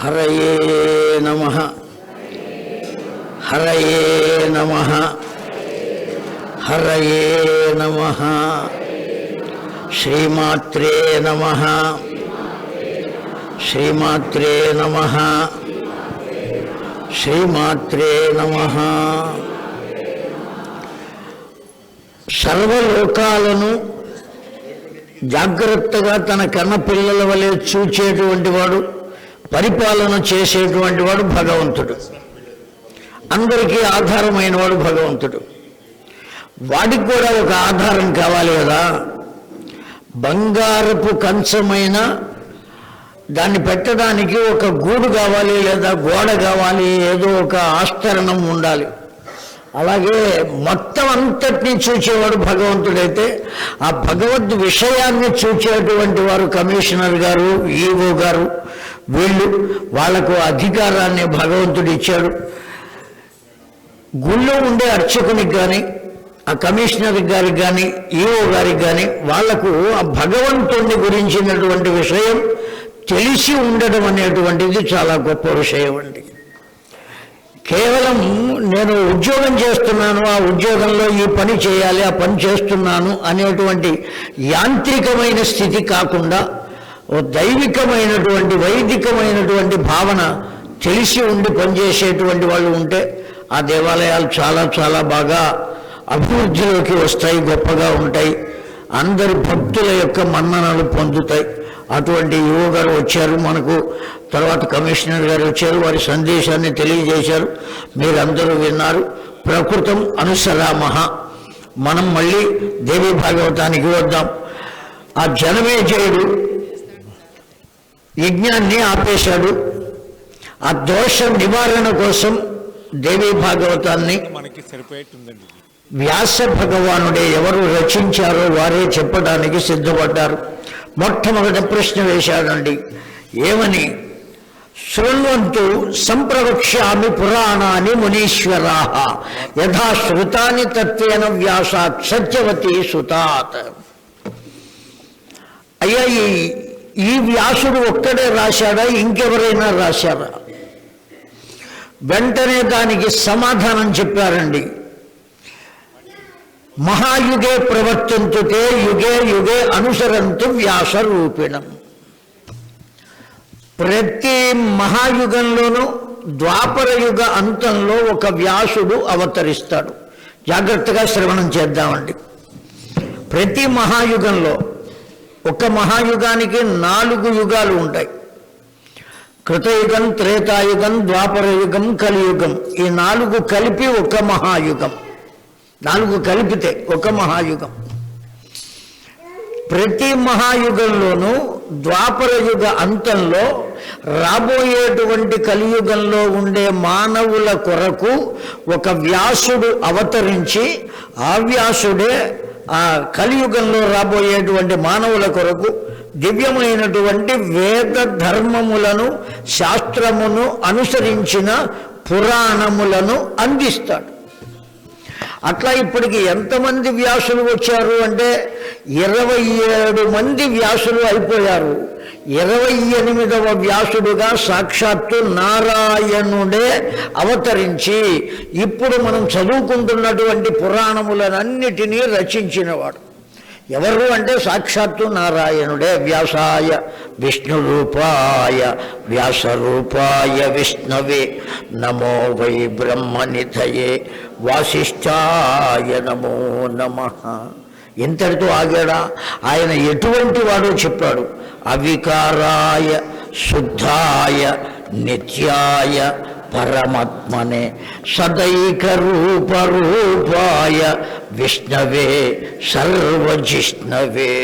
హరయే నమః హరయే నమః హరయే నమః శ్రీమాత్రే నమః శ్రీమాత్రే నమః శ్రీమాత్రే నమః. సర్వలోకాలను జాగ్రత్తగా తన కన్న పిల్లల వలె చూచేటువంటి వాడు, పరిపాలన చేసేటువంటి వాడు భగవంతుడు. అందరికీ ఆధారమైన వాడు భగవంతుడు. వాడికి కూడా ఒక ఆధారం కావాలి కదా. బంగారపు కంచమైన దాన్ని పెట్టడానికి ఒక గూడు కావాలి, లేదా గోడ కావాలి, ఏదో ఒక ఆస్తరణం ఉండాలి. అలాగే మొత్తం అంతటినీ చూచేవాడు భగవంతుడైతే ఆ భగవద్ విషయాన్ని చూచేటువంటి వారు కమిషనర్ గారు, ఈఓ గారు, వీళ్ళు వాళ్లకు అధికారాన్ని భగవంతుడు ఇచ్చాడు. గుళ్ళో ఉండే అర్చకునికి కానీ, ఆ కమిషనర్ గారికి కానీ, ఈఓ గారికి కానీ వాళ్లకు ఆ భగవంతుడిని గురించినటువంటి విషయం తెలిసి ఉండడం అనేటువంటిది చాలా గొప్ప విషయం అండి. కేవలం నేను ఉద్యోగం చేస్తున్నాను, ఆ ఉద్యోగంలో ఈ పని చేయాలి, ఆ పని చేస్తున్నాను అనేటువంటి యాంత్రికమైన స్థితి కాకుండా ఓ దైవికమైనటువంటి వైదికమైనటువంటి భావన తెలిసి ఉండి పనిచేసేటువంటి వాళ్ళు ఉంటే ఆ దేవాలయాలు చాలా చాలా బాగా అభివృద్ధిలోకి వస్తాయి, గొప్పగా ఉంటాయి, అందరి భక్తుల యొక్క మన్ననలు పొందుతాయి. అటువంటి యువ గారు వచ్చారు, మనకు తర్వాత కమిషనర్ గారు వచ్చారు, వారి సందేశాన్ని తెలియజేశారు, మీరందరూ విన్నారు. ప్రకృతం అనుసరామః. మనం మళ్ళీ దేవీ భాగవతానికి వద్దాం. ఆ జనమేజయుడు యజ్ఞాన్ని ఆపేశాడు. ఆ దోష నివారణ కోసం దేవీ భాగవతాన్ని మనకి సరిపోయేట్టుందండి. వ్యాస భగవానుడే ఎవరు రచించారో వారే చెప్పడానికి సిద్ధపడ్డారు. మొట్టమొదటి ప్రశ్న వేశాడండి. ఏమని? శృణ్వంతు సంప్రవక్ష్యామి పురాణాని మునీశ్వరాః యథా శ్రుతాని తత్వేన వ్యాసాత్ సత్యవతి సుతాత్. అయ్యా, ఈ వ్యాసుడు ఒక్కడే రాశాడా, ఇంకెవరైనా రాశారా? వెంటనే దానికి సమాధానం చెప్పారండి. మహాయుగే ప్రవర్తంతు తే యుగే యుగే అనుసరంతు వ్యాస రూపిణం. ప్రతి మహాయుగంలోనూ ద్వాపర యుగ అంతంలో ఒక వ్యాసుడు అవతరిస్తాడు. జాగ్రత్తగా శ్రవణం చేద్దామండి. ప్రతి మహాయుగంలో, ఒక మహాయుగానికి 4 యుగాలు ఉంటాయి. కృతయుగం, త్రేతాయుగం, ద్వాపర యుగం, కలియుగం. ఈ 4 కలిపి ఒక మహాయుగం. 4 కలిపితే ఒక మహాయుగం. ప్రతి మహాయుగంలోనూ ద్వాపర యుగ అంతంలో రాబోయేటువంటి కలియుగంలో ఉండే మానవుల కొరకు ఒక వ్యాసుడు అవతరించి, ఆ వ్యాసుడే ఆ కలియుగంలో రాబోయేటువంటి మానవుల కొరకు దివ్యమైనటువంటి వేద ధర్మములను, శాస్త్రమును అనుసరించిన పురాణములను అందిస్తాడు. అట్లా ఇప్పటికి ఎంతమంది వ్యాసులు వచ్చారు అంటే 27 మంది వ్యాసులు అయిపోయారు. 28వ వ్యాసుడుగా సాక్షాత్తు నారాయణుడే అవతరించి ఇప్పుడు మనం చదువుకుంటున్నటువంటి పురాణములనన్నిటినీ రచించినవాడు ఎవరు అంటే సాక్షాత్తు నారాయణుడే. వ్యాసాయ విష్ణురూపాయ వ్యాసరూపాయ విష్ణవే నమో వై బ్రహ్మనిధయే వాసిష్ఠాయ నమో నమః. ఇంతటితో ఆగాడా? ఆయన ఎటువంటి వాడో చెప్పాడు. అవికారాయ శుద్ధాయ నిత్యాయ పరమాత్మనే సదైక రూప రూపాయ విష్ణవే సర్వజిష్ణవే.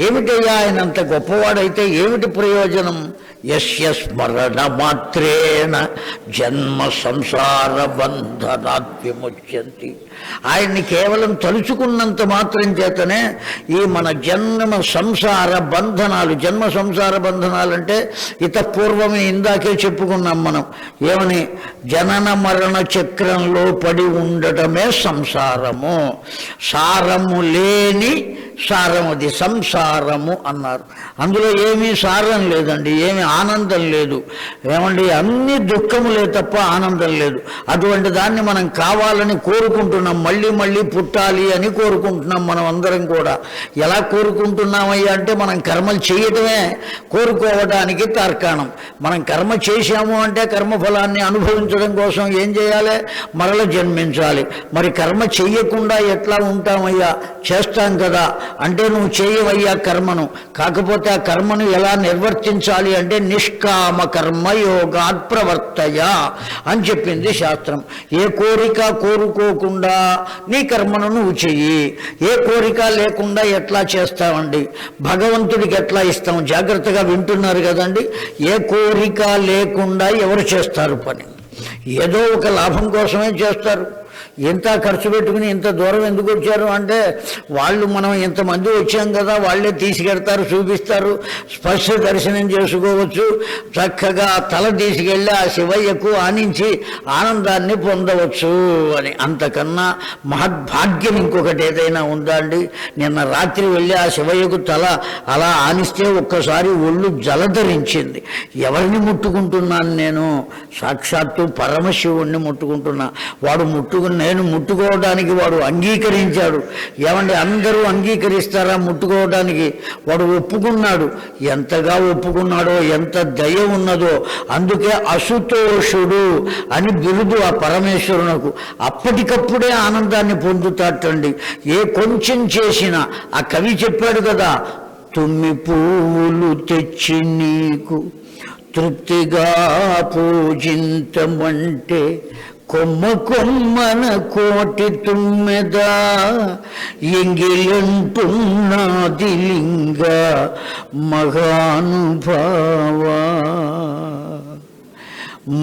ఏమిటయ్యా ఆయన అంత గొప్పవాడైతే ఏమిటి ప్రయోజనం? యస్య స్మరణ మాత్రేణ జన్మ సంసార బంధనాత్ విముచ్యంతి. ఆయన్ని కేవలం తలుచుకున్నంత మాత్రం చేతనే ఈ మన జన్మ సంసార బంధనాలు, జన్మ సంసార బంధనాలంటే ఇతపూర్వమే ఇందాకే చెప్పుకున్నాం మనం. ఏమని? జనన మరణ చక్రంలో పడి ఉండటమే సంసారము. సారము లేని సారం అది, సంసారము అన్నారు. అందులో ఏమీ సారం లేదండి, ఏమీ ఆనందం లేదు. ఏమండి, అన్ని దుఃఖములే తప్ప ఆనందం లేదు. అటువంటి దాన్ని మనం కావాలని కోరుకుంటున్నాం, మళ్ళీ మళ్ళీ పుట్టాలి అని కోరుకుంటున్నాం. మనం అందరం కూడా ఎలా కోరుకుంటున్నామయ్యా అంటే మనం కర్మలు చేయటమే కోరుకోవడానికి తార్కాణం. మనం కర్మ చేశాము అంటే కర్మఫలాన్ని అనుభవించడం కోసం ఏం చేయాలి? మరల జన్మించాలి. మరి కర్మ చెయ్యకుండా ఎట్లా ఉంటామయ్యా? చేస్తాం కదా అంటే నువ్వు చేయవయ్యా కర్మను. కాకపోతే ఆ కర్మను ఎలా నిర్వర్తించాలి అంటే నిష్కామ కర్మయోగాత్ ప్రవర్తయ అని చెప్పింది శాస్త్రం. ఏ కోరిక కోరుకోకుండా నీ కర్మను నువ్వు చెయ్యి. ఏ కోరిక లేకుండా ఎట్లా చేస్తామండి? భగవంతుడికి ఎట్లా ఇస్తాం? జాగ్రత్తగా వింటున్నారు కదండి. ఏ కోరిక లేకుండా ఎవరు చేస్తారు పని? ఏదో ఒక లాభం కోసమే చేస్తారు. ఎంత ఖర్చు పెట్టుకుని ఇంత దూరం ఎందుకు వచ్చారు అంటే వాళ్ళు మనం ఇంతమంది వచ్చాం కదా, వాళ్ళే తీసుకెళ్తారు, చూపిస్తారు, స్పర్శ దర్శనం చేసుకోవచ్చు, చక్కగా తల తీసుకెళ్ళి ఆ శివయ్యకు ఆనించి ఆనందాన్ని పొందవచ్చు అని. అంతకన్నా మహద్భాగ్యం ఇంకొకటి ఏదైనా ఉందా అండి? నిన్న రాత్రి వెళ్ళి ఆ శివయ్యకు తల అలా ఆనిస్తే ఒక్కసారి ఒళ్ళు జలధరించింది. ఎవరిని ముట్టుకుంటున్నాను నేను? సాక్షాత్తు పరమశివుణ్ణి ముట్టుకుంటున్నా. వాడు నేను ముట్టుకోవడానికి వాడు అంగీకరించాడు. ఏమండి, అందరూ అంగీకరిస్తారా ముట్టుకోవడానికి? వాడు ఒప్పుకున్నాడు. ఎంతగా ఒప్పుకున్నాడో, ఎంత దయ ఉన్నదో. అందుకే అసుతోషుడు అని బిరుదు ఆ పరమేశ్వరునకు. అప్పటికప్పుడే ఆనందాన్ని పొందుతాటండి ఏ కొంచెం చేసినా. ఆ కవి చెప్పాడు కదా, తుమ్మి పువ్వులు తెచ్చి నీకు తృప్తిగా పూజింతమంటే కొమ్మ కొమ్మన కోటి తుమ్మెదా ఎంగిలంటున్నది లింగ మహానుభావ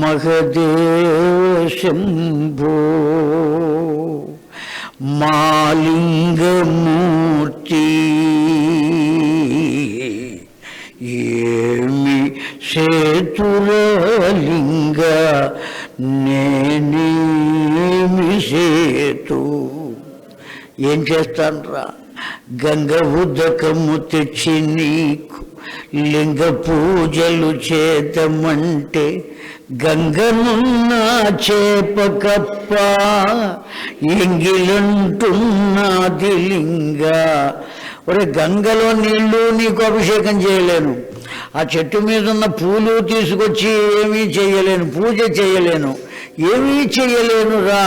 మహదేవ శంభో మాలింగమూర్తి ఏమి సేతురలింగ నేనేమి సేతు. ఏం చేస్తానురా? గంగ ఉదకము తెచ్చి నీకు లింగ పూజలు చేద్దామంటే గంగనున్న చేపకప్ప ఎంగిలంటున్నది లింగ. ఒరే, గంగలో నీళ్లు నీకు అభిషేకం చేయలేను, ఆ చెట్టు మీద ఉన్న పూలు తీసుకొచ్చి ఏమీ చేయలేను, పూజ చేయలేను, ఏమీ చేయలేనురా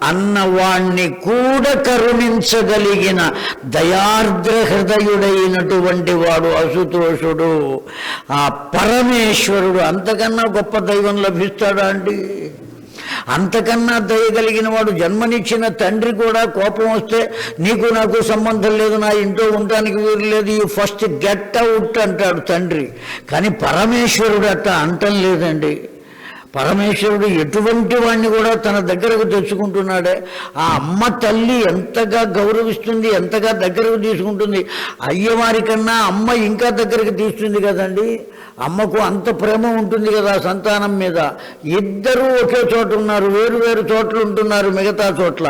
అన్నవాణ్ణి కూడా కరుణించగలిగిన దయార్ద్ర హృదయుడైనటువంటి వాడు అసుతోషుడు, ఆ పరమేశ్వరుడు. అంతకన్నా గొప్ప దైవం లభిస్తాడా అండి? అంతకన్నా దయగలిగిన వాడు. జన్మనిచ్చిన తండ్రి కూడా కోపం వస్తే నీకు నాకు సంబంధం లేదు, నా ఇంట్లో ఉండటానికి వీలు లేదు, యూ ఫస్ట్ గెట్ అవుట్ అంటాడు తండ్రి. కానీ పరమేశ్వరుడు అట్లా అంటం లేదండి. పరమేశ్వరుడు ఎటువంటి వాడిని కూడా తన దగ్గరకు తెచ్చుకుంటున్నాడే. ఆ అమ్మ తల్లి ఎంతగా గౌరవిస్తుంది, ఎంతగా దగ్గరకు తీసుకుంటుంది. అయ్యవారి కన్నా అమ్మ ఇంకా దగ్గరకు తీస్తుంది కదండి. అమ్మకు అంత ప్రేమ ఉంటుంది కదా సంతానం మీద. ఇద్దరూ ఒకే చోట ఉన్నారు, వేరు వేరు చోట్ల ఉంటున్నారు మిగతా చోట్ల.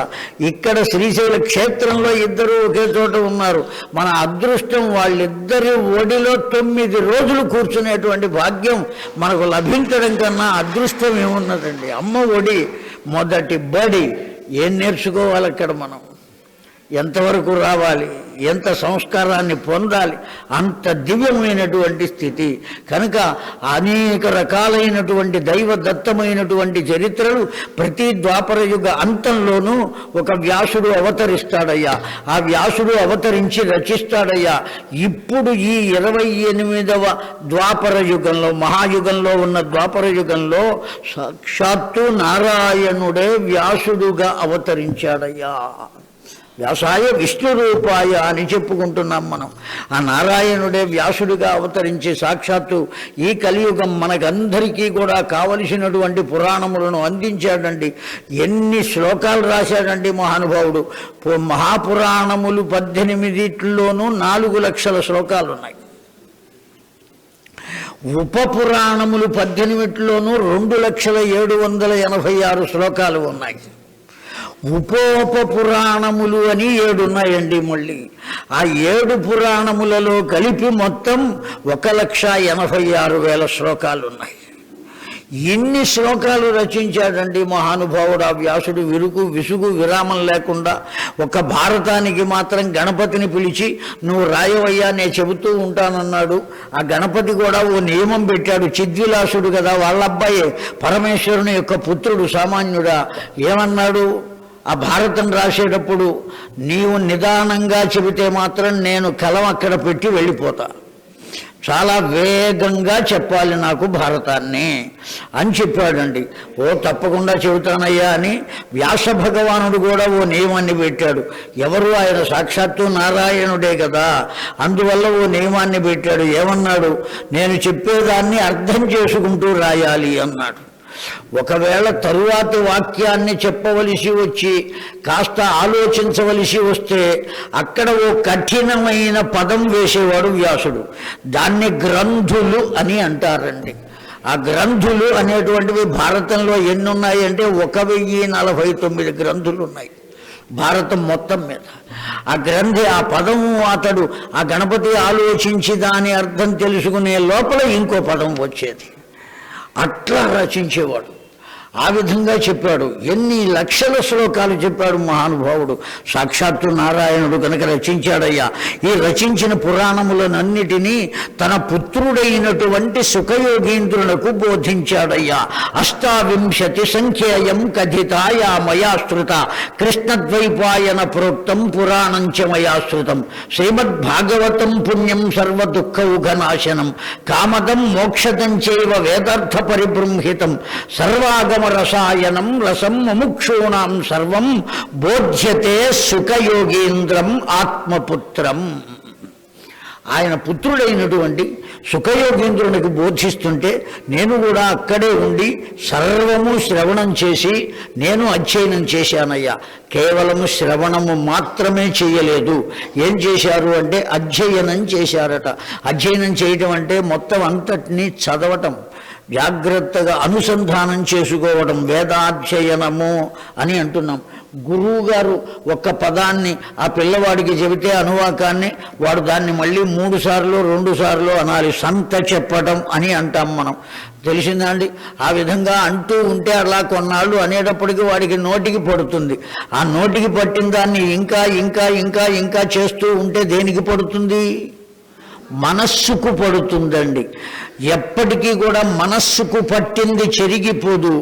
ఇక్కడ శ్రీశైల క్షేత్రంలో ఇద్దరూ ఒకే చోట ఉన్నారు. మన అదృష్టం, వాళ్ళిద్దరి ఒడిలో 9 రోజులు కూర్చునేటువంటి భాగ్యం మనకు లభించడం కన్నా అదృష్టం ఏమున్నదండి? అమ్మ ఒడి మొదటి బడి. ఏం నేర్చుకోవాలి అక్కడ మనం? ఎంతవరకు రావాలి? ఎంత సంస్కారాన్ని పొందాలి? అంత దివ్యమైనటువంటి స్థితి. కనుక అనేక రకాలైనటువంటి దైవదత్తమైనటువంటి చరిత్రలు ప్రతి ద్వాపర యుగ అంతంలోనూ ఒక వ్యాసుడు అవతరిస్తాడయ్యా. ఆ వ్యాసుడు అవతరించి రచిస్తాడయ్యా. ఇప్పుడు ఈ 28వ ద్వాపర యుగంలో, మహాయుగంలో ఉన్న ద్వాపర యుగంలో సాక్షాత్తు నారాయణుడే వ్యాసుడుగా అవతరించాడయ్యా. వ్యాసాయ విష్ణు రూపాయ అని చెప్పుకుంటున్నాం మనం. ఆ నారాయణుడే వ్యాసుడిగా అవతరించి సాక్షాత్తు ఈ కలియుగం మనకందరికీ కూడా కావలసినటువంటి పురాణములను అందించాడండి. ఎన్ని శ్లోకాలు రాశాడండి మహానుభావుడు. మహాపురాణములు 18లోనూ 4 లక్షల శ్లోకాలు ఉన్నాయి. ఉపపురాణములు 18లోనూ 2,786 శ్లోకాలు ఉన్నాయి. ఉపోప పురాణములు అని 7 ఉన్నాయండి. మళ్ళీ ఆ 7 పురాణములలో కలిపి మొత్తం 1,86,000 శ్లోకాలు ఉన్నాయి. ఇన్ని శ్లోకాలు రచించాడండి మహానుభావుడు ఆ వ్యాసుడు. విసుగు విరామం లేకుండా ఒక భారతానికి మాత్రం గణపతిని పిలిచి నువ్వు రాయవయ్యా నేను చెబుతూ ఉంటానన్నాడు. ఆ గణపతి కూడా ఓ నియమం పెట్టాడు. చిద్విలాసుడు కదా, వాళ్ళ అబ్బాయే, పరమేశ్వరుని యొక్క పుత్రుడు, సామాన్యుడా. ఏమన్నాడు ఆ భారతం రాసేటప్పుడు? నీవు నిదానంగా చెబితే మాత్రం నేను కలం అక్కడ పెట్టి వెళ్ళిపోతా, చాలా వేగంగా చెప్పాలి నాకు భారతాన్ని అని చెప్పాడండి. తప్పకుండా చెబుతానయ్యా అని వ్యాస భగవానుడు కూడా ఓ నియమాన్ని పెట్టాడు. ఎవరు? ఆయన సాక్షాత్తు నారాయణుడే కదా, అందువల్ల ఓ నియమాన్ని పెట్టాడు. ఏమన్నాడు? నేను చెప్పేదాన్ని అర్థం చేసుకుంటూ రాయాలి అన్నాడు. ఒకవేళ తరువాతి వాక్యాన్ని చెప్పవలసి వచ్చి కాస్త ఆలోచించవలసి వస్తే అక్కడ ఓ కఠినమైన పదం వేసేవాడు వ్యాసుడు. దాన్ని గ్రంథులు అని అంటారండి. ఆ గ్రంథులు అనేటువంటివి భారతంలో ఎన్ని ఉన్నాయి అంటే 1049 గ్రంథులు ఉన్నాయి భారతం మొత్తం మీద. ఆ పదము అతడు ఆ గణపతి ఆలోచించి దాని అర్థం తెలుసుకునే లోపల ఇంకో పదం వచ్చేది. అట్లా రచించేవాడు. ఆ విధంగా చెప్పాడు. ఎన్ని లక్షల శ్లోకాలు చెప్పాడు మహానుభావుడు. సాక్షాత్తు నారాయణుడు కనుక రచించాడయ్యా. ఈ రచించిన పురాణములనన్నిటినీ తన పుత్రుడైనటువంటి సుఖయోగీంద్రులకు బోధించాడయ్యా. 28 సంఖ్యేయం కథితాయా మయా శ్రుత కృష్ణద్వైపాయన ప్రోక్తం పురాణం చ మయా శ్రుతం శ్రీమద్భాగవతం పుణ్యం సర్వదుఃఖౌఘనాశనం కామదం మోక్షదం చైవ వేదార్థ పరిబృంహితం సర్వాగమ రసాయనం రసం ముముక్షూణాం సర్వం బోధ్యతే సుఖయోగేంద్రం ఆత్మపుత్రం. ఆయన పుత్రుడైనటువంటి సుఖయోగేంద్రునికి బోధిస్తుంటే నేను కూడా అక్కడే ఉండి సర్వము శ్రవణం చేసి నేను అధ్యయనం చేశానయ్యా. కేవలము శ్రవణము మాత్రమే చేయలేదు. ఏం చేశారు అంటే అధ్యయనం చేశారట. అధ్యయనం చేయటం అంటే మొత్తం అంతటినీ చదవటం, జాగ్రత్తగా అనుసంధానం చేసుకోవడం, వేదాధ్యయనము అని అంటున్నాం. గురువు గారు ఒక్క పదాన్ని ఆ పిల్లవాడికి చెబితే అనువాకాన్ని వాడు దాన్ని మళ్ళీ 3 సార్లు 2 సార్లు అనాలి. సంత చెప్పడం అని అంటాం మనం. తెలిసిందా అండి? ఆ విధంగా అంటూ ఉంటే అలా కొన్నాళ్ళు అనేటప్పటికీ వాడికి నోటికి పడుతుంది. ఆ నోటికి పట్టిన దాన్ని ఇంకా ఇంకా ఇంకా ఇంకా చేస్తూ ఉంటే దేనికి పడుతుంది? మనస్సుకు పడుతుందండి. ఎప్పటికీ కూడా మనస్సుకు పట్టింది చెరిగిపోదు,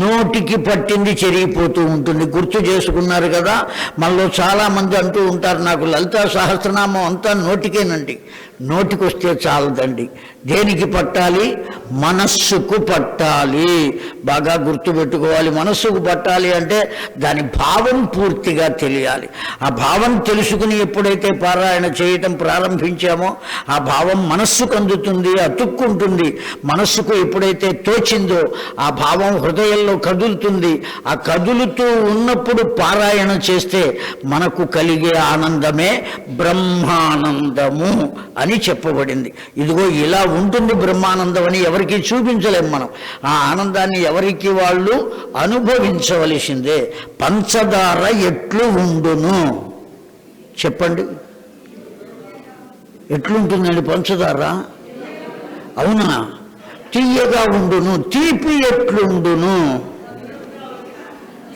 నోటికి పట్టింది చెరిగిపోతూ ఉంటుంది. గుర్తు చేసుకున్నారు కదా. మనలో చాలామంది అంటూ ఉంటారు, నాకు లలితా సహస్రనామం అంతా నోటికేనండి. నోటికి వస్తే చాలదండి. దేనికి పట్టాలి? మనస్సుకు పట్టాలి. బాగా గుర్తుపెట్టుకోవాలి. మనస్సుకు పట్టాలి అంటే దాని భావం పూర్తిగా తెలియాలి. ఆ భావం తెలుసుకుని ఎప్పుడైతే పారాయణ చేయటం ప్రారంభించామో ఆ భావం మనస్సుకు అందుతుంది, అతుక్కుంటుంది. మనస్సుకు ఎప్పుడైతే తోచిందో ఆ భావం హృదయంలో కదులుతుంది. ఆ కదులుతూ ఉన్నప్పుడు పారాయణ చేస్తే మనకు కలిగే ఆనందమే బ్రహ్మానందము అని చెప్పబడింది. ఇదిగో ఇలా ఉంటుంది బ్రహ్మానందం అని ఎవరికి చూపించలేం మనం. ఆ ఆనందాన్ని ఎవరికి వాళ్ళు అనుభవించవలసిందే. పంచదార ఎట్లు ఉండును చెప్పండి? ఎట్లుంటుందండి పంచదార? అవునా? తీయగా ఉండును. తీపి ఎట్లుండును?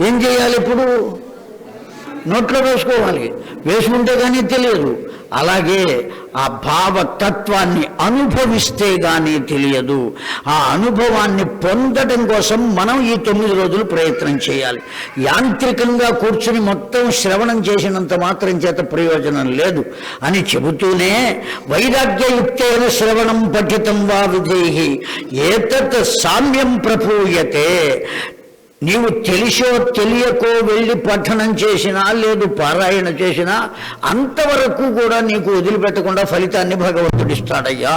ఏం చేయాలి? ఇప్పుడు నోట్లో వేసుకోవాలి. వేసుకుంటే కానీ తెలియదు. అలాగే ఆ భావతత్వాన్ని అనుభవిస్తే కానీ తెలియదు. ఆ అనుభవాన్ని పొందడం కోసం మనం ఈ 9 రోజులు ప్రయత్నం చేయాలి. యాంత్రికంగా కూర్చుని మొత్తం శ్రవణం చేసినంత మాత్రం చేత ప్రయోజనం లేదు అని చెబుతూనే వైరాగ్యయుక్తేన శ్రవణం పఠితం వా విధేహి ఏతత్ సామ్యం ప్రపూయతే. నీవు తెలిసో తెలియకో వెళ్ళి పఠనం చేసినా లేదు పారాయణ చేసినా అంతవరకు కూడా నీకు వదిలిపెట్టకుండా ఫలితాన్ని భగవంతుడు ఇస్తాడయ్యా.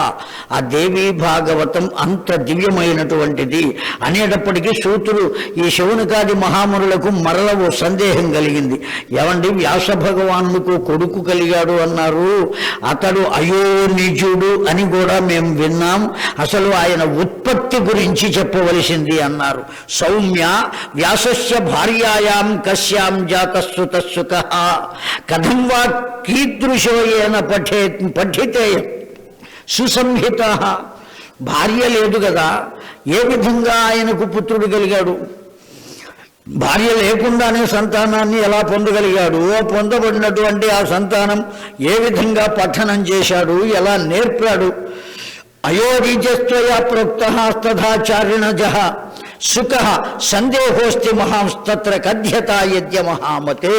ఆ దేవీ భాగవతం అంత దివ్యమైనటువంటిది అనేటప్పటికీ సూతుడు ఈ శౌనకాది మహామునులకు మరల ఓ సందేహం కలిగింది. ఏమండి, వ్యాస భగవానుకు కొడుకు కలిగాడు అన్నారు, అతడు అయోనిజుడు అని కూడా మేము విన్నాం, అసలు ఆయన ఉత్పత్తి గురించి చెప్పవలసింది అన్నారు. సౌమ్య వ్యాసస్య భార్యాయాం కస్యాం జాతస్సుతస్సుకః కథం వా కీదృశోయేన పఠితే సుసంహిత. భార్య లేదు కదా, ఏ విధంగా ఆయనకు పుత్రుడు కలిగాడు? భార్య లేకుండానే సంతానాన్ని ఎలా పొందగలిగాడు? పొందబడినటువంటి ఆ సంతానం ఏ విధంగా పఠనం చేశాడు, ఎలా నేర్పాడు? అయోరీజస్త్వయా ప్రోక్తః తథాచారిణజః సుఖః సందేహోస్తి మహాంస్తత్ర కథ్యతా యద్య మహామతే.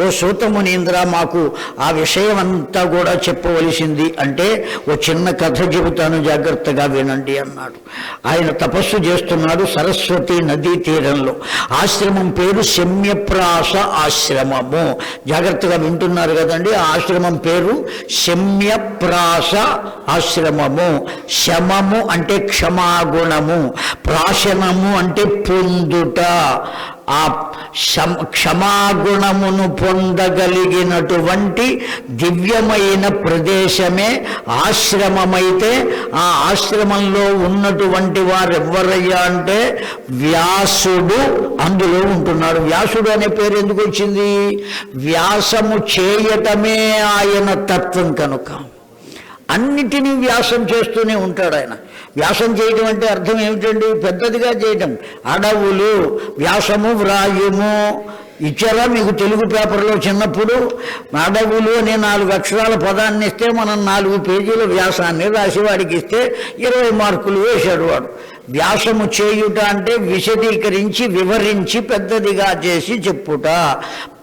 ఓ సూతమునీంద్ర, మాకు ఆ విషయం అంతా కూడా చెప్పవలసింది అంటే ఓ చిన్న కథ చెబుతాను, జాగ్రత్తగా వినండి అన్నాడు. ఆయన తపస్సు చేస్తున్నాడు సరస్వతి నదీ తీరంలో. ఆశ్రమం పేరు శమ్యప్రాస ఆశ్రమము. జాగ్రత్తగా వింటున్నారు కదండి. ఆ ఆశ్రమం పేరు శమ్యప్రాస ఆశ్రమము. శమము అంటే క్షమాగుణము, ప్రాశనము అంటే పొందుట. ఆ క్షమాగుణమును పొందగలిగినటువంటి దివ్యమైన ప్రదేశమే ఆశ్రమమైతే, ఆ ఆశ్రమంలో ఉన్నటువంటి వారెవ్వరయ్యా అంటే వ్యాసుడు అందులో ఉంటున్నాడు. వ్యాసుడు అనే పేరు ఎందుకు వచ్చింది? వ్యాసము చేయటమే ఆయన తత్వం కనుక అన్నిటినీ వ్యాసం చేస్తూనే ఉంటాడు ఆయన. వ్యాసం చేయటం అంటే అర్థం ఏమిటండి? పెద్దదిగా చేయటం. అడవులు వ్యాసము వ్రాయుము ఇచ్చారా మీకు తెలుగు పేపర్లో చిన్నప్పుడు? అడవులు అనే 4 అక్షరాల పదాన్ని ఇస్తే మనం 4 పేజీల వ్యాసాన్ని రాసి వాడికి ఇస్తే 20 మార్కులు వేశాడు వాడు. వ్యాసము చేయుట అంటే విశదీకరించి వివరించి పెద్దదిగా చేసి చెప్పుట.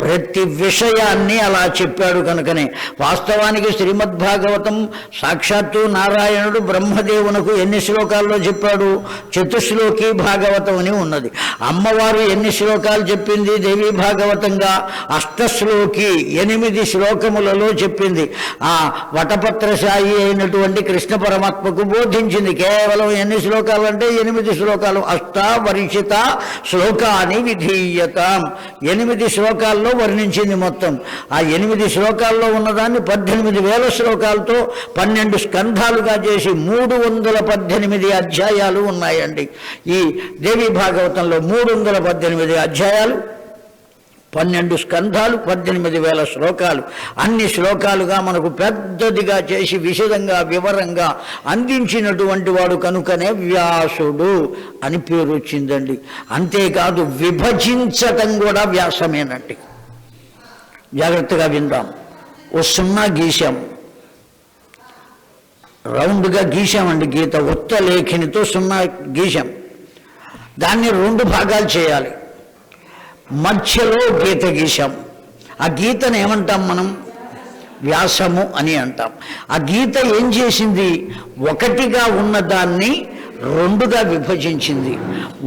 ప్రతి విషయాన్ని అలా చెప్పాడు కనుకనే వాస్తవానికి శ్రీమద్భాగవతం సాక్షాత్తు నారాయణుడు బ్రహ్మదేవునకు ఎన్ని శ్లోకాల్లో చెప్పాడు? చతుశ్లోకి భాగవతం అని ఉన్నది. అమ్మవారు ఎన్ని శ్లోకాలు చెప్పింది దేవీ భాగవతంగా? అష్టశ్లోకి 8 శ్లోకములలో చెప్పింది. ఆ వటపత్రశాయి అయినటువంటి కృష్ణ పరమాత్మకు బోధించింది. కేవలం ఎన్ని శ్లోకాలు అంటే 8 శ్లోకాలు. అష్టావరిషిత శ్లోకాని విధీయతాం. 8 శ్లోకాల్లో వర్ణించింది మొత్తం. ఆ 8 శ్లోకాల్లో ఉన్నదాన్ని 18,000 శ్లోకాలతో 12 స్కంధాలుగా చేసి 318 అధ్యాయాలు ఉన్నాయండి ఈ దేవీ భాగవతంలో. 318 అధ్యాయాలు, 12 స్కంధాలు, 18,000 శ్లోకాలు. అన్ని శ్లోకాలుగా మనకు పెద్దదిగా చేసి విశదంగా వివరంగా అందించినటువంటి వాడు కనుకనే వ్యాసుడు అని పేరు వచ్చిందండి. అంతేకాదు విభజించటం కూడా వ్యాసమేనండి. జాగ్రత్తగా విందాం. ఓ 0 గీశాం, రౌండ్గా గీశామండి. గీత ఉత్త లేఖనితో 0 గీశాం. దాన్ని 2 భాగాలు చేయాలి. మధ్యలో గీత గీశాం. ఆ గీతను ఏమంటాం మనం? వ్యాసము అని అంటాం. ఆ గీత ఏం చేసింది? ఒకటిగా ఉన్నదాన్ని 2గా విభజించింది.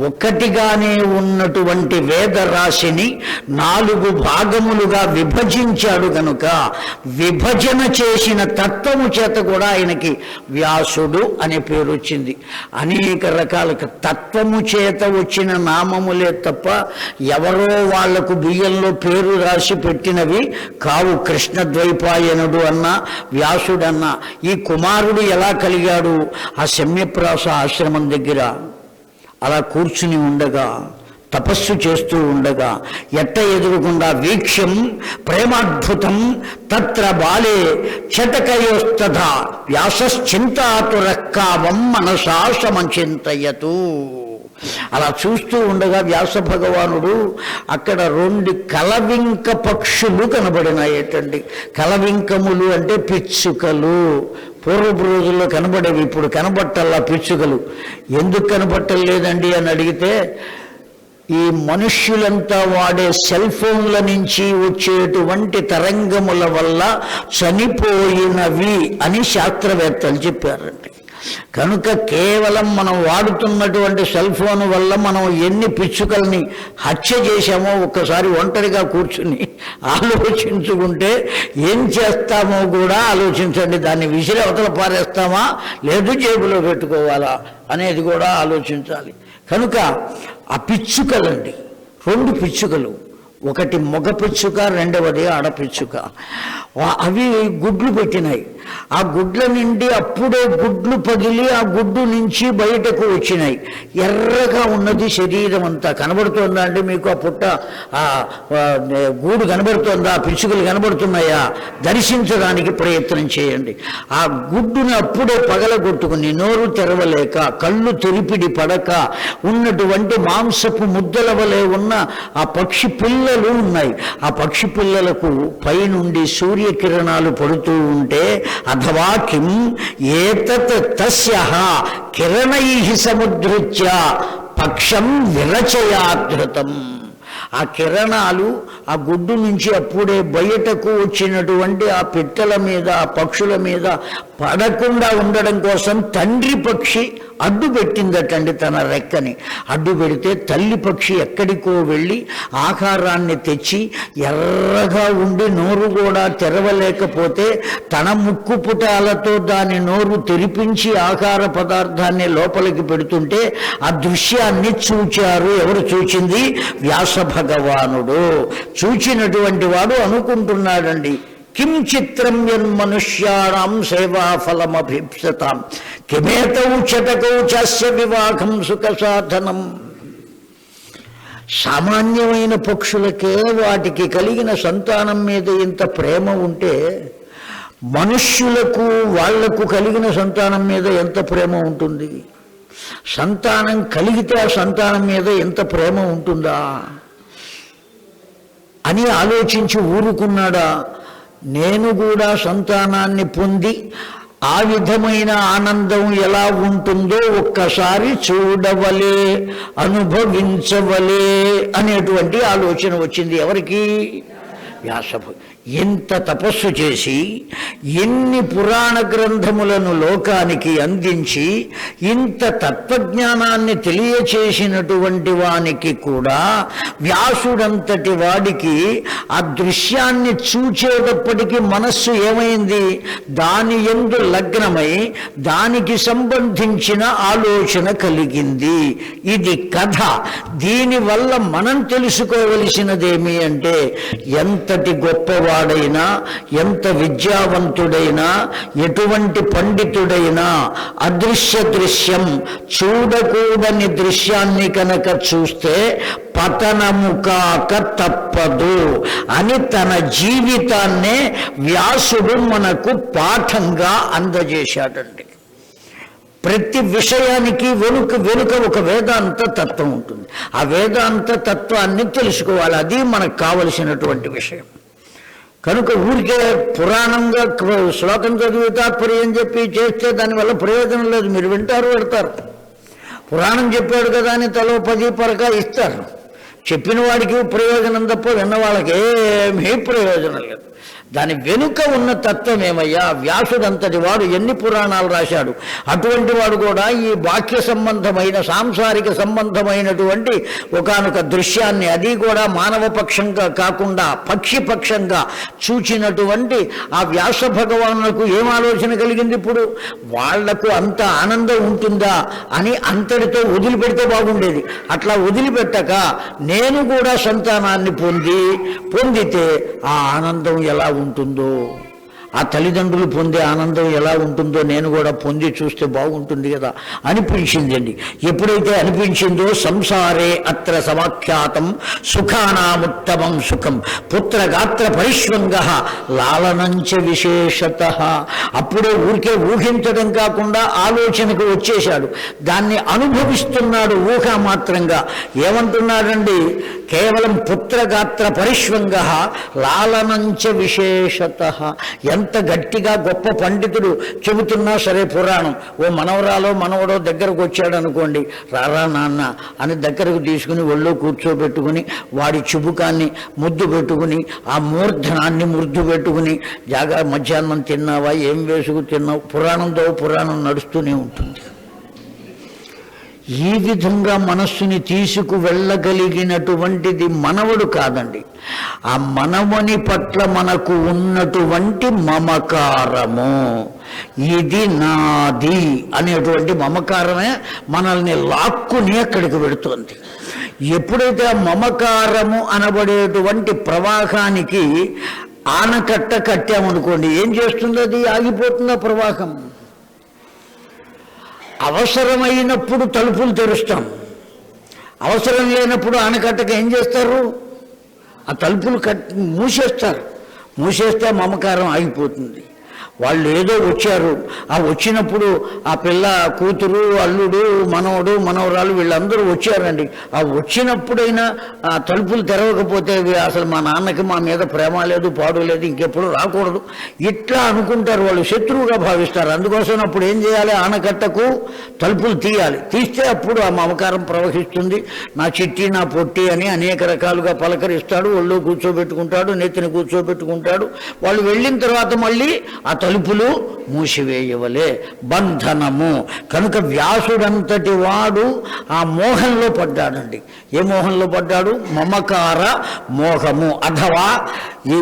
ఒకటిగానే ఉన్నటువంటి వేద రాశిని 4 భాగములుగా విభజించాడు కనుక విభజన చేసిన తత్వము చేత కూడా ఆయనకి వ్యాసుడు అనే పేరు వచ్చింది. అనేక రకాల తత్వము చేత వచ్చిన నామములే తప్ప ఎవరో వాళ్లకు బియ్యంలో పేరు రాసి పెట్టినవి కావు. కృష్ణద్వైపాయనుడు అన్నా వ్యాసుడన్నా. ఈ కుమారుడు ఎలా కలిగాడు? ఆ శమ్యప్రాస ఆశ్రమం దగ్గర అలా కూర్చుని ఉండగా, తపస్సు చేస్తూ ఉండగా, ఎట్ట ఎదురుకుండా వీక్ష్యం ప్రేమాద్భుతం తత్ర బాలే చటకయోస్తథా వ్యాసశ్చింతాతురక్కావం మనసా సమచింతయతు. అలా చూస్తూ ఉండగా వ్యాస భగవానుడు అక్కడ 2 కలవింక పక్షులు కనబడినాయేటండి. కలవింకములు అంటే పిచ్చుకలు. పూర్వపు రోజుల్లో కనబడేవి, ఇప్పుడు కనబట్టల్లా పిచ్చుకలు. ఎందుకు కనబట్టలేదండి అని అడిగితే, ఈ మనుష్యులంతా వాడే సెల్ ఫోన్ల నుంచి వచ్చేటువంటి తరంగముల వల్ల చనిపోయినవి అని శాస్త్రవేత్తలు చెప్పారండి. కనుక కేవలం మనం వాడుతున్నటువంటి సెల్ ఫోన్ వల్ల మనం ఎన్ని పిచ్చుకల్ని హత్య చేశామో ఒక్కసారి ఒంటరిగా కూర్చుని ఆలోచించుకుంటే ఏం చేస్తామో కూడా ఆలోచించండి. దాన్ని విసిరి అవతల పారేస్తామా, లేదు జేబులో పెట్టుకోవాలా అనేది కూడా ఆలోచించాలి. కనుక ఆ పిచ్చుకలండి, 2 పిచ్చుకలు ఒకటి మగ పిచ్చుక, రెండవది ఆడపిచ్చుక. అవి గుడ్లు పెట్టినాయి. ఆ గుడ్ల నుండి అప్పుడే గుడ్లు పగిలి ఆ గుడ్డు నుంచి బయటకు వచ్చినాయి. ఎర్రగా ఉన్నది శరీరం అంతా. కనబడుతోందా అండి మీకు? ఆ పుట్ట గూడు కనబడుతోందా? పిచ్చుకలు కనబడుతున్నాయా? దర్శించడానికి ప్రయత్నం చేయండి. ఆ గుడ్డుని అప్పుడే పగలగొట్టుకుని నోరు తెరవలేక, కళ్ళు తెరిపిడి పడక ఉన్నటువంటి మాంసపు ముద్దల వలె ఉన్న ఆ పక్షి పిల్లలు ఉన్నాయి. ఆ పక్షి పిల్లలకు పైనుండి సూర్యకిరణాలు పడుతూ ఉంటే అథవా కిం ఏతత్ తస్యః కిరణైః సముద్ధృత్య పక్షం విరచయాధృతం. ఆ కిరణాలు ఆ గుడ్డు నుంచి అప్పుడే బయటకు వచ్చినటువంటి ఆ పిట్టల మీద, ఆ పక్షుల మీద పడకుండా ఉండడం కోసం తండ్రి పక్షి అడ్డు పెట్టిందటండి తన రెక్కని. అడ్డు పెడితే తల్లి పక్షి ఎక్కడికో వెళ్ళి ఆహారాన్ని తెచ్చి ఎర్రగా ఉండి నోరు కూడా తెరవలేకపోతే తన ముక్కు పుటాలతో దాని నోరు తెరిపించి ఆహార పదార్థాన్ని లోపలికి పెడుతుంటే ఆ దృశ్యాన్ని చూచారు. ఎవరు చూచింది? వ్యాస భగవానుడు. చూచినటువంటి వాడు అనుకుంటున్నాడండి, కిం చిత్రం యన్మనుష్యాణం సేవాఫలమభీప్సతాం కిమేతౌ చటకౌ చాస్య వివాహం సుఖ సాధనం. సామాన్యమైన పక్షులకే వాటికి కలిగిన సంతానం మీద ఇంత ప్రేమ ఉంటే మనుష్యులకు వాళ్లకు కలిగిన సంతానం మీద ఎంత ప్రేమ ఉంటుంది? సంతానం కలిగితే ఆ సంతానం మీద ఎంత ప్రేమ ఉంటుందా అని ఆలోచించి ఊరుకున్నాడా? నేను కూడా సంతానాన్ని పొంది ఆ విధమైన ఆనందం ఎలా ఉంటుందో ఒక్కసారి చూడవలే, అనుభవించవలే అనేటువంటి ఆలోచన వచ్చింది. ఎవరికి? వ్యాసభ. ఎంత తపస్సు చేసి ఎన్ని పురాణ గ్రంథములను లోకానికి అందించి ఇంత తత్వజ్ఞానాన్ని తెలియచేసినటువంటి వానికి కూడా వ్యాసుడంతటి వాడికి ఆ దృశ్యాన్ని చూచేటప్పటికీ మనస్సు ఏమైంది? దాని యందు లగ్నమై దానికి సంబంధించిన ఆలోచన కలిగింది. ఇది కథ. దీనివల్ల మనం తెలుసుకోవలసినదేమి అంటే ఎంతటి గొప్పవాడైనా, ఎంత విద్యావంతుడైనా, ఎటువంటి పండితుడైనా అదృశ్య దృశ్యం, చూడకూడని దృశ్యాన్ని కనుక చూస్తే పతనము కాక తప్పదు అని తన జీవితాన్నే వ్యాసుడు మనకు పాఠంగా అందజేశాడండి. ప్రతి విషయానికి వెనుక ఒక వేదాంత తత్వం ఉంటుంది. ఆ వేదాంత తత్వాన్ని తెలుసుకోవాలి. అది మనకు కావలసినటువంటి విషయం. కనుక ఊరికే పురాణంగా శ్లోకం చదివి తాత్పర్యం చెప్పి చేస్తే దానివల్ల ప్రయోజనం లేదు. మీరు వింటారు, పెడతారు. పురాణం చెప్పాడు కదా అని తలో 10 పరక ఇస్తారు. చెప్పిన వాడికి ప్రయోజనం తప్ప విన్న వాళ్ళకి ఏమీ ప్రయోజనం లేదు. దాని వెనుక ఉన్న తత్వం ఏమయ్యా? వ్యాసుడంతటి వాడు ఎన్ని పురాణాలు రాశాడు. అటువంటి వాడు కూడా ఈ వాక్య సంబంధమైన, సాంసారిక సంబంధమైనటువంటి ఒకానొక దృశ్యాన్ని, అది కూడా మానవ పక్షంగా కాకుండా పక్షి పక్షంగా చూచినటువంటి ఆ వ్యాస భగవానులకు ఏం ఆలోచన కలిగింది? ఇప్పుడు వాళ్లకు అంత ఆనందం ఉంటుందా అని అంతటితో వదిలిపెడితే బాగుండేది. అట్లా వదిలిపెట్టక నేను కూడా సంతానాన్ని పొందితే ఆ ఆనందం ఎలా ఉంటుందో, ఆ తల్లిదండ్రులు పొందే ఆనందం ఎలా ఉంటుందో నేను కూడా పొంది చూస్తే బాగుంటుంది కదా అనిపించిందండి. ఎప్పుడైతే అనిపించిందో సంసారే అత్ర సమాఖ్యాతం సుఖానాముత్తమం సుఖం పుత్రగాత్ర పరిష్వంగ లాలనంచ విశేషత. అప్పుడే ఊరికే ఊహించడం కాకుండా ఆలోచనకు వచ్చేశాడు. దాన్ని అనుభవిస్తున్నాడు ఊహ మాత్రంగా. ఏమంటున్నాడండి? కేవలం పుత్రగాత్ర పరిష్వంగ లాలనంచ విశేషత. ఎంత గట్టిగా గొప్ప పండితుడు చెబుతున్నా సరే పురాణం, ఓ మనవరాలో మనవడో దగ్గరకు వచ్చాడు అనుకోండి, రారా నాన్న అని దగ్గరకు తీసుకుని ఒళ్ళో కూర్చోబెట్టుకుని వాడి చుబుకాన్ని ముద్దు పెట్టుకుని ఆ మూర్ధనాన్ని ముద్దు పెట్టుకుని జాగా మధ్యాహ్నం తిన్నావా, ఏం వేసుకు తిన్నావు, పురాణం నడుస్తూనే ఉంటుంది. ఈ విధంగా మనస్సుని తీసుకు వెళ్ళగలిగినటువంటిది మనవడు కాదండి. ఆ మనవని పట్ల మనకు ఉన్నటువంటి మమకారము, ఇది నాది అనేటువంటి మమకారమే మనల్ని లాక్కుని అక్కడికి పెడుతోంది. ఎప్పుడైతే ఆ మమకారము అనబడేటువంటి ప్రవాహానికి ఆనకట్ట కట్టామనుకోండి, ఏం చేస్తుంది? అది ఆగిపోతుంది ఆ ప్రవాహం. అవసరమైనప్పుడు తలుపులు తెరుస్తాం, అవసరం లేనప్పుడు ఆనకట్టకు ఏం చేస్తారు? ఆ తలుపులు మూసేస్తారు. మూసేస్తే మమకారం ఆగిపోతుంది. వాళ్ళు ఏదో వచ్చారు, ఆ వచ్చినప్పుడు ఆ పిల్ల కూతురు, అల్లుడు, మనవడు, మనవరాలు వీళ్ళందరూ వచ్చారండి. ఆ వచ్చినప్పుడైనా ఆ తలుపులు తెరవకపోతే అసలు మా నాన్నకి మా మీద ప్రేమ లేదు, పాడు లేదు, ఇంకెప్పుడు రాకూడదు ఇట్లా అనుకుంటారు. వాళ్ళు శత్రువుగా భావిస్తారు. అందుకోసం అప్పుడు ఏం చేయాలి? ఆనకట్టకు తలుపులు తీయాలి. తీస్తే అప్పుడు ఆ మమకారం ప్రవహిస్తుంది. నా చిట్టి, నా పొట్టి అని అనేక రకాలుగా పలకరిస్తాడు. ఒళ్ళో కూర్చోబెట్టుకుంటాడు, నెత్తిని కూర్చోబెట్టుకుంటాడు. వాళ్ళు వెళ్ళిన తర్వాత మళ్ళీ ఆ తలుపులు మూసివేయవలే, బంధనము. కనుక వ్యాసుడంతటి వాడు ఆ మోహంలో పడ్డాడండి. ఏ మోహంలో పడ్డాడు? మమకార మోహము. అథవా ఈ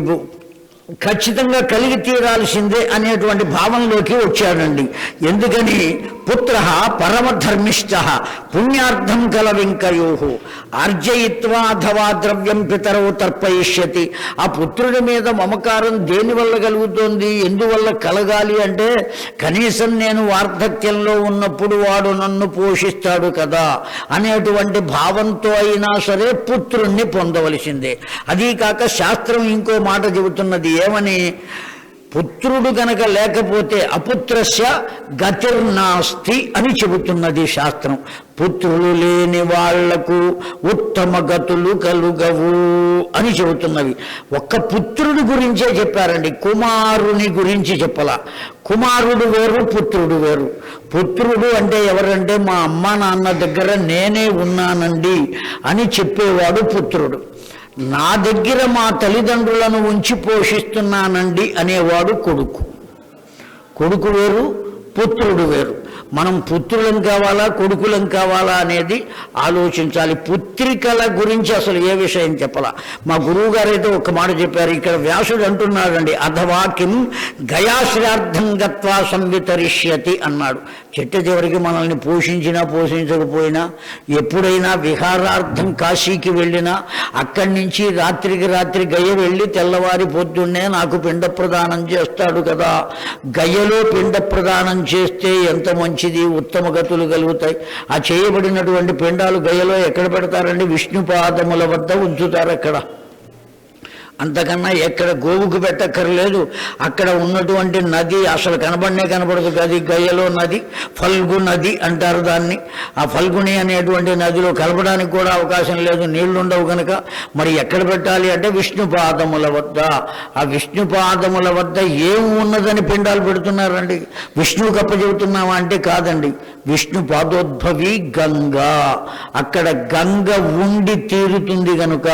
ఖచ్చితంగా కలిగి తీరాల్సిందే అనేటువంటి భావంలోకి వచ్చాడండి. ఎందుకని? పుత్ర పరమధర్మిష్ట పుణ్యార్థం కలవింకయో ఆర్జయిత్వా అథవా ద్రవ్యం పితరౌ తర్పయిష్యతి. ఆ పుత్రుడి మీద మమకారం దేనివల్ల కలుగుతోంది? ఎందువల్ల కలగాలి అంటే, కనీసం నేను వార్ధక్యంలో ఉన్నప్పుడు వాడు నన్ను పోషిస్తాడు కదా అనేటువంటి భావంతో అయినా సరే పుత్రుణ్ణి పొందవలసిందే. అదీ కాక శాస్త్రం ఇంకో మాట చెబుతున్నది. ఏమని? పుత్రుడు గనక లేకపోతే అపుత్రస్య గతిర్నాస్తి అని చెబుతున్నది శాస్త్రం. పుత్రులు లేని వాళ్లకు ఉత్తమ గతులు కలుగవు అని చెబుతున్నవి. ఒక్క పుత్రుడి గురించే చెప్పారండి, కుమారుని గురించి చెప్పలా. కుమారుడు వేరు, పుత్రుడు వేరు. పుత్రుడు అంటే ఎవరంటే, మా అమ్మ నాన్న దగ్గర నేనే ఉన్నానండి అని చెప్పేవాడు పుత్రుడు. నా దగ్గర మా తల్లిదండ్రులను ఉంచి పోషిస్తున్నానండి అనేవాడు కొడుకు. కొడుకు వేరు, పుత్రుడు వేరు. మనం పుత్రులం కావాలా, కొడుకులం కావాలా అనేది ఆలోచించాలి. పుత్రికల గురించి అసలు ఏ విషయం చెప్పాలా. మా గురువు గారు అయితే ఒక మాట చెప్పారు. ఇక్కడ వ్యాసుడు అంటున్నాడండి, అథవా కిం గయాశ్రార్థం గత్వా సంవితరిష్యతి అన్నాడు. చిట్ట చివరికి మనల్ని పోషించినా పోషించకపోయినా, ఎప్పుడైనా విహారార్థం కాశీకి వెళ్ళినా అక్కడి నుంచి రాత్రికి రాత్రి గయ వెళ్ళి తెల్లవారి పొద్దున్నే నాకు పిండ ప్రదానం చేస్తాడు కదా. గయలో పిండ ప్రదానం చేస్తే ఎంత మంచిది, ఉత్తమ గతులు కలుగుతాయి. ఆ చేయబడినటువంటి పిండాలు గయలో ఎక్కడ పెడతారండి? విష్ణు పాదముల వద్ద ఉంచుతారు. అక్కడ అంతకన్నా ఎక్కడ గోవుకు పెట్టక్కర్లేదు. అక్కడ ఉన్నటువంటి నది అసలు కనబడదు. గది గయలో నది, ఫల్గు నది అంటారు దాన్ని. ఆ ఫల్గుని అనేటువంటి నదిలో కలపడానికి కూడా అవకాశం లేదు, నీళ్లు ఉండవు కనుక. మరి ఎక్కడ పెట్టాలి అంటే విష్ణు పాదముల వద్ద. ఆ విష్ణు పాదముల వద్ద ఏం ఉన్నదని పిండాలు పెడుతున్నారండి. విష్ణువు కప్ప చెబుతున్నావా అంటే కాదండి, విష్ణు పాదోద్భవి గంగా. అక్కడ గంగ ఉండి తీరుతుంది కనుక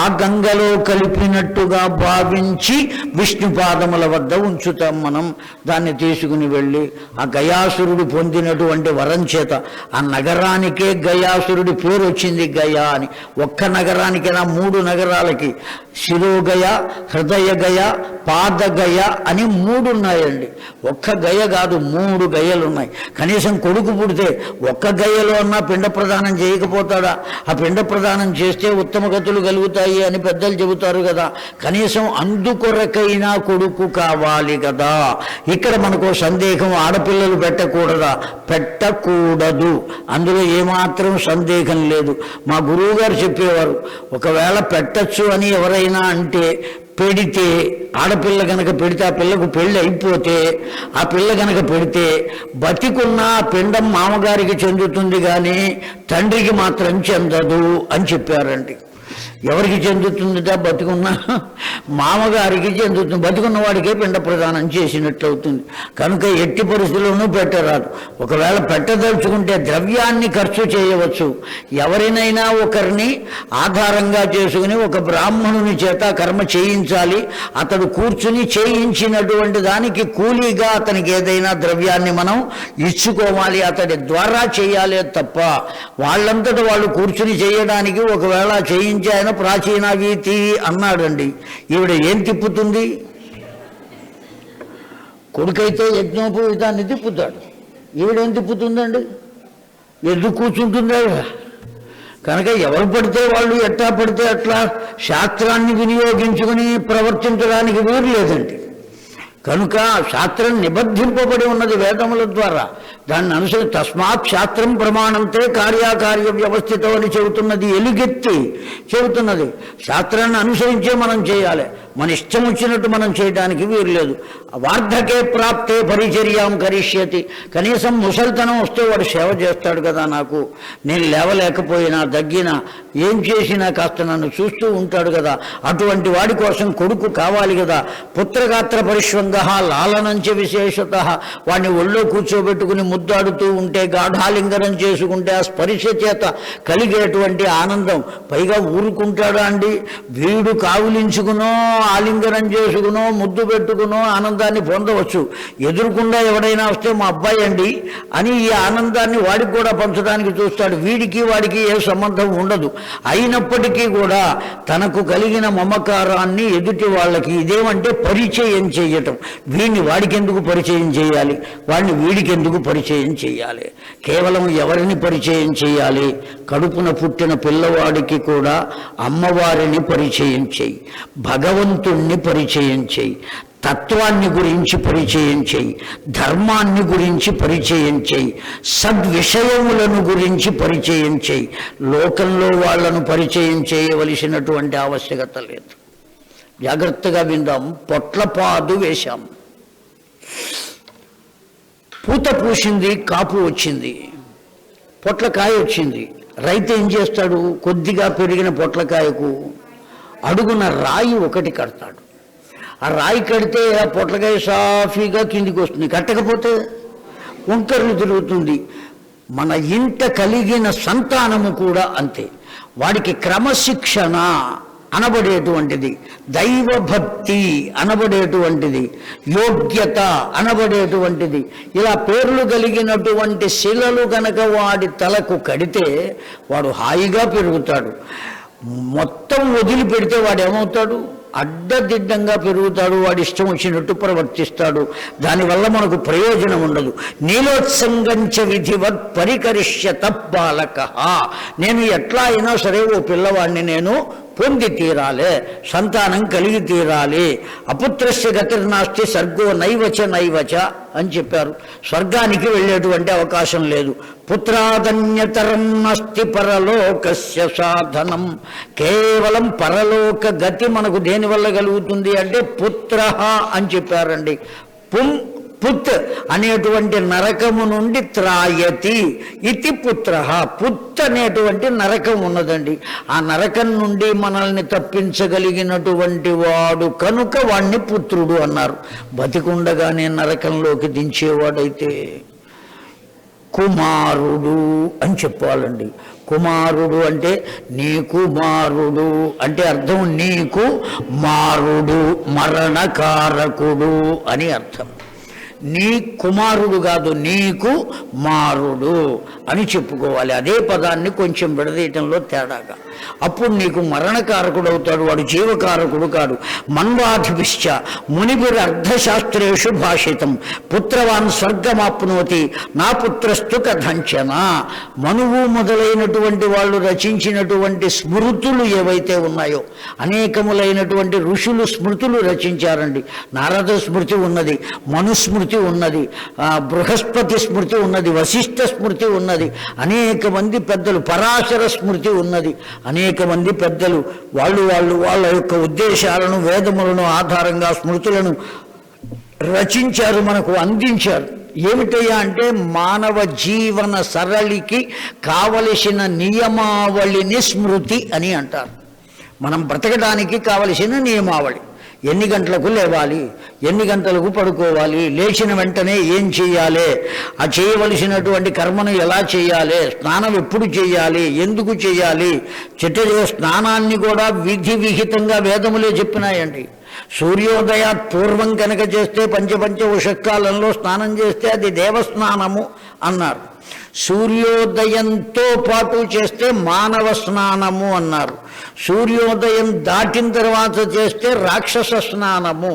ఆ గంగలో కలిపినట్టుగా భావించి విష్ణు పాదముల వద్ద ఉంచుతాం మనం. దాన్ని తీసుకుని వెళ్ళి ఆ గయాసురుడు పొందినటువంటి వరం చేత ఆ నగరానికే గయాసురుడి పేరు వచ్చింది, గయా అని. ఒక్క నగరానికైనా 3 నగరాలకి శిరోగయ, హృదయ గయ, పాదగయ అని 3 ఉన్నాయండి. ఒక్క గయ కాదు, 3 గయలు ఉన్నాయి. కనీసం కొడుకు పుడితే ఒక్క గయలో అన్నా పిండ ప్రదానం చేయకపోతాడా? ఆ పిండ ప్రదానం చేస్తే ఉత్తమ గతులు కలుగుతాయి అని పెద్దలు చెబుతారు కదా. కనీసం అందుకొరకైనా కొడుకు కావాలి కదా. ఇక్కడ మనకు సందేహం, ఆడపిల్లలు పెట్టకూడదా? పెట్టకూడదు, అందులో ఏమాత్రం సందేహం లేదు. మా గురువు గారు చెప్పేవారు, ఒకవేళ పెట్టచ్చు అని ఎవరైనా అంటే, పెడితే ఆడపిల్ల గనక పెడితే, ఆ పిల్లకు పెళ్ళి అయిపోతే ఆ పిల్ల గనక పెడితే బతికున్న పిండం మామగారికి చెందుతుంది కానీ తండ్రికి మాత్రం చెందదు అని చెప్పారండి. ఎవరికి చెందుతుందిట? బతుకున్న మామగారికి చెందుతుంది. బతుకున్న వాడికే పిండ ప్రదానం చేసినట్లు అవుతుంది. కనుక ఎట్టి పరిస్థితుల్లోనూ పెట్టరాదు. ఒకవేళ పెట్టదలుచుకుంటే ద్రవ్యాన్ని ఖర్చు చేయవచ్చు. ఎవరినైనా ఒకరిని ఆధారంగా చేసుకుని ఒక బ్రాహ్మణుని చేత కర్మ చేయించాలి. అతడు కూర్చుని చేయించినటువంటి దానికి కూలీగా అతనికి ఏదైనా ద్రవ్యాన్ని మనం ఇచ్చుకోవాలి. అతడి ద్వారా చేయాలి తప్ప వాళ్ళంతట వాళ్ళు కూర్చుని చేయడానికి ఒకవేళ చేయించి ఆయన ప్రాచీన వీతి అన్నాడండి. ఈవిడ ఏం తిప్పుతుంది? కొడుకైతే యజ్ఞోపవీతాన్ని తిప్పుతాడు, ఈవిడేం తిప్పుతుందండి? ఎందుకు కూర్చుంటుంది? కనుక ఎవరు పడితే వాళ్ళు ఎట్లా పడితే అట్లా శాస్త్రాన్ని వినియోగించుకుని ప్రవర్తించడానికి వీలు లేదండి. కనుక శాస్త్రం నిబద్ధింపబడి ఉన్నది వేదముల ద్వారా. దాన్ని అనుసరి తస్మాత్ శాస్త్రం ప్రమాణంతే కార్యాకార్య వ్యవస్థితం అని చెబుతున్నది, ఎలుగెత్తి చెబుతున్నది. శాస్త్రాన్ని అనుసరించే మనం చేయాలి, మన ఇష్టం వచ్చినట్టు మనం చేయడానికి వీలు లేదు. వార్ధకే ప్రాప్తే పరిచర్యాం కరిష్యతి. కనీసం ముసలితనం వస్తే వాడు సేవ చేస్తాడు కదా, నాకు నేను లేవలేకపోయినా దగ్గినా ఏం చేసినా కాస్త నన్ను చూస్తూ ఉంటాడు కదా, అటువంటి వాడి కోసం కొడుకు కావాలి కదా. పుత్రగాత్ర పరిశ్వంగ లాలనంచ విశేషత. వాడిని ఒళ్ళో కూర్చోబెట్టుకుని ముద్దాడుతూ ఉంటే, గాఢాలింగనం చేసుకుంటే ఆ స్పర్శ చేత కలిగేటువంటి ఆనందం, పైగా ఊరుకుంటాడా అండి? వీడు కావులించుకునో ఆలింగనం చేసుకునో ముద్దు పెట్టుకునో ఆనందాన్ని పొందవచ్చు. ఎదురుకుండా ఎవడైనా వస్తే మా అబ్బాయి అండి అని ఈ ఆనందాన్ని వాడికి కూడా పంచడానికి చూస్తాడు. వీడికి వాడికి ఏ సంబంధం ఉండదు. అయినప్పటికీ కూడా తనకు కలిగిన మమకారాన్ని ఎదుటి వాళ్ళకి ఇదేమంటే పరిచయం చేయటం. వీడిని వాడికి ఎందుకు పరిచయం చేయాలి, వాడిని వీడికి ఎందుకు పరిచయం చేయాలి? కేవలం ఎవరిని పరిచయం చేయాలి? కడుపున పుట్టిన పిల్లవాడికి కూడా అమ్మవారిని పరిచయం చేయి, భగవంతుణ్ణి పరిచయం చేయి, తత్వాన్ని గురించి పరిచయం చేయి, ధర్మాన్ని గురించి పరిచయం చేయి, సద్విషయములను గురించి పరిచయం చేయి. లోకంలో వాళ్లను పరిచయం చేయవలసినటువంటి ఆవశ్యకత లేదు. జాగ్రత్తగా విందాం. పొట్లపాదు వేశాం, పూత పూసింది, కాపు వచ్చింది, పొట్లకాయ వచ్చింది. రైతు ఏం చేస్తాడు? కొద్దిగా పెరిగిన పొట్లకాయకు అడుగున రాయి ఒకటి కడతాడు. ఆ రాయి కడితే ఆ పొట్లకాయ సాఫీగా కిందికి వస్తుంది. కట్టకపోతే వంకర్లు తిరుగుతుంది. మన ఇంట కలిగిన సంతానము కూడా అంతే. వాడికి క్రమశిక్షణ అనబడేటువంటిది, దైవభక్తి అనబడేటువంటిది, యోగ్యత అనబడేటువంటిది, ఇలా పేర్లు కలిగినటువంటి శిలలు గనక వాడి తలకు కడితే వాడు హాయిగా పెరుగుతాడు. మొత్తం వదిలిపెడితే వాడు ఏమవుతాడు? అడ్డదిడ్డంగా పెరుగుతాడు, వాడి ఇష్టం వచ్చినట్టు ప్రవర్తిస్తాడు. దానివల్ల మనకు ప్రయోజనం ఉండదు. నీలోత్సంగంచ విధివత్ పరికరిష్యత బాలక. నేను ఎట్లా అయినా సరే ఓ పిల్లవాడిని నేను పొంది తీరాలే, సంతానం కలిగి తీరాలి. అపుత్రస్య గతిర్నాస్తి సర్గో నైవచ నైవచ అని చెప్పారు. స్వర్గానికి వెళ్ళేటువంటి అవకాశం లేదు. పుత్రాదన్యతరం నాస్తి పరలోకస్య సాధనం. కేవలం పరలోక గతి మనకు దేనివల్ల కలుగుతుంది అంటే పుత్ర అని చెప్పారండి. పుత్ అనేటువంటి నరకము నుండి త్రాయతి ఇది పుత్ర. పుత్ అనేటువంటి నరకం ఉన్నదండి. ఆ నరకం నుండి మనల్ని తప్పించగలిగినటువంటి వాడు కనుక వాణ్ణి పుత్రుడు అన్నారు. బతికుండగానే నరకంలోకి దించేవాడైతే కుమారుడు అని చెప్పాలండి. కుమారుడు అంటే నీకు మారుడు అంటే అర్థం నీకు మారుడు, మరణకారకుడు అని అర్థం. నీ కుమారుడు కాదు, నీకు మారుడు అని చెప్పుకోవాలి. అదే పదాన్ని కొంచెం విడదీయటంలో తేడాగా. అప్పుడు నీకు మరణకారకుడు అవుతాడు, వాడు జీవకారకుడు కాడు. మన్వాధిపిశ్చ మునిభిర్ అర్థశాస్త్రేషు భాషితం పుత్రవాన్ స్వర్గమాప్నోతి నా పుత్రస్తు కథంచన. మనువు మొదలైనటువంటి వాళ్ళు రచించినటువంటి స్మృతులు ఏవైతే ఉన్నాయో, అనేకములైనటువంటి ఋషులు స్మృతులు రచించారండి. నారద స్మృతి ఉన్నది, మనుస్మృతి ఉన్నది, బృహస్పతి స్మృతి ఉన్నది, వశిష్ఠ స్మృతి ఉన్నది, అనేక మంది పెద్దలు, పరాశర స్మృతి ఉన్నది. అనేక మంది పెద్దలు వాళ్ళ యొక్క ఉద్దేశాలను, వేదములను ఆధారంగా స్మృతులను రచించారు, మనకు అందించారు. ఏమిటయ్యా అంటే మానవ జీవన సరళికి కావలసిన నియమావళిని స్మృతి అని అంటారు. మనం బ్రతకడానికి కావలసిన నియమావళి. ఎన్ని గంటలకు లేవాలి, ఎన్ని గంటలకు పడుకోవాలి, లేచిన వెంటనే ఏం చేయాలి, ఆ చేయవలసినటువంటి కర్మను ఎలా చేయాలి, స్నానం ఎప్పుడు చేయాలి, ఎందుకు చేయాలి. స్నానాన్ని కూడా విధి విహితంగా వేదములే చెప్పినాయండి. సూర్యోదయాత్ పూర్వం కనుక చేస్తే పంచపంచ ఉషకాలంలో స్నానం చేస్తే అది దేవస్నానము అన్నారు. సూర్యోదయంతో పాటు చేస్తే మానవ స్నానము అన్నారు. సూర్యోదయం దాటిన తర్వాత చేస్తే రాక్షస స్నానము,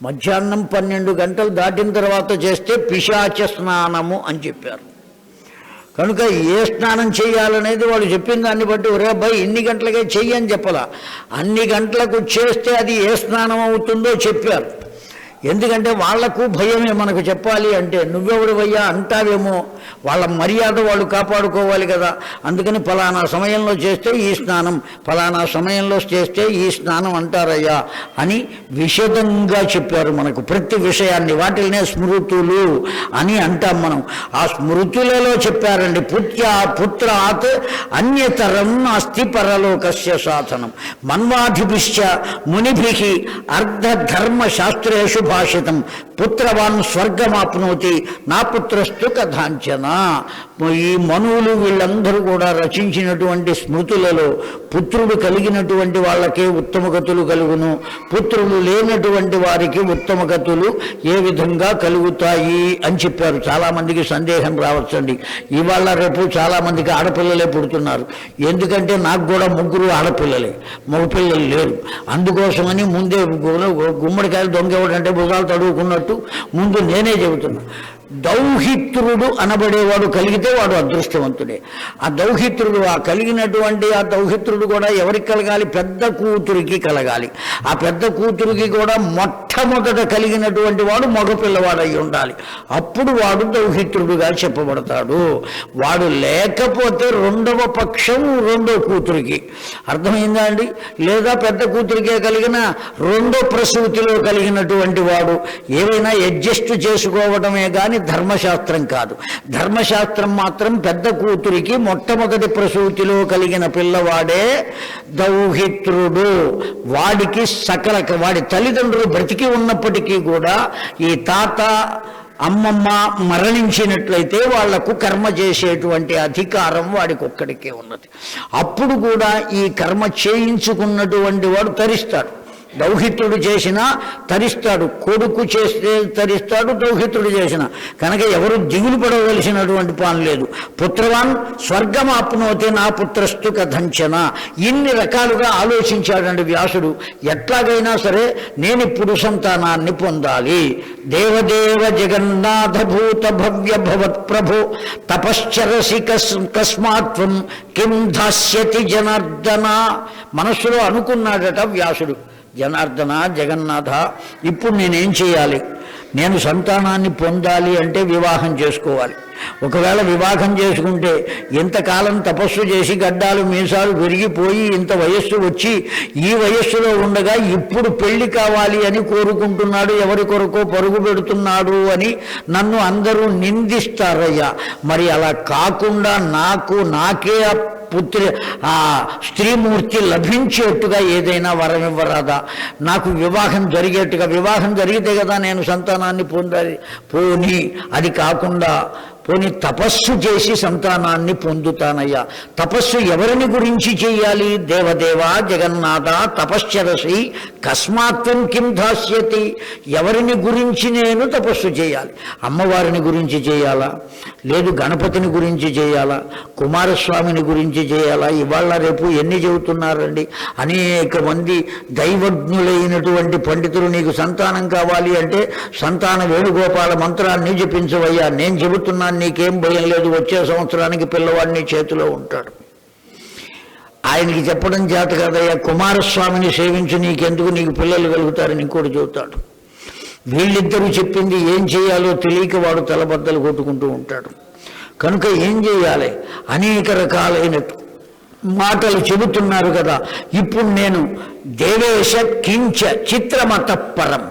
మధ్యాహ్నం 12 గంటలు దాటిన తర్వాత చేస్తే పిశాచ స్నానము అని చెప్పారు. కనుక ఏ స్నానం చేయాలనేది వాళ్ళు చెప్పిన దాన్ని బట్టి ఒరే అబ్బాయి ఇన్ని గంటలకే చెయ్యి అని చెప్పాల, అన్ని గంటలకు చేస్తే అది ఏ స్నానం అవుతుందో చెప్పారు. ఎందుకంటే వాళ్లకు భయమే, మనకు చెప్పాలి అంటే నువ్వెవడివయ్యా అంటావేమో, వాళ్ళ మర్యాద వాళ్ళు కాపాడుకోవాలి కదా. అందుకని ఫలానా సమయంలో చేస్తే ఈ స్నానం, ఫలానా సమయంలో చేస్తే ఈ స్నానం అంటారయ్యా అని విశదంగా చెప్పారు మనకు ప్రతి విషయాన్ని. వాటిల్నే స్మృతులు అని అంటాం మనం. ఆ స్మృతులలో చెప్పారండి, పుత్రాత్ అన్యతరం అస్తి పరలోకస్య సాధనం మన్వాధిభిశ్చ మునిభిః అర్ధధర్మశాస్త్రేషు భాషితం పుత్రవాన్ స్వర్గమాప్నోతి నా పుత్రస్తు కథాంచన. ఈ మనువులు వీళ్ళందరూ కూడా రచించినటువంటి స్మృతులలో పుత్రుడు కలిగినటువంటి వాళ్ళకే ఉత్తమగతులు కలుగును, పుత్రులు లేనటువంటి వారికి ఉత్తమగతులు ఏ విధంగా కలుగుతాయి అని చెప్పారు. చాలామందికి సందేహం రావచ్చండి, ఇవాళ రేపు చాలామందికి ఆడపిల్లలే పుడుతున్నారు. ఎందుకంటే నాకు కూడా 3 ఆడపిల్లలే, మగపిల్లలు లేరు. అందుకోసమని ముందే గుమ్మడికాయలు దొంగేవాడంటే భుజాలు తడువుకున్నట్టు ముందు నేనే చెబుతున్నా. దౌహిత్రుడు అనబడేవాడు కలిగితే వాడు అదృష్టవంతుడే. ఆ దౌహిత్రుడు, ఆ కలిగినటువంటి ఆ దౌహిత్రుడు కూడా ఎవరికి కలగాలి? పెద్ద కూతురికి కలగాలి. ఆ పెద్ద కూతురికి కూడా మొట్టమొదట కలిగినటువంటి వాడు మగపిల్లవాడు అయి ఉండాలి. అప్పుడు వాడు దౌహిత్రుడుగా చెప్పబడతాడు. వాడు లేకపోతే రెండవ పక్షం రెండో కూతురికి. అర్థమైందా అండి? లేదా పెద్ద కూతురికే కలిగిన రెండో ప్రసూతిలో కలిగినటువంటి వాడు ఏవైనా అడ్జస్ట్ చేసుకోవడమే కానీ ధర్మశాస్త్రం కాదు. ధర్మశాస్త్రం మాత్రం పెద్ద కూతురికి మొట్టమొదటి ప్రసూతిలో కలిగిన పిల్లవాడే దౌహిత్రుడు. వాడికి వాడి తల్లిదండ్రులు బ్రతికి ఉన్నప్పటికీ కూడా ఈ తాత అమ్మమ్మ మరణించినట్లయితే వాళ్లకు కర్మ చేసేటువంటి అధికారం వాడికి ఒక్కడికే ఉన్నది. అప్పుడు కూడా ఈ కర్మ చేయించుకున్నటువంటి వాడు తరిస్తాడు. దౌహిత్రుడు చేసినా తరిస్తాడు, కొడుకు చేస్తే తరిస్తాడు, దౌహిత్రుడు చేసిన. కనుక ఎవరు దిగులు పడవలసినటువంటి పని లేదు. పుత్రవాన్ స్వర్గమాప్నోతే నా పుత్రస్తు కథంచన. ఇన్ని రకాలుగా ఆలోచించాడండి వ్యాసుడు. ఎట్లాగైనా సరే నేను ఇప్పుడు సంతానాన్ని పొందాలి. దేవదేవ జగన్నాథ భూత భవ్య భవత్ ప్రభో తపశ్చరసి కస్మాత్వం కిం దాస్యతి జనార్దన. మనస్సులో అనుకున్నాడట వ్యాసుడు, జనార్దన జగన్నాథ ఇప్పుడు నేనేం చేయాలి? నేను సంతానాన్ని పొందాలి అంటే వివాహం చేసుకోవాలి. ఒకవేళ వివాహం చేసుకుంటే ఇంతకాలం తపస్సు చేసి గడ్డాలు మీసాలు పెరిగిపోయి ఇంత వయస్సు వచ్చి ఈ వయస్సులో ఉండగా ఇప్పుడు పెళ్లి కావాలి అని కోరుకుంటున్నాడు, ఎవరి కొరకో పరుగు పెడుతున్నాడు అని నన్ను అందరూ నిందిస్తారయ్యా. మరి అలా కాకుండా నాకే ఆ స్త్రీమూర్తి లభించేట్టుగా ఏదైనా వరం ఇవ్వరాదా? నాకు వివాహం జరిగేట్టుగా. వివాహం జరిగితే కదా నేను సంతానాన్ని పొందాలి. పోనీ అది కాకుండా పోనీ తపస్సు చేసి సంతానాన్ని పొందుతానయ్యా. తపస్సు ఎవరిని గురించి చేయాలి? దేవదేవ జగన్నాథ తపశ్చరసి కస్మాత్వం కిం దాస్యతి. ఎవరిని గురించి నేను తపస్సు చేయాలి? అమ్మవారిని గురించి చేయాలా? లేదు గణపతిని గురించి చేయాలా? కుమారస్వామిని గురించి చేయాలా? ఇవాళ రేపు ఎన్ని చెబుతున్నారండి. అనేక మంది దైవజ్ఞులైనటువంటి పండితులు నీకు సంతానం కావాలి అంటే సంతాన వేణుగోపాల మంత్రాన్ని జపించవయ్యా, నేను చెబుతున్నాను, నీకేం భయం లేదు, వచ్చే సంవత్సరానికి పిల్లవాడిని చేతిలో ఉంటాడు. ఆయనకి చెప్పడం చేత కదయ్యా, కుమారస్వామిని సేవించి నీకెందుకు, నీకు పిల్లలు కలుగుతారని ఇంకోటి చెబుతాడు. వీళ్ళిద్దరూ చెప్పింది ఏం చేయాలో తెలియక వాడు తలబద్దలు కొట్టుకుంటూ ఉంటాడు. కనుక ఏం చేయాలి? అనేక రకాలైన మాటలు చెబుతున్నారు కదా. ఇప్పుడు నేను దేవేశ కించ చిత్రమతఃపరం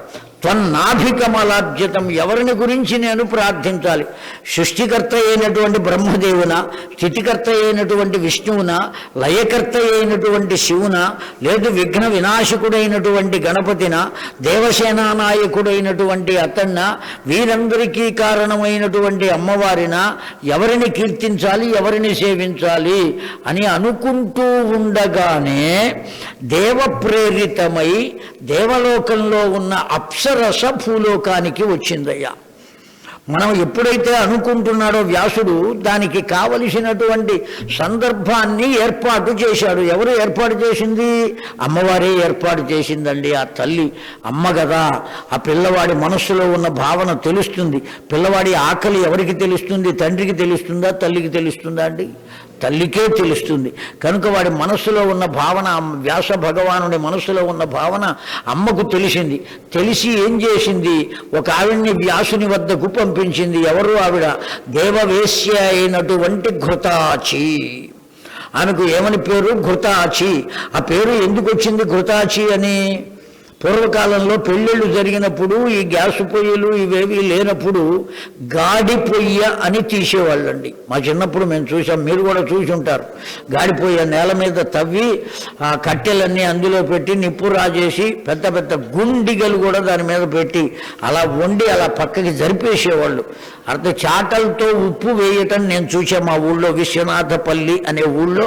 త్వన్నాభికమలార్జితం. ఎవరిని గురించి నేను ప్రార్థించాలి? సృష్టికర్త అయినటువంటి బ్రహ్మదేవునా, స్థితికర్త అయినటువంటి విష్ణువునా, లయకర్త అయినటువంటి శివునా, లేదు విఘ్న వినాశకుడైనటువంటి గణపతినా, దేవసేనా నాయకుడైనటువంటి అతన్నా, వీరందరికీ కారణమైనటువంటి అమ్మవారినా, ఎవరిని కీర్తించాలి, ఎవరిని సేవించాలి అని అనుకుంటూ ఉండగానే దేవప్రేరితమై దేవలోకంలో ఉన్న అప్సరస భూలోకానికి వచ్చిందయ్యా. మనం ఎప్పుడైతే అనుకుంటున్నాడో వ్యాసుడు దానికి కావలసినటువంటి సందర్భాన్ని ఏర్పాటు చేశాడు. ఎవరు ఏర్పాటు చేసింది? అమ్మవారే ఏర్పాటు చేసిందండి. ఆ తల్లి అమ్మ కదా, ఆ పిల్లవాడి మనస్సులో ఉన్న భావన తెలుస్తుంది. పిల్లవాడి ఆకలి ఎవరికి తెలుస్తుంది? తండ్రికి తెలుస్తుందా, తల్లికి తెలుస్తుందా అండి? తల్లికే తెలుస్తుంది. కనుక వాడి మనస్సులో ఉన్న భావన, వ్యాస భగవానుడి మనస్సులో ఉన్న భావన అమ్మకు తెలిసింది. తెలిసి ఏం చేసింది? ఒక ఆవిడ్ని వ్యాసుని వద్దకు పంపించింది. ఎవరు ఆవిడ? దేవవేశ్య అయినటువంటి ఘృతాచి. ఆమెకు ఏమని పేరు? ఘృతాచి. ఆ పేరు ఎందుకు వచ్చింది ఘృతాచి అని? పూర్వకాలంలో పెళ్ళిళ్ళు జరిగినప్పుడు ఈ గ్యాసు పొయ్యిలు ఇవేవి లేనప్పుడు గాడి పొయ్య అని తీసేవాళ్ళండి. మా చిన్నప్పుడు మేము చూసాం, మీరు కూడా చూసి ఉంటారు. గాడి పొయ్య నేల మీద తవ్వి ఆ కట్టెలన్నీ అందులో పెట్టి నిప్పు రాజేసి పెద్ద పెద్ద గుండిగలు కూడా దాని మీద పెట్టి అలా వండి అలా పక్కకి జరిపేసేవాళ్ళు. అర్థం చాటలతో ఉప్పు వేయటం నేను చూసాం మా ఊళ్ళో. విశ్వనాథపల్లి అనే ఊళ్ళో,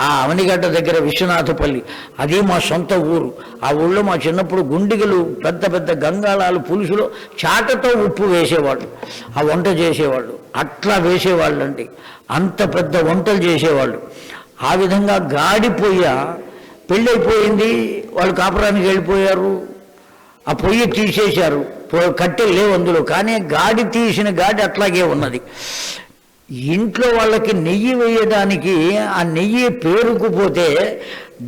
ఆ అవనిగడ్డ దగ్గర విశ్వనాథపల్లి, అది మా సొంత ఊరు. ఆ ఊళ్ళో మా చిన్నప్పుడు గుండిగలు పెద్ద పెద్ద గంగాళాలు పులుసులో చాటతో ఉప్పు వేసేవాళ్ళు, ఆ వంట చేసేవాళ్ళు. అట్లా వేసేవాళ్ళండి, అంత పెద్ద వంటలు చేసేవాళ్ళు. ఆ విధంగా గాడి పొయ్య పెళ్ళైపోయింది, వాళ్ళు కాపురానికి వెళ్ళిపోయారు, ఆ పొయ్యి తీసేశారు, కట్టెలు లేవు అందులో. కానీ గాడి తీసిన గాడి అట్లాగే ఉన్నది. ఇంట్లో వాళ్ళకి నెయ్యి వేయడానికి ఆ నెయ్యి పేరుకుపోతే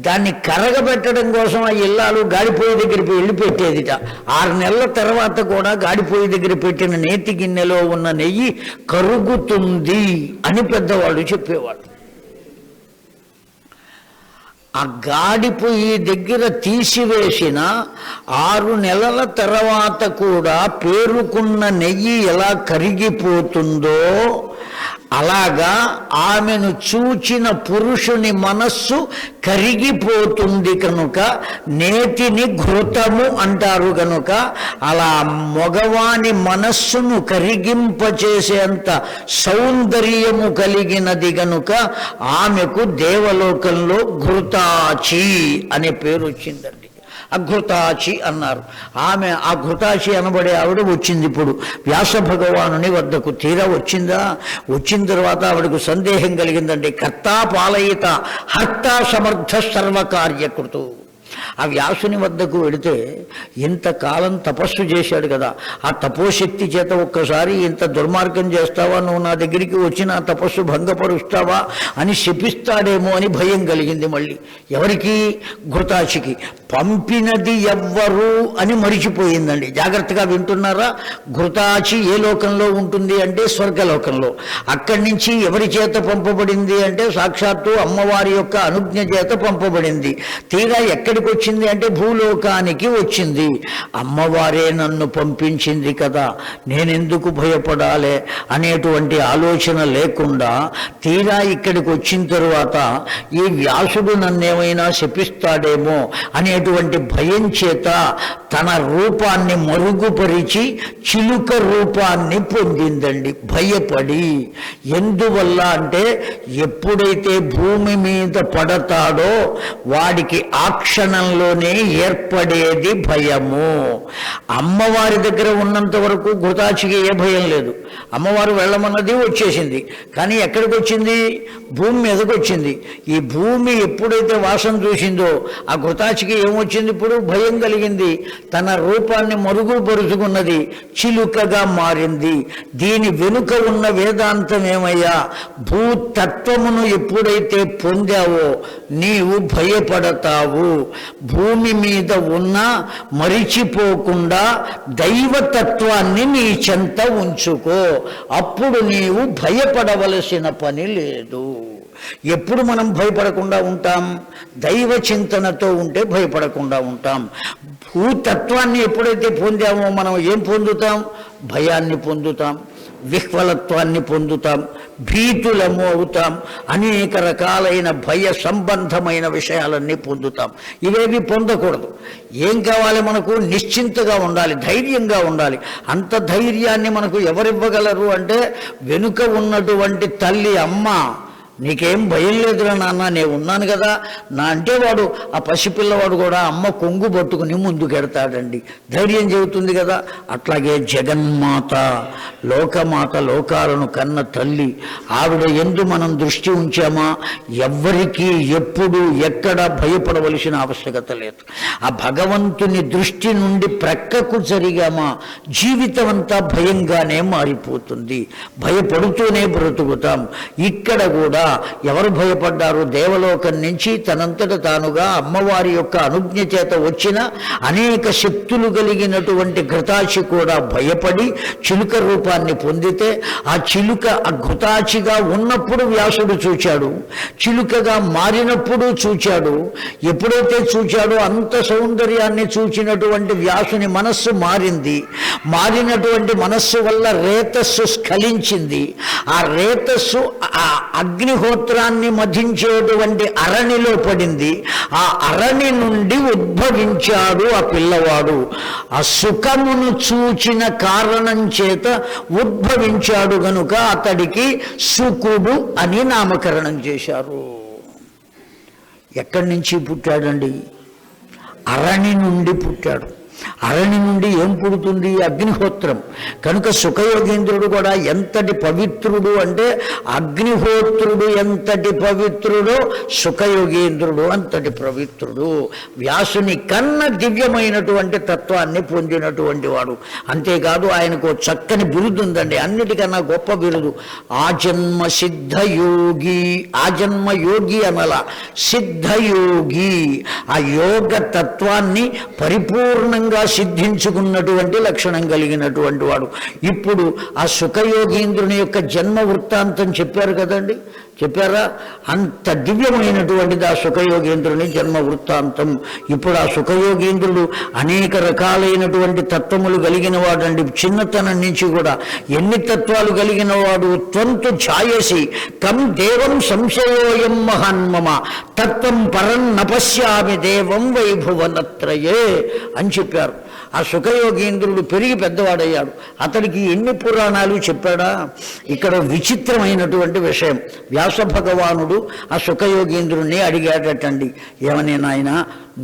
దాన్ని కరగబెట్టడం కోసం ఆ ఇల్లాలు గాడిపోయి దగ్గరికి వెళ్ళి పెట్టేదిట. 6 నెలల తర్వాత కూడా గాడిపోయి దగ్గర పెట్టిన నేతి గిన్నెలో ఉన్న నెయ్యి కరుగుతుంది అని పెద్దవాళ్ళు చెప్పేవాళ్ళు. ఆ గాడిపోయి దగ్గర తీసివేసిన 6 నెలల తర్వాత కూడా పేరుకున్న నెయ్యి ఎలా కరిగిపోతుందో అలాగా ఆమెను చూచిన పురుషుని మనస్సు కరిగిపోతుంది. కనుక నేతిని ఘృతము అంటారు. కనుక అలా మగవాని మనస్సును కరిగింపచేసేంత సౌందర్యము కలిగినది గనుక ఆమెకు దేవలోకంలో ఘృతాచి అనే పేరు వచ్చిందండి. అఘృతాచి అన్నారు. ఆమె ఆ ఘృతాచి అనబడే ఆవిడ వచ్చింది ఇప్పుడు వ్యాస భగవానుని వద్దకు. తీరా వచ్చిందా? వచ్చిన తర్వాత ఆవిడకు సందేహం కలిగిందండి. కర్త పాలయిత హర్త సమర్థ సర్వకార్యకృతు. ఆ వ్యాసుని వద్దకు వెళితే ఇంతకాలం తపస్సు చేశాడు కదా, ఆ తపోశక్తి చేత ఒక్కసారి ఇంత దుర్మార్గం చేస్తావా, నువ్వు నా దగ్గరికి వచ్చి నా తపస్సు భంగపరుస్తావా అని శపిస్తాడేమో అని భయం కలిగింది. మళ్ళీ ఎవరికి? ఘృతాచికి. పంపినది ఎవ్వరు అని మరిచిపోయిందండి. జాగ్రత్తగా వింటున్నారా? ఘృతాచి ఏ లోకంలో ఉంటుంది అంటే స్వర్గలోకంలో. అక్కడి నుంచి ఎవరి చేత పంపబడింది అంటే సాక్షాత్తు అమ్మవారి యొక్క అనుజ్ఞ చేత పంపబడింది. తీరా ఎక్కడికి వచ్చింది అంటే భూలోకానికి వచ్చింది. అమ్మవారే నన్ను పంపించింది కదా, నేనెందుకు భయపడాలి అనేటువంటి ఆలోచన లేకుండా తీరా ఇక్కడికి వచ్చిన తరువాత ఈ వ్యాసుడు నన్నేమైనా శపిస్తాడేమో అనేటువంటి భయం చేత తన రూపాన్ని మరుగుపరిచి చిలుక రూపాన్ని పొందిందండి భయపడి. ఎందువల్ల అంటే ఎప్పుడైతే భూమి మీద పడతాడో వాడికి ఆ క్షణంలోనే ఏర్పడేది భయము. అమ్మవారి దగ్గర ఉన్నంత వరకు ఘృతాచికి ఏ భయం లేదు. అమ్మవారు వెళ్ళమన్నది వచ్చేసింది. కానీ ఎక్కడికి వచ్చింది? భూమి మీదకి వచ్చింది. ఈ భూమి ఎప్పుడైతే వాసన చూసిందో ఆ ఘృతాచికి ఏమొచ్చింది? ఇప్పుడు భయం కలిగింది. తన రూపాన్ని మరుగుపరుచుకున్నది, చిలుకగా మారింది. దీని వెనుక ఉన్న వేదాంతం ఏమయ్యా? భూతత్వమును ఎప్పుడైతే పొందావో నీవు భయపడతావు. భూమి మీద ఉన్న మరిచిపోకుండా దైవతత్వాన్ని నీ చెంత ఉంచుకో, అప్పుడు నీవు భయపడవలసిన పని లేదు. ఎప్పుడు మనం భయపడకుండా ఉంటాం? దైవ చింతనతో ఉంటే భయపడకుండా ఉంటాం. భూతత్వాన్ని ఎప్పుడైతే పొందామో మనం ఏం పొందుతాం? భయాన్ని పొందుతాం, విహ్వలత్వాన్ని పొందుతాం, భీతులము అవుతాం, అనేక రకాలైన భయ సంబంధమైన విషయాలన్నీ పొందుతాం. ఇవేవి పొందకూడదు. ఏం కావాలి మనకు? నిశ్చింతగా ఉండాలి, ధైర్యంగా ఉండాలి. అంత ధైర్యాన్ని మనకు ఎవరివ్వగలరు అంటే వెనుక ఉన్నటువంటి తల్లి అమ్మ నీకేం భయం లేదురా నాన్న, నేను ఉన్నాను కదా నా అంటే వాడు ఆ పసిపిల్లవాడు కూడా అమ్మ కొంగు పట్టుకుని ముందుకెడతాడండి, ధైర్యం చెబుతుంది కదా. అట్లాగే జగన్మాత, లోకమాత, లోకాలను కన్న తల్లి, ఆవిడ యందు మనం దృష్టి ఉంచామా ఎవ్వరికీ ఎప్పుడు ఎక్కడ భయపడవలసిన ఆవశ్యకత లేదు. ఆ భగవంతుని దృష్టి నుండి ప్రక్కకు జరిగామా జీవితం అంతా భయంగానే మారిపోతుంది, భయపడుతూనే బ్రతుకుతాం. ఇక్కడ కూడా ఎవరు భయపడ్డారు? దేవలోకం నుంచి తనంతట తానుగా అమ్మవారి యొక్క అనుజ్ఞ చేత వచ్చిన అనేక శక్తులు కలిగినటువంటి ఘృతాచి కూడా భయపడి చిలుక రూపాన్ని పొందితే, ఆ చిలుక ఆ ఘృతాచిగా ఉన్నప్పుడు వ్యాసుడు చూచాడు, చిలుకగా మారినప్పుడు చూచాడు. ఎప్పుడైతే చూచాడో అంత సౌందర్యాన్ని చూచినటువంటి వ్యాసుని మనస్సు మారింది. మారినటువంటి మనస్సు వల్ల రేతస్సు స్ఖలించింది. ఆ రేతస్సు ఆ అగ్నిహోత్రాన్ని మధించేటువంటి అరణిలో పడింది. ఆ అరణి నుండి ఉద్భవించాడు ఆ పిల్లవాడు. ఆ సుఖమును చూచిన కారణం చేత ఉద్భవించాడు గనుక అతడికి సుకుడు అని నామకరణం చేశారు. ఎక్కడి నుంచి పుట్టాడండి? అరణి నుండి పుట్టాడు. అరణి నుండి ఏం పుడుతుంది? అగ్నిహోత్రం. కనుక సుఖయోగేంద్రుడు కూడా ఎంతటి పవిత్రుడు అంటే, అగ్నిహోత్రుడు ఎంతటి పవిత్రుడో సుఖయోగేంద్రుడు అంతటి పవిత్రుడు. వ్యాసుని కన్న దివ్యమైనటువంటి తత్వాన్ని పొందినటువంటి వాడు. అంతేకాదు ఆయనకు చక్కని బిరుదు ఉందండి, అన్నిటికన్నా గొప్ప బిరుదు ఆజన్మ సిద్ధయోగి. ఆజన్మ యోగి అనల, సిద్ధయోగి. ఆ యోగ తత్వాన్ని పరిపూర్ణంగా సిద్ధించుకున్నటువంటి లక్షణం కలిగినటువంటి వాడు. ఇప్పుడు ఆ సుఖయోగీంద్రుని యొక్క జన్మ వృత్తాంతం చెప్పారు కదండి, చెప్పారా? అంత దివ్యమైనటువంటిది ఆ సుఖయోగేంద్రుని జన్మ వృత్తాంతం. ఇప్పుడు ఆ సుఖయోగేంద్రుడు అనేక రకాలైనటువంటి తత్వములు కలిగిన వాడండి. చిన్నతనం నుంచి కూడా ఎన్ని తత్వాలు కలిగిన వాడు? త్వంతు ఛాయసి కం దేవం సంశయోయం మహాన్మమ తత్వం పరం నపశ్యామి దేవం వైభువనత్రయే అని చెప్పారు. ఆ సుఖయోగేంద్రుడు పెరిగి పెద్దవాడయ్యాడు. అతడికి ఎన్ని పురాణాలు చెప్పాడా? ఇక్కడ విచిత్రమైనటువంటి విషయం, వ్యాస భగవానుడు ఆ సుఖయోగేంద్రుడిని అడిగాడటండి, ఏమని నాయన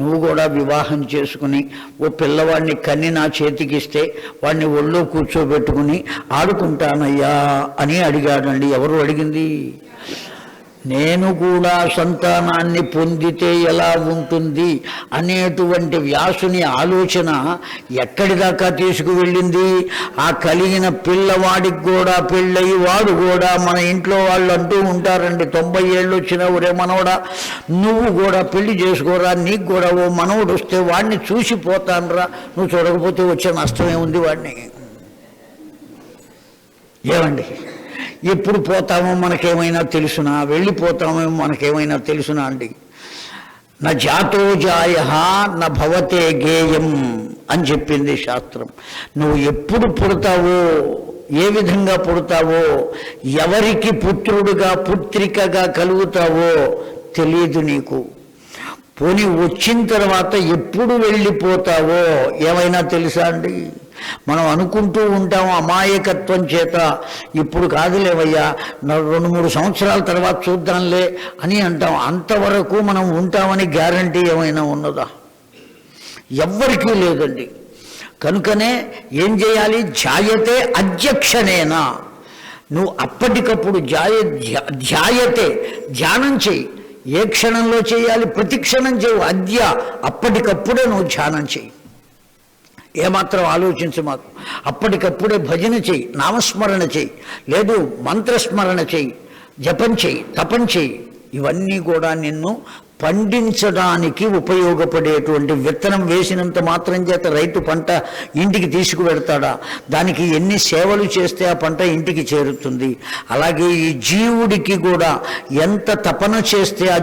నువ్వు కూడా వివాహం చేసుకుని ఓ పిల్లవాడిని కన్ని నా చేతికిస్తే వాడిని ఒళ్ళో కూర్చోబెట్టుకుని ఆడుకుంటానయ్యా అని అడిగాడండి. ఎవరు అడిగింది? నేను కూడా సంతానాన్ని పొందితే ఎలా ఉంటుంది అనేటువంటి వ్యాసుని ఆలోచన ఎక్కడి దాకా తీసుకువెళ్ళింది? ఆ కలిగిన పిల్లవాడికి కూడా పెళ్ళయి వాడు కూడా, మన ఇంట్లో వాళ్ళు అంటూ ఉంటారండి, 90 ఏళ్ళు వచ్చినా ఒరే మనవడా నువ్వు కూడా పెళ్లి చేసుకోరా, నీకు కూడా ఓ మనవడు వస్తే వాడిని చూసిపోతానురా, నువ్వు చూడకపోతే వచ్చే నష్టమే ఉంది వాడిని. ఏమండి, ఎప్పుడు పోతామో మనకేమైనా తెలుసునా? వెళ్ళిపోతామో మనకేమైనా తెలుసునా అండి? నా జాతో జాయ నా భవతే గేయం అని చెప్పింది శాస్త్రం. నువ్వు ఎప్పుడు పుడతావో, ఏ విధంగా పుడతావో, ఎవరికి పుత్రుడుగా పుత్రికగా కలుగుతావో తెలియదు నీకు. పోనీ వచ్చిన తర్వాత ఎప్పుడు వెళ్ళిపోతావో ఏమైనా తెలుసా అండి? మనం అనుకుంటూ ఉంటాము అమాయకత్వం చేత, ఇప్పుడు కాదులేవయ్యా 2-3 సంవత్సరాల తర్వాత చూద్దాంలే అని అంటాం. అంతవరకు మనం ఉంటామని గ్యారంటీ ఏమైనా ఉన్నదా? ఎవ్వరికీ లేదండి. కనుకనే ఏం చేయాలి? ధ్యాయతే అధ్యక్షణేనా. నువ్వు అప్పటికప్పుడు ధ్యాయతే ధ్యానం చెయ్యి. ఏ క్షణంలో చేయాలి? ప్రతి క్షణం చేయవు. అద్య అప్పటికప్పుడే నువ్వు ధ్యానం చెయ్యి. ఏమాత్రం ఆలోచించు మాకు. అప్పటికప్పుడే భజన చెయ్యి, నామస్మరణ చెయ్యి, లేదు మంత్రస్మరణ చెయ్యి, జపం చెయ్యి, తపం చెయ్యి. ఇవన్నీ కూడా నిన్ను పండించడానికి ఉపయోగపడేటువంటి విత్తనం వేసినంత మాత్రం చేత రైతు పంట ఇంటికి తీసుకువెడతాడా? దానికి ఎన్ని సేవలు చేస్తే ఆ పంట ఇంటికి చేరుతుంది. అలాగే ఈ జీవుడికి కూడా ఎంత తపన చేస్తే ఆ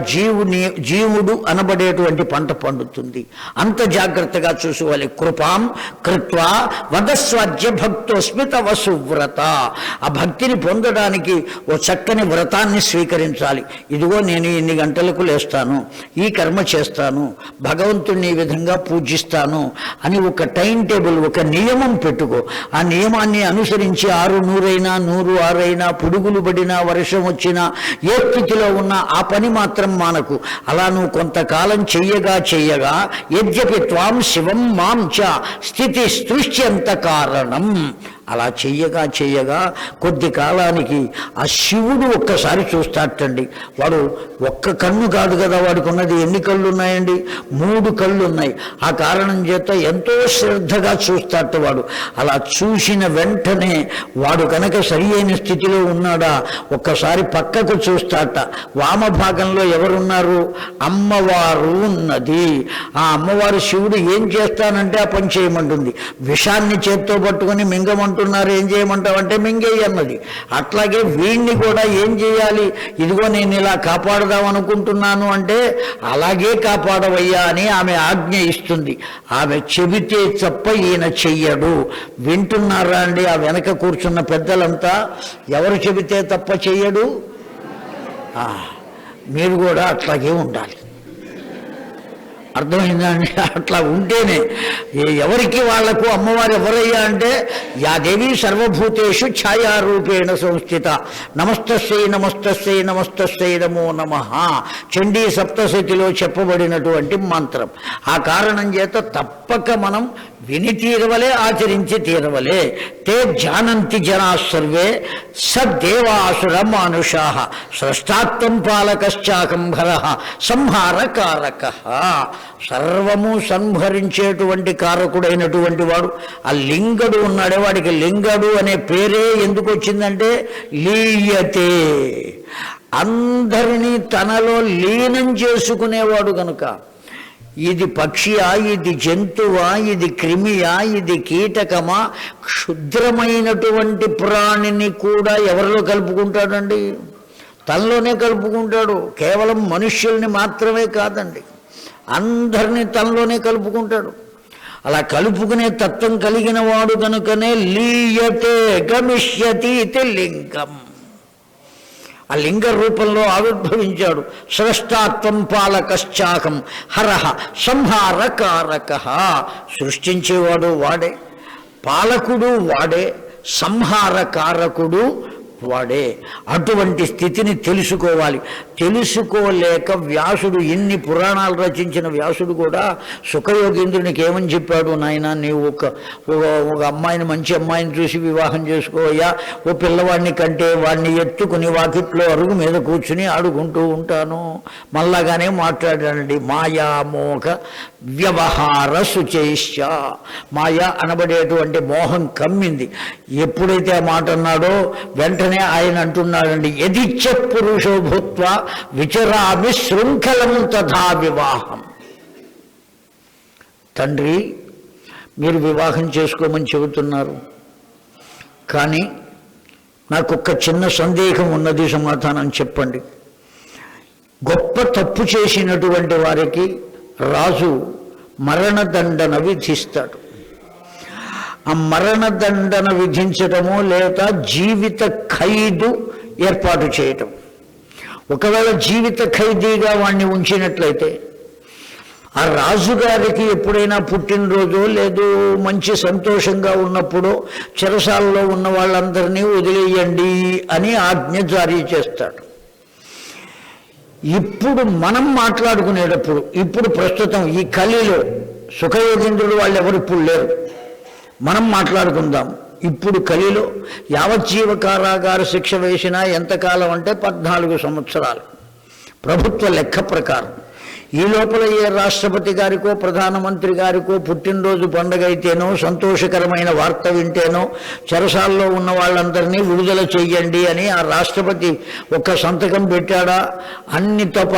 జీవుడు అనబడేటువంటి పంట పండుతుంది. అంత జాగ్రత్తగా చూసుకోవాలి. కృపాం కృత్వా వదస్వాద్య భక్తోస్మి తవ సువ్రత. ఆ భక్తిని పొందడానికి ఓ చక్కని వ్రతాన్ని స్వీకరించాలి. ఇదిగో నేను ఇన్ని గంటలకు లేస్తాను, ఈ కర్మ చేస్తాను, భగవంతుడిని ఈ విధంగా పూజిస్తాను అని ఒక టైం టేబుల్, ఒక నియమం పెట్టుకో. ఆ నియమాన్ని అనుసరించి 6 100 పుడుగులు పడినా, వర్షం వచ్చినా, ఏ స్థితిలో ఉన్నా ఆ పని మాత్రం మానకు. అలా నువ్వు కొంతకాలం చెయ్యగా యద్యపి త్వాం శివం మాం చ స్థితి సృష్ట్యంత కారణం, అలా చెయ్యగా కొద్ది కాలానికి ఆ శివుడు ఒక్కసారి చూస్తాటండి. వాడు ఒక్క కన్ను కాదు కదా, వాడికి ఉన్నది ఎన్ని కళ్ళు ఉన్నాయండి? 3 కళ్ళు ఉన్నాయి. ఆ కారణం చేత ఎంతో శ్రద్ధగా చూస్తాట వాడు. అలా చూసిన వెంటనే వాడు కనుక సరి అయిన స్థితిలో ఉన్నాడా, ఒక్కసారి పక్కకు చూస్తాట. వామభాగంలో ఎవరున్నారు? అమ్మవారు ఉన్నది. ఆ అమ్మవారు శివుడు ఏం చేస్తానంటే ఆ పని చేయమంటుంది. విషాన్ని చేత్తో పట్టుకొని మింగమంటున్నారు, ఏం చేయమంటావంటే మింగేయి అన్నది. అట్లాగే వీణ్ణి కూడా ఏం చేయాలి? ఇదిగో నేను ఇలా కాపాడదాం అనుకుంటున్నాను అంటే అలాగే కాపాడవయ్యా అని ఆమె ఆజ్ఞ ఇస్తుంది. ఆమె చెబితే తప్ప ఈయన చెయ్యడు. వింటున్నారా అండి ఆ వెనక కూర్చున్న పెద్దలంతా? ఎవరు చెబితే తప్ప చెయ్యడు? మీరు కూడా అట్లాగే ఉండాలి. అర్థమైందండి? అట్లా ఉంటేనే ఎవరికి వాళ్లకు అమ్మవారు ఎవరయ్యా అంటే, యా దేవి సర్వభూతేషు ఛాయారూపేణ సంస్థిత, నమస్తస్యై నమస్తస్యై నమస్తస్యై నమో నమః, చండీ సప్తశతిలో చెప్పబడినటువంటి మంత్రం. ఆ కారణం చేత తప్పక మనం విని తీరవలే, ఆచరించి తీరవలే. తే జానంతి జనా సర్వే సద్దేవాసుర మానుషాః స్రష్టాత్వం పాలకశ్చాకం భరః సంహారకారకః. సర్వము సంహరించేటువంటి కారకుడైనటువంటి వాడు ఆ లింగడు ఉన్నాడే, వాడికి లింగడు అనే పేరే ఎందుకు వచ్చిందంటే లీయతే, అందరినీ తనలో లీనం చేసుకునేవాడు కనుక. ఇది పక్షియా, ఇది జంతువా, ఇది క్రిమియా, ఇది కీటకమా, క్షుద్రమైనటువంటి ప్రాణిని కూడా ఎవరిలో కలుపుకుంటాడండి? తనలోనే కలుపుకుంటాడు. కేవలం మనుష్యుల్ని మాత్రమే కాదండి, అందరినీ తనలోనే కలుపుకుంటాడు. అలా కలుపుకునే తత్వం కలిగిన వాడు కనుకనే లీయతే గమిష్యతి లింగం, ఆ లింగ రూపంలో ఆవిర్భవించాడు. స్రష్టాత్వం పాలకశ్చాకం హరః సంహారకారకః. సృష్టించేవాడు వాడే, పాలకుడు వాడే, సంహారకారకుడు వాడే. అటువంటి స్థితిని తెలుసుకోవాలి. తెలుసుకోలేక వ్యాసుడు, ఇన్ని పురాణాలు రచించిన వ్యాసుడు కూడా సుఖయోగేంద్రునికి ఏమని చెప్పాడు? నాయన, నీవు ఒక అమ్మాయిని, మంచి అమ్మాయిని చూసి వివాహం చేసుకోవయ్యా. ఓ పిల్లవాడిని కంటే వాడిని ఎత్తుకుని వాకిట్లో అరుగు మీద కూర్చుని ఆడుకుంటూ ఉంటాను. మళ్ళాగానే మాట్లాడానండి. మాయామోహ వ్యవహార శుచైశ్చ, మాయా అనబడేటువంటి మోహం కమ్మింది. ఎప్పుడైతే ఆ మాట అన్నాడో వెంటనే ఆయన అంటున్నాడండి, యదిచ్చ పురుషో భూత్వా విచరామి శృంఖలం తథా వివాహం. తండ్రి, మీరు వివాహం చేసుకోమని చెబుతున్నారు, కానీ నాకొక్క చిన్న సందేహం ఉన్నది, సమాధానం చెప్పండి. గొప్ప తప్పు చేసినటువంటి వారికి రాజు మరణదండన విధిస్తాడు. ఆ మరణదండన విధించటము లేదా జీవిత ఖైదు ఏర్పాటు చేయటం. ఒకవేళ జీవిత ఖైదీగా వాణ్ణి ఉంచినట్లయితే ఆ రాజుగారికి ఎప్పుడైనా పుట్టినరోజు లేదు మంచి సంతోషంగా ఉన్నప్పుడు చెరసాలలో ఉన్న వాళ్ళందరినీ వదిలేయండి అని ఆజ్ఞ జారీ చేస్తాడు. ఇప్పుడు మనం మాట్లాడుకునేటప్పుడు, ఇప్పుడు ప్రస్తుతం ఈ కలిలో సుఖయోగేంద్రుడు వాళ్ళు ఎవరు ఇప్పుడు లేరు, మనం మాట్లాడుకుందాం. ఇప్పుడు కలిలో యావజ్జీవ కారాగార శిక్ష వేసినా ఎంతకాలం అంటే 14 సంవత్సరాలు ప్రభుత్వ లెక్క ప్రకారం. ఈ లోపల ఏ రాష్ట్రపతి గారికో ప్రధానమంత్రి గారికో పుట్టినరోజు పండుగ అయితేనో, సంతోషకరమైన వార్త వింటేనో చెరసాల్లో ఉన్న వాళ్ళందరినీ విడుదల చెయ్యండి అని ఆ రాష్ట్రపతి ఒక్క సంతకం పెట్టాడా?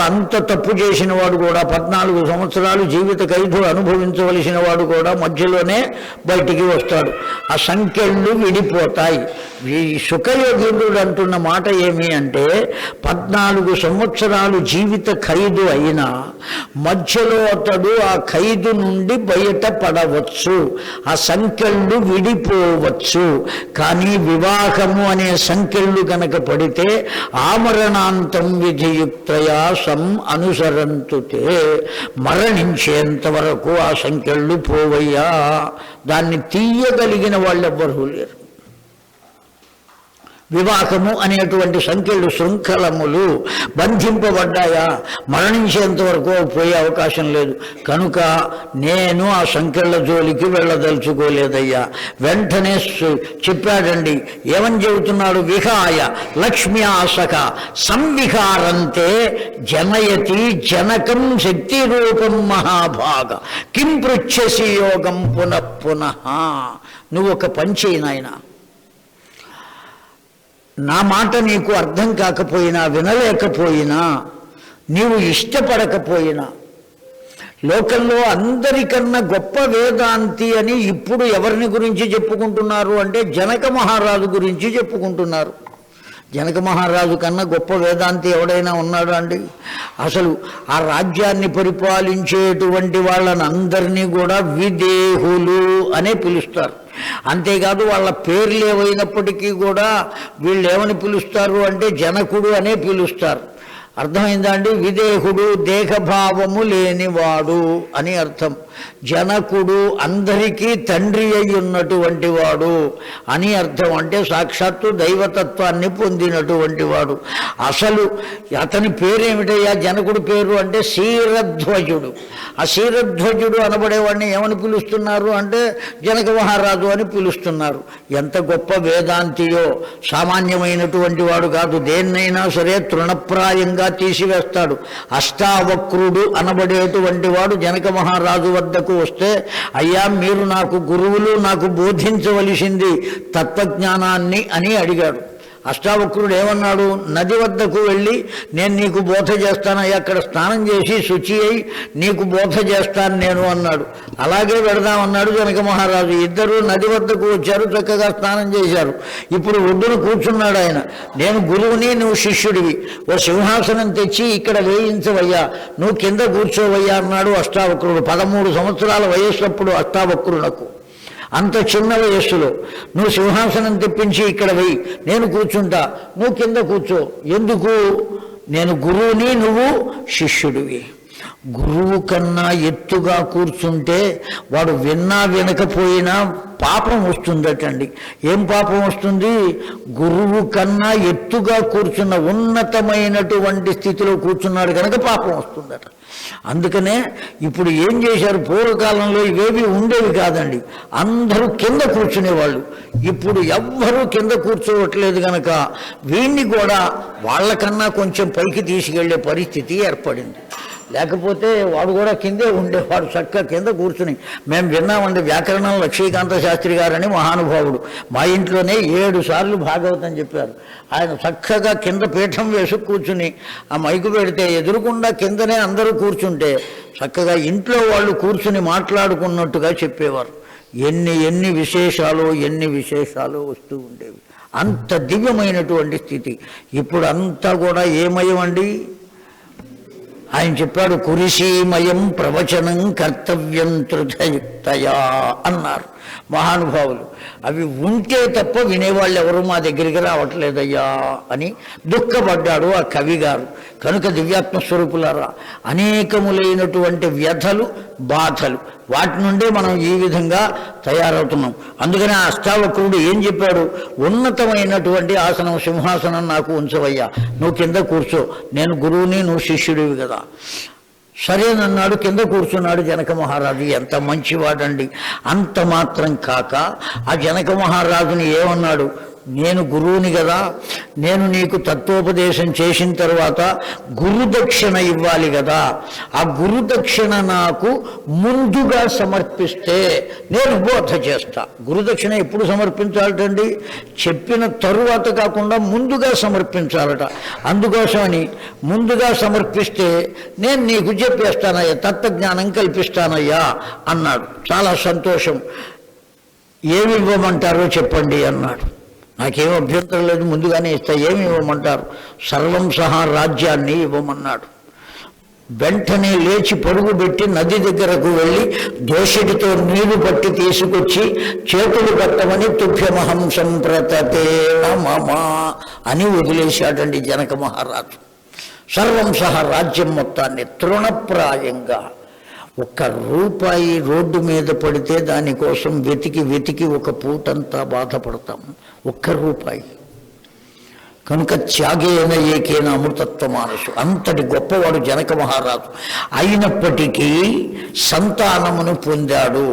అంత తప్పు చేసిన వాడు కూడా 14 సంవత్సరాలు జీవిత ఖైదు అనుభవించవలసిన వాడు కూడా మధ్యలోనే బయటికి వస్తాడు. ఆ సంఖ్యలు విడిపోతాయి. ఈ సుఖయోగేంద్రుడు అంటున్న మాట ఏమి అంటే, 14 సంవత్సరాలు జీవిత ఖైదు అయినా మధ్యలో అతడు ఆ ఖైదు నుండి బయటపడవచ్చు, ఆ సంకెళ్ళు విడిపోవచ్చు. కానీ వివాహము అనే సంకెళ్ళు కనుక పడితే ఆమరణాంతం విధియుక్తయా అనుసరంతుతే, మరణించేంత వరకు ఆ సంకెళ్ళు పోవయ్యా. దాన్ని తీయగలిగిన వాళ్ళెవ్వరూ లేరు. వివాహము అనేటువంటి సంఖ్యలు శృంఖలములు బంధింపబడ్డాయా, మరణించేంత వరకు పోయే అవకాశం లేదు. కనుక నేను ఆ సంఖ్యల జోలికి వెళ్ళదలుచుకోలేదయ్యా. వెంటనే చెప్పాడండి. ఏమని చెబుతున్నాడు? విహాయ లక్ష్మ్యాసక సంవిహారంతే జనయతి జనకం శక్తి రూపం మహాభాగ కిం పృచ్ఛసి యోగం పునః పునః. నువ్వు ఒక పని చేయి నాయనా, నా మాట నీకు అర్థం కాకపోయినా, వినలేకపోయినా, నీవు ఇష్టపడకపోయినా, లోకంలో అందరికన్నా గొప్ప వేదాంతి అని ఇప్పుడు ఎవరిని గురించి చెప్పుకుంటున్నారు అంటే జనక మహారాజు గురించి చెప్పుకుంటున్నారు. జనక మహారాజు కన్నా గొప్ప వేదాంతి ఎవడైనా ఉన్నాడు అండి? అసలు ఆ రాజ్యాన్ని పరిపాలించేటువంటి వాళ్ళని అందరినీ కూడా విదేహులు అనే పిలుస్తారు. అంతేకాదు వాళ్ళ పేర్లు ఏవైనప్పటికీ కూడా వీళ్ళు ఏమని పిలుస్తారు అంటే జనకుడు అనే పిలుస్తారు. అర్థమైందా అండి? విదేహుడు దేహభావము లేనివాడు అని అర్థం. జనకుడు అందరికీ తండ్రి అయి ఉన్నటువంటి వాడు అని అర్థం. అంటే సాక్షాత్తు దైవతత్వాన్ని పొందినటువంటి వాడు. అసలు అతని పేరేమిటయ్యా? జనకుడి పేరు అంటే క్షీరధ్వజుడు. ఆ క్షీరధ్వజుడు అనబడేవాడిని ఏమని పిలుస్తున్నారు అంటే జనక మహారాజు అని పిలుస్తున్నారు. ఎంత గొప్ప వేదాంతియో! సామాన్యమైనటువంటి వాడు కాదు. దేన్నైనా సరే తృణప్రాయంగా తీసివేస్తాడు. అష్టావక్రుడు అనబడేటువంటి వాడు జనక మహారాజు వద్దకు వస్తే, అయ్యా మీరు నాకు గురువులు, నాకు బోధించవలసింది తత్వజ్ఞానాన్ని అని అడిగాడు. అష్టావక్రుడు ఏమన్నాడు? నది వద్దకు వెళ్ళి నేను నీకు బోధ చేస్తానయ్యా, అక్కడ స్నానం చేసి శుచి అయి నీకు బోధ చేస్తాను నేను అన్నాడు. అలాగే పెడదామన్నాడు జనక మహారాజు. ఇద్దరు నది వద్దకు వచ్చారు, చక్కగా స్నానం చేశారు. ఇప్పుడు ఒడ్డున కూర్చున్నాడు ఆయన. నేను గురువుని, నువ్వు శిష్యుడివి, ఓ సింహాసనం తెచ్చి ఇక్కడ వేయించవయ్యా, నువ్వు కింద కూర్చోవయ్యా అన్నాడు అష్టావక్రుడు. 13 సంవత్సరాల వయస్సు అప్పుడు అష్టావక్రునకు. అంత చిన్న వయస్సులో నువ్వు సింహాసనం తెప్పించి ఇక్కడ వెయ్యి, నేను కూర్చుంటా, నువ్వు కింద కూర్చో. ఎందుకు? నేను గురువుని, నువ్వు శిష్యుడివి. గురువు కన్నా ఎత్తుగా కూర్చుంటే వాడు విన్నా వినకపోయినా పాపం వస్తుందటండి. ఏం పాపం వస్తుంది? గురువు కన్నా ఎత్తుగా కూర్చున్న ఉన్నతమైనటువంటి స్థితిలో కూర్చున్నాడు కనుక పాపం వస్తుందట. అందుకనే ఇప్పుడు ఏం చేశారు? పూర్వకాలంలో ఇవేవి ఉండేవి కాదండి, అందరూ కింద కూర్చునేవాళ్ళు. ఇప్పుడు ఎవ్వరూ కింద కూర్చోవట్లేదు కనుక వీణ్ణి కూడా వాళ్ళకన్నా కొంచెం పైకి తీసుకెళ్లే పరిస్థితి ఏర్పడింది. లేకపోతే వాడు కూడా కిందే ఉండేవాడు, చక్కగా కింద కూర్చుని. మేము విన్నామండి, వ్యాకరణం లక్ష్మీకాంత శాస్త్రి గారని మహానుభావుడు మా ఇంట్లోనే 7 సార్లు భాగవతం చెప్పారు. ఆయన చక్కగా కింద పీఠం వేసి కూర్చుని ఆ మైకు పెడితే ఎదురుకుండా కిందనే అందరూ కూర్చుంటే చక్కగా ఇంట్లో వాళ్ళు కూర్చుని మాట్లాడుకున్నట్టుగా చెప్పేవారు. ఎన్ని విశేషాలు వస్తూ ఉండేవి. అంత దివ్యమైనటువంటి స్థితి. ఇప్పుడు అంతా కూడా ఏమయమండి? ఆయన చెప్పాడు, కురిశీమయం ప్రవచనం కర్తవ్యం త్రుధయుక్తయా అన్నారు మహానుభావులు. అవి ఉంటే తప్ప వినేవాళ్ళు ఎవరు మా దగ్గరికి రావట్లేదయ్యా అని దుఃఖపడ్డాడు ఆ కవి గారు. కనుక దివ్యాత్మస్వరూపులారా, అనేకములైనటువంటి వ్యధలు, బాధలు, వాటి నుండే మనం ఈ విధంగా తయారవుతున్నాం. అందుకని ఆ అష్టావక్రుడు ఏం చెప్పాడు? ఉన్నతమైనటువంటి ఆసనం, సింహాసనం నాకు ఉంచవయ్యా, నువ్వు కింద కూర్చో, నేను గురువుని, నువ్వు శిష్యుడివి కదా. సరేనన్నాడు. కింద కూర్చున్నాడు జనక మహారాజు. ఎంత మంచివాడండి! అంత మాత్రం కాక ఆ జనక మహారాజుని ఏమన్నాడు? నేను గురువుని కదా, నేను నీకు తత్వోపదేశం చేసిన తర్వాత గురుదక్షిణ ఇవ్వాలి కదా, ఆ గురుదక్షిణ నాకు ముందుగా సమర్పిస్తే నేను బోధ చేస్తా. గురుదక్షిణ ఎప్పుడు సమర్పించాలటండి? చెప్పిన తరువాత కాకుండా ముందుగా సమర్పించాలట. అందుకోసమని ముందుగా సమర్పిస్తే నేను నీకు చెప్పేస్తానయ్యా, తత్వజ్ఞానం కల్పిస్తానయ్యా అన్నాడు. చాలా సంతోషం. ఏమి ఇవ్వమంటారో చెప్పండి అన్నాడు. నాకేం అభ్యంతరం లేదు, ముందుగానే ఇస్తా. ఏమి ఇవ్వమంటారు? సర్వం సహా రాజ్యాన్ని ఇవ్వమన్నాడు. వెంటనే లేచి పరుగు పెట్టి నది దగ్గరకు వెళ్ళి దోషిడితో నీరు పట్టి తీసుకొచ్చి చేతులు కట్టమని తుభ్యమహం సంప్రతతే మమ అని వదిలేశాడండి జనక మహారాజు. సర్వం సహా రాజ్యం మొత్తాన్ని తృణప్రాయంగా. ఒక్క రూపాయి రోడ్డు మీద పడితే దానికోసం వెతికి వెతికి ఒక పూటంతా బాధపడతాం. ఒక్క రూపాయి. కనుక త్యాగేన ఏకేన అమృతత్వ మానసు. అంతటి గొప్పవాడు జనక మహారాజు. అయినప్పటికీ సంతానమును పొందాడు,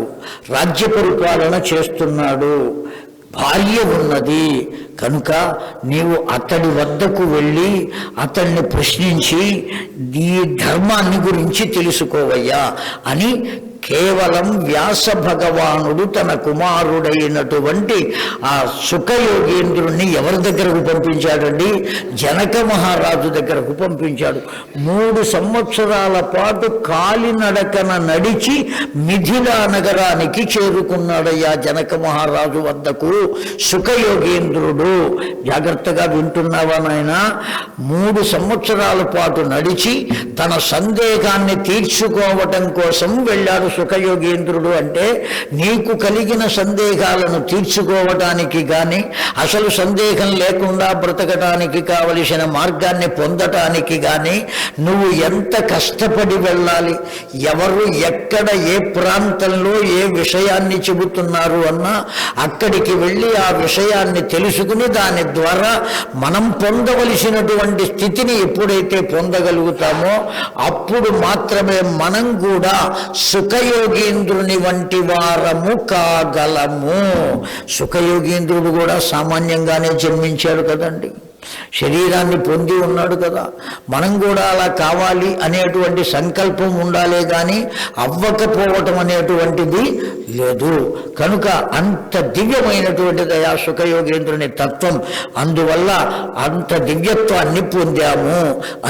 రాజ్య పరిపాలన చేస్తున్నాడు, భార్య ఉన్నది. కనుక నీవు అతడి వద్దకు వెళ్ళి అతన్ని ప్రశ్నించి ఈ ధర్మాన్ని గురించి తెలుసుకోవయ్యా అని కేవలం వ్యాస భగవానుడు తన కుమారుడైనటువంటి ఆ సుఖయోగేంద్రుణ్ణి ఎవరి దగ్గరకు పంపించాడండి? జనక మహారాజు దగ్గరకు పంపించాడు. 3 సంవత్సరాల పాటు కాలినడకన నడిచి మిథిలా నగరానికి చేరుకున్నాడయ్యా జనక మహారాజు వద్దకు సుఖయోగేంద్రుడు. జాగ్రత్తగా వింటున్నావా నాయన? 3 సంవత్సరాల పాటు నడిచి తన సందేహాన్ని తీర్చుకోవటం కోసం వెళ్ళాడు సుఖయోగేంద్రుడు. అంటే నీకు కలిగిన సందేహాలను తీర్చుకోవటానికి కానీ, అసలు సందేహం లేకుండా బ్రతకటానికి కావలసిన మార్గాన్ని పొందటానికి కానీ నువ్వు ఎంత కష్టపడి వెళ్ళాలి, ఎవరు ఎక్కడ ఏ ప్రాంతంలో ఏ విషయాన్ని చెబుతున్నారు అన్నా అక్కడికి వెళ్ళి ఆ విషయాన్ని తెలుసుకుని దాని ద్వారా మనం పొందవలసినటువంటి స్థితిని ఎప్పుడైతే పొందగలుగుతామో అప్పుడు మాత్రమే మనం కూడా సుఖయోగేంద్రుని వంటి వారము కాగలము. సుఖయోగేంద్రుడు కూడా సామాన్యంగానే జన్మించాడు కదండి, శరీరాన్ని పొంది ఉన్నాడు కదా. మనం కూడా అలా కావాలి అనేటువంటి సంకల్పం ఉండాలే కానీ అవ్వకపోవటం అనేటువంటిది లేదు. కనుక అంత దివ్యమైనటువంటిది ఆ సుఖయోగేంద్రుని తత్వం. అందువల్ల అంత దివ్యత్వాన్ని పొందాము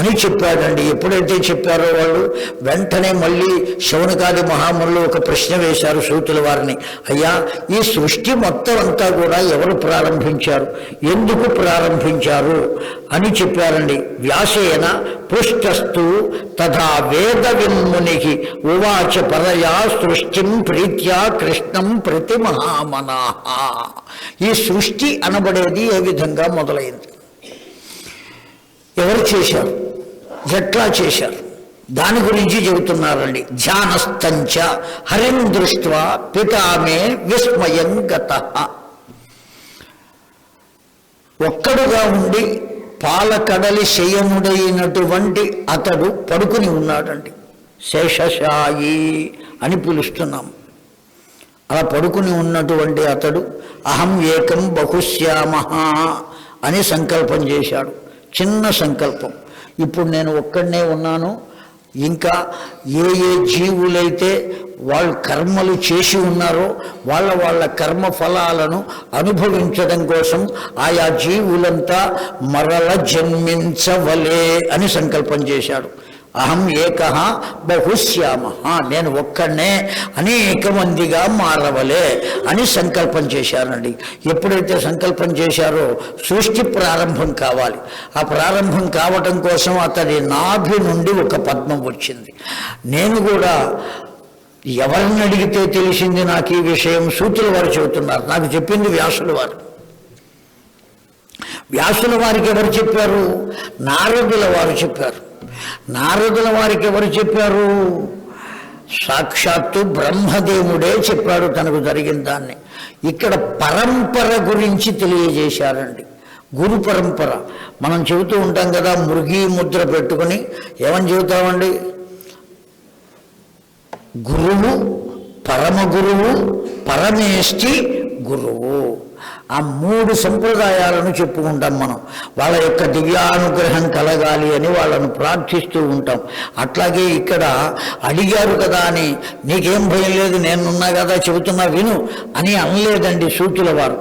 అని చెప్పాడండి. ఎప్పుడైతే చెప్పారో వాళ్ళు వెంటనే మళ్ళీ శౌనకాది మహామునులు ఒక ప్రశ్న వేశారు సూతుల వారిని. అయ్యా, ఈ సృష్టి మొత్తం అంతా కూడా ఎవరు ప్రారంభించారు, ఎందుకు ప్రారంభించారు అని చెప్పారండి. వ్యాసేన పృష్టస్తు తథా వేద విన్మునికి ఉవాచ పరయా సృష్టిం ప్రీత్యా కృష్ణం ప్రతి మహామనాః. ఈ సృష్టి అనబడేది ఏ విధంగా మొదలైంది, ఎవరు చేశారు, ఎట్లా చేశారు, దాని గురించి చెబుతున్నారండి. ధ్యానస్థంచ హరిం దృష్ట్వా పితామే విస్మయం గతః. ఒక్కడుగా ఉండి పాలకడలి శయనుడైనటువంటి అతడు పడుకుని ఉన్నాడండి. శేషశాయి అని పిలుస్తున్నాం. అలా పడుకుని ఉన్నటువంటి అతడు అహం ఏకం బహుశ్యామః అని సంకల్పం చేశాడు. చిన్న సంకల్పం. ఇప్పుడు నేను ఒక్కడనే ఉన్నాను, ఇంకా ఏ ఏ జీవులైతే వాళ్ళు కర్మలు చేసి ఉన్నారో వాళ్ళ కర్మ ఫలాలను అనుభవించడం కోసం ఆయా జీవులంతా మరల జన్మించవలే అని సంకల్పం చేశాడు. అహం ఏకః బహుశ్యామః, నేను ఒక్కడనే అనేక మందిగా మారవలే అని సంకల్పం చేశానండి. ఎప్పుడైతే సంకల్పం చేశారో సృష్టి ప్రారంభం కావాలి. ఆ ప్రారంభం కావటం కోసం అతడి నాభి నుండి ఒక పద్మం వచ్చింది. నేను కూడా ఎవరిని అడిగితే తెలిసింది నాకు ఈ విషయం? సూతుల వారు చెబుతున్నారు. నాకు చెప్పింది వ్యాసుల వారు. వ్యాసుల వారికి ఎవరు చెప్పారు? నారదుల వారు చెప్పారు. నారదుల వారికి ఎవరు చెప్పారు? సాక్షాత్తు బ్రహ్మదేవుడే చెప్పాడు తనకు జరిగిన దాన్ని. ఇక్కడ పరంపర గురించి తెలియజేశారండి. గురు పరంపర మనం చెబుతూ ఉంటాం కదా, మృగీ ముద్ర పెట్టుకుని ఏమని చెబుతామండి? గురువు, పరమ గురువు, పరమేష్టి గురువు. ఆ 3 సంప్రదాయాలను చెప్పుకుంటాం మనం. వాళ్ళ యొక్క దివ్యానుగ్రహం కలగాలి అని వాళ్ళను ప్రార్థిస్తూ ఉంటాం. అట్లాగే ఇక్కడ అడిగారు కదా అని నీకేం భయం లేదు, నేనున్నా కదా చెబుతున్నా విను అని అనలేదండి సూతుల వారు.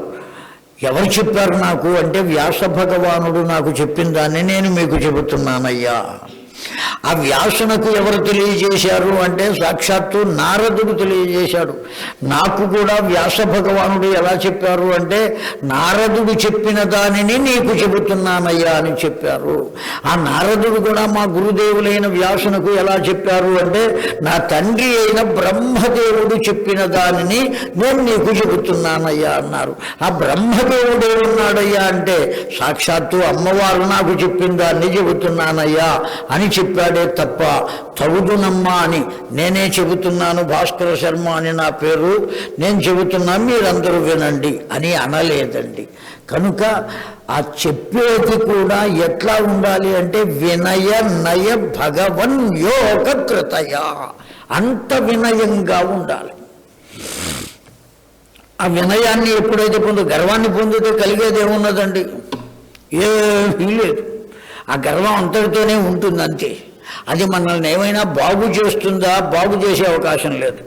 ఎవరు చెప్పారు నాకు అంటే వ్యాస భగవానుడు నాకు చెప్పిన దాన్ని నేను మీకు చెబుతున్నానయ్యా. ఆ వ్యాసునకు ఎవరు తెలియజేశారు అంటే సాక్షాత్తు నారదుడు తెలియజేశాడు. నాకు కూడా వ్యాస భగవానుడు ఎలా చెప్పారు అంటే నారదుడు చెప్పిన దానిని నీకు చెబుతున్నానయ్యా అని చెప్పారు. ఆ నారదుడు కూడా మా గురుదేవులైన వ్యాసునకు ఎలా చెప్పారు అంటే నా తండ్రి అయిన బ్రహ్మదేవుడు చెప్పిన దానిని నేను నీకు చెబుతున్నానయ్యా అన్నారు. ఆ బ్రహ్మదేవుడు ఏమన్నాడయ్యా అంటే సాక్షాత్తు అమ్మవారు నాకు చెప్పిన దాన్ని చెబుతున్నానయ్యా అని చెప్పాడే తప్ప తగుదునమ్మా అని నేనే చెబుతున్నాను, భాస్కర శర్మ అని నా పేరు, నేను చెబుతున్నా మీరందరూ వినండి అని అనలేదండి. కనుక ఆ చెప్పేది కూడా ఎట్లా ఉండాలి అంటే వినయ నయ భగవన్ యోగ కృతయ, అంత వినయంగా ఉండాలి. ఆ వినయాన్ని ఎప్పుడైతే గర్వాన్ని పొందితే కలిగేది ఏమున్నదండి? ఏమీ లేదు. ఆ గర్వం అంతటితోనే ఉంటుంది అంతే. అది మనల్ని ఏమైనా బాగు చేస్తుందా? బాగు చేసే అవకాశం లేదు.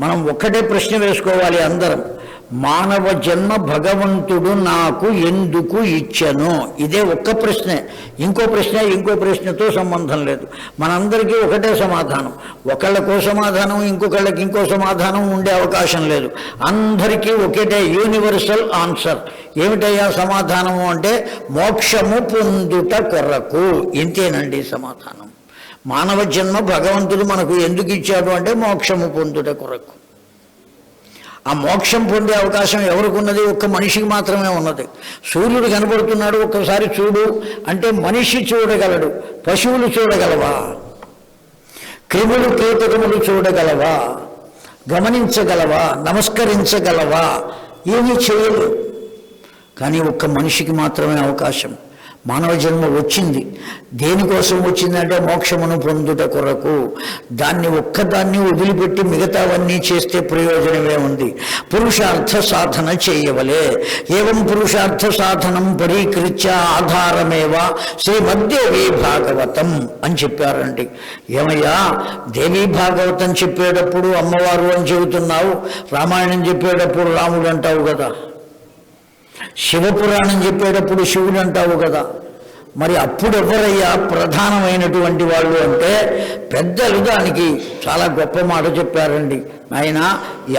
మనం ఒక్కటే ప్రశ్న వేసుకోవాలి అందరం, మానవ జన్మ భగవంతుడు నాకు ఎందుకు ఇచ్చను? ఇదే ఒక్క ప్రశ్నే. ఇంకో ప్రశ్నతో సంబంధం లేదు. మనందరికీ ఒకటే సమాధానం. ఒకళ్ళకో సమాధానం, ఇంకొకళ్ళకి ఇంకో సమాధానం ఉండే అవకాశం లేదు. అందరికీ ఒకటే యూనివర్సల్ ఆన్సర్. ఏమిటయ్యా సమాధానము అంటే మోక్షము పొందుట కొరకు. ఇంతేనండి సమాధానం. మానవ జన్మ భగవంతుడు మనకు ఎందుకు ఇచ్చాడు అంటే మోక్షము పొందుట కొరకు. ఆ మోక్షం పొందే అవకాశం ఎవరికి ఉన్నది? ఒక్క మనిషికి మాత్రమే ఉన్నది. సూర్యుడు కనబడుతున్నాడు, ఒక్కసారి చూడు అంటే మనిషి చూడగలడు. పశువులు చూడగలవా? క్రిములు కీటకములు చూడగలవా? గమనించగలవా? నమస్కరించగలవా? ఏమీ చేయలేవు. కానీ ఒక్క మనిషికి మాత్రమే అవకాశం. మానవ జన్మ వచ్చింది. దేనికోసం వచ్చిందంటే మోక్షమును పొందుట కొరకు. దాన్ని ఒక్కదాన్ని వదిలిపెట్టి మిగతావన్నీ చేస్తే ప్రయోజనమే ఉంది. పురుషార్థ సాధన చేయవలే. ఏవం పురుషార్థ సాధనం పరీకృత్య ఆధారమేవా శ్రీమద్దేవీ భాగవతం అని చెప్పారండి. ఏమయ్యా దేవీ భాగవతం చెప్పేటప్పుడు అమ్మవారు అని చెబుతున్నావు, రామాయణం చెప్పేటప్పుడు రాముడు అంటావు కదా, శివపురాణం చెప్పేటప్పుడు శివుడు అంటావు కదా, మరి అప్పుడు ఎవరయ్యా ప్రధానమైనటువంటి వాళ్ళు అంటే పెద్దలు దానికి చాలా గొప్ప మాట చెప్పారండి. నాయన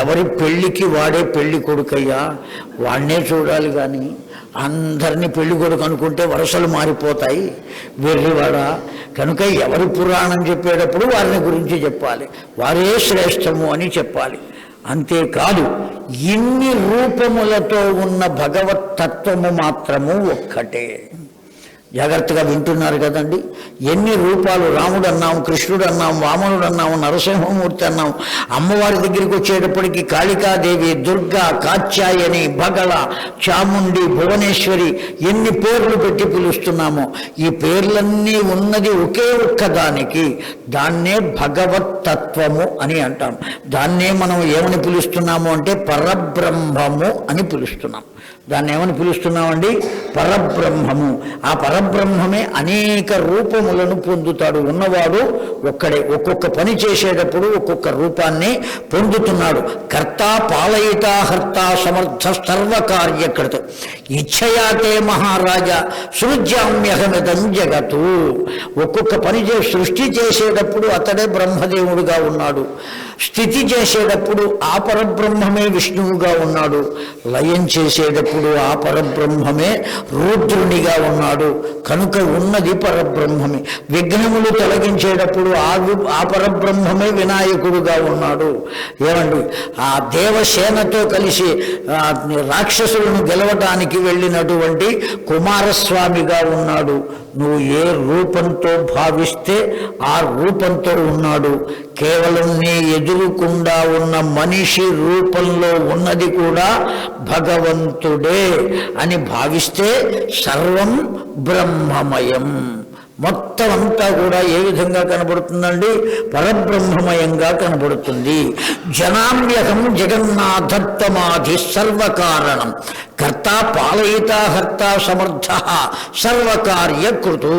ఎవరి పెళ్ళికి వాడే పెళ్లి కొడుకయ్యా, వాడినే చూడాలి. కానీ అందరినీ పెళ్లి కొడుకు అనుకుంటే వరుసలు మారిపోతాయి, వెర్రివాడ. కనుక ఎవరి పురాణం చెప్పేటప్పుడు వారిని గురించి చెప్పాలి, వారే శ్రేష్టము అని చెప్పాలి. అంతేకాదు ఇన్ని రూపములతో ఉన్న భగవత్ తత్వము మాత్రము ఒక్కటే. జాగ్రత్తగా వింటున్నారు కదండి. ఎన్ని రూపాలు! రాముడు అన్నాం, కృష్ణుడు అన్నాం, వామనుడు అన్నాం, నరసింహమూర్తి అన్నాం. అమ్మవారి దగ్గరికి వచ్చేటప్పటికి కాళికాదేవి, దుర్గా, కాత్యాయని, బగళ, చాముండి, భువనేశ్వరి ఎన్ని పేర్లు పెట్టి పిలుస్తున్నామో ఈ పేర్లన్నీ ఉన్నది ఒకే ఒక్కదానికి. దాన్నే భగవత్ తత్వము అని అంటాం. దాన్నే మనం ఏమని పిలుస్తున్నాము అంటే పరబ్రహ్మము అని పిలుస్తున్నాం. దాన్ని ఏమని పిలుస్తున్నామండి? పరబ్రహ్మము. ఆ పరబ్రహ్మమే అనేక రూపములను పొందుతాడు. ఉన్నవాడు ఒక్కడే. ఒక్కొక్క పని చేసేటప్పుడు ఒక్కొక్క రూపాన్ని పొందుతున్నాడు. కర్త, పాలయిత, హర్త, సమర్థ, సర్వకార్యకృత, ఇచ్ఛయాతే మహారాజా సృజ్యామ్యహమిదం జగతు. ఒక్కొక్క పని సృష్టి చేసేటప్పుడు అతడే బ్రహ్మదేవుడుగా ఉన్నాడు. స్థితి చేసేటప్పుడు ఆ పరబ్రహ్మమే విష్ణువుగా ఉన్నాడు. లయం చేసేటప్పుడు ఆ పరబ్రహ్మమే రుద్రునిగా ఉన్నాడు. కనుక ఉన్నది పరబ్రహ్మమే. విఘ్నములు తొలగించేటప్పుడు ఆ పరబ్రహ్మమే వినాయకుడుగా ఉన్నాడు. ఏమండి, ఆ దేవసేనతో కలిసి రాక్షసులను గెలవటానికి వెళ్ళినటువంటి కుమారస్వామిగా ఉన్నాడు. నువ్వు ఏ రూపంతో భావిస్తే ఆ రూపంతో ఉన్నాడు. కేవలం నీ ఎదురుకుండా ఉన్న మనిషి రూపంలో ఉన్నది కూడా భగవంతుడే అని భావిస్తే సర్వం బ్రహ్మమయం. మొత్తం అంతా కూడా ఏ విధంగా కనబడుతుందండి? పరబ్రహ్మమయంగా కనబడుతుంది. జనామ్యహం జగన్నాథత్వమాధి సర్వకారణం కర్త, పాలయిత, హర్త, సమర్థ, సర్వకార్యకృతు.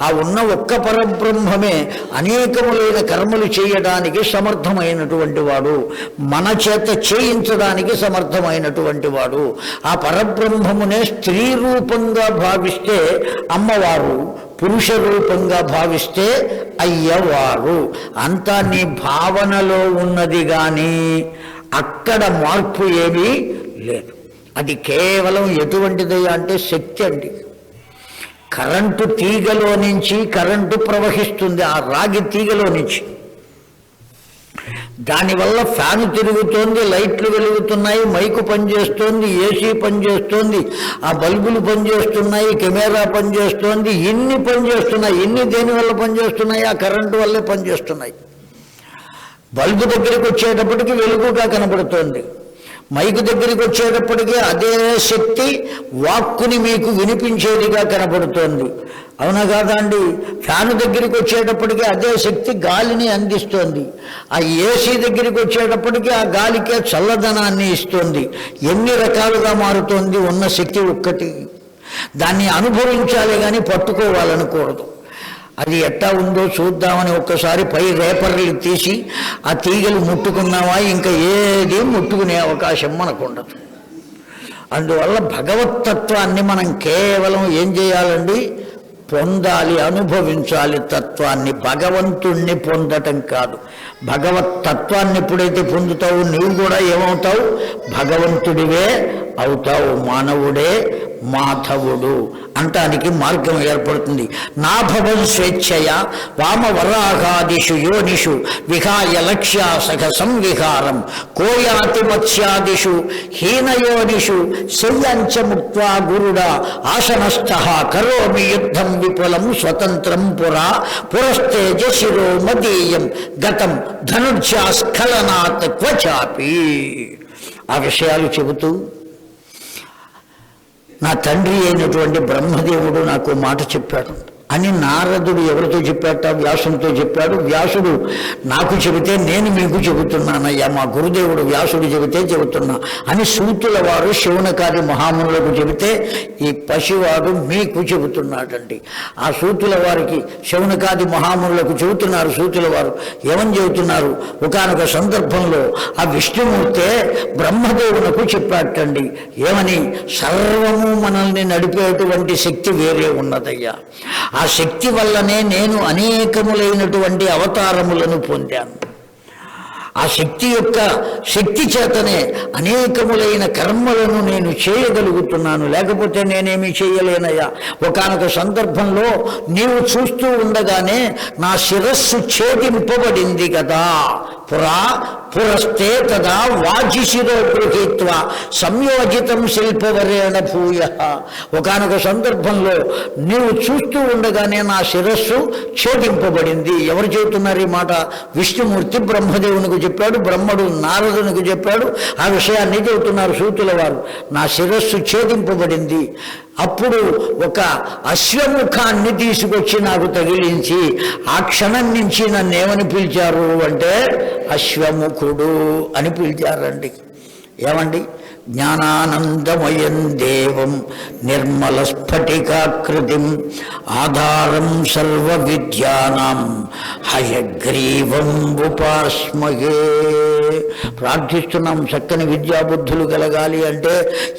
ఆ ఉన్న ఒక్క పరబ్రహ్మమే అనేకములైన కర్మలు చేయడానికి సమర్థమైనటువంటి వాడు, మన చేత చేయించడానికి సమర్థమైనటువంటి వాడు. ఆ పరబ్రహ్మమునే స్త్రీ రూపంగా భావిస్తే అమ్మవారు, పురుష రూపంగా భావిస్తే అయ్యవారు. అంతా నీ భావనలో ఉన్నది కానీ అక్కడ మార్పు ఏమీ లేదు. అది కేవలం ఎటువంటిదయ్యా అంటే శక్తి అండి. కరెంటు తీగలో నుంచి కరెంటు ప్రవహిస్తుంది, ఆ రాగి తీగలో నుంచి. దానివల్ల ఫ్యాను తిరుగుతోంది, లైట్లు వెలుగుతున్నాయి, మైకు పనిచేస్తోంది, ఏసీ పనిచేస్తోంది, ఆ బల్బులు పనిచేస్తున్నాయి, కెమెరా పనిచేస్తోంది, ఇన్ని పనిచేస్తున్నాయి. ఇన్ని దేనివల్ల పనిచేస్తున్నాయి? ఆ కరెంటు వల్లే పనిచేస్తున్నాయి. బల్బు దగ్గరికి వచ్చేటప్పటికి వెలుగుగా కనబడుతోంది, మైకు దగ్గరికి వచ్చేటప్పటికీ అదే శక్తి వాక్కుని మీకు వినిపించేదిగా కనబడుతోంది. అవునా కాదా అండి? ఫ్యాను దగ్గరికి వచ్చేటప్పటికీ అదే శక్తి గాలిని అందిస్తోంది. ఆ ఏసీ దగ్గరికి వచ్చేటప్పటికీ ఆ గాలికే చల్లదనాన్ని ఇస్తోంది. ఎన్ని రకాలుగా మారుతోంది ఉన్న శక్తి ఒక్కటి. దాన్ని అనుభవించాలి కానీ పట్టుకోవాలనకూడదు. అది ఎట్టా ఉందో చూద్దామని ఒక్కసారి పై రేపర్లు తీసి ఆ తీగలు ముట్టుకున్నావా ఇంకా ఏది ముట్టుకునే అవకాశం మనకు ఉండదు. అందువల్ల భగవత్తత్వాన్ని మనం కేవలం ఏం చేయాలండి? పొందాలి, అనుభవించాలి తత్వాన్ని. భగవంతుణ్ణి పొందటం కాదు. భగవత్తత్వాన్ని ఎప్పుడైతే పొందుతావు నీవు కూడా ఏమవుతావు? భగవంతుడివే అవుతావు. మానవుడే మాధవుడు అంటానికి మార్గం ఏర్పడుతుంది. నా భవం స్వేచ్ఛయ వామవరాగాదిషు యోనిషు విహాయ లక్ష్యాసఖ సంవిహారం కోయాతి మత్స్యాదిషు హీనయోనిషు శయ్యంచ ముక్త్వా గురుడా ఆసనస్థ కరోమి యుద్ధం విపులం స్వతంత్రం పురా పురస్తేజ శిరో మదీయం గతం ధనుర్జా స్ఖలనాత్ క్వచాపి. ఆ విషయాలు చెబుతూ నా తండ్రి అయినటువంటి బ్రహ్మదేవుడు నాకు మాట చెప్పాడు అని నారదుడు ఎవరితో చెప్పాట? వ్యాసునితో చెప్పాడు. వ్యాసుడు నాకు చెబితే నేను మీకు చెబుతున్నానయ్యా, మా గురుదేవుడు వ్యాసుడు చెబితే చెబుతున్నా అని సూతుల వారు శౌనకాది మహామునులకు చెబితే ఈ పసివాడు మీకు చెబుతున్నాడండి. ఆ సూతుల వారికి శౌనకాది మహామునులకు చెబుతున్నారు. సూతుల వారు ఏమని చెబుతున్నారు? ఒకానొక సందర్భంలో ఆ విష్ణుమూర్తే బ్రహ్మదేవునకు చెప్పాటండి. ఏమని? సర్వము మనల్ని నడిపేటువంటి శక్తి వేరే ఉన్నదయ్యా. ఆ శక్తి వల్లనే నేను అనేకములైనటువంటి అవతారములను పొందాను. ఆ శక్తి యొక్క శక్తి చేతనే అనేకములైన కర్మలను నేను చేయగలుగుతున్నాను, లేకపోతే నేనేమీ చేయలేనయ్యా. ఒకానొక సందర్భంలో నీవు చూస్తూ ఉండగానే నా శిరస్సు ఛేదింపబడింది కదా. పురస్తే తదా వాజిశిరో గృహీత్వ సంయోజితం శిల్పవరేణ భూయ. ఒకానొక సందర్భంలో నీవు చూస్తూ ఉండగానే నా శిరస్సు ఛేదింపబడింది. ఎవరు చెబుతున్నారు ఈ మాట? విష్ణుమూర్తి బ్రహ్మదేవునికి చెప్పాడు, బ్రహ్మడు నారదునికి చెప్పాడు. ఆ విషయాన్ని చెబుతున్నారు సూతుల వారు. నా శిరస్సు ఛేదింపబడింది. అప్పుడు ఒక అశ్వముఖాన్ని తీసుకొచ్చి నాకు తగిలించి ఆ క్షణం నుంచి నన్ను ఏమని పిలిచారు అంటే అశ్వముఖుడు అని పిలిచారండి. ఏమండి? జ్ఞానానందమయం దేవం నిర్మల స్ఫటికాకృతిం ఆధారం సర్వ విద్యానాం హయగ్రీవం ఉపాస్మహే. ప్రార్థిస్తున్నాం చక్కని విద్యాబుద్ధులు కలగాలి అంటే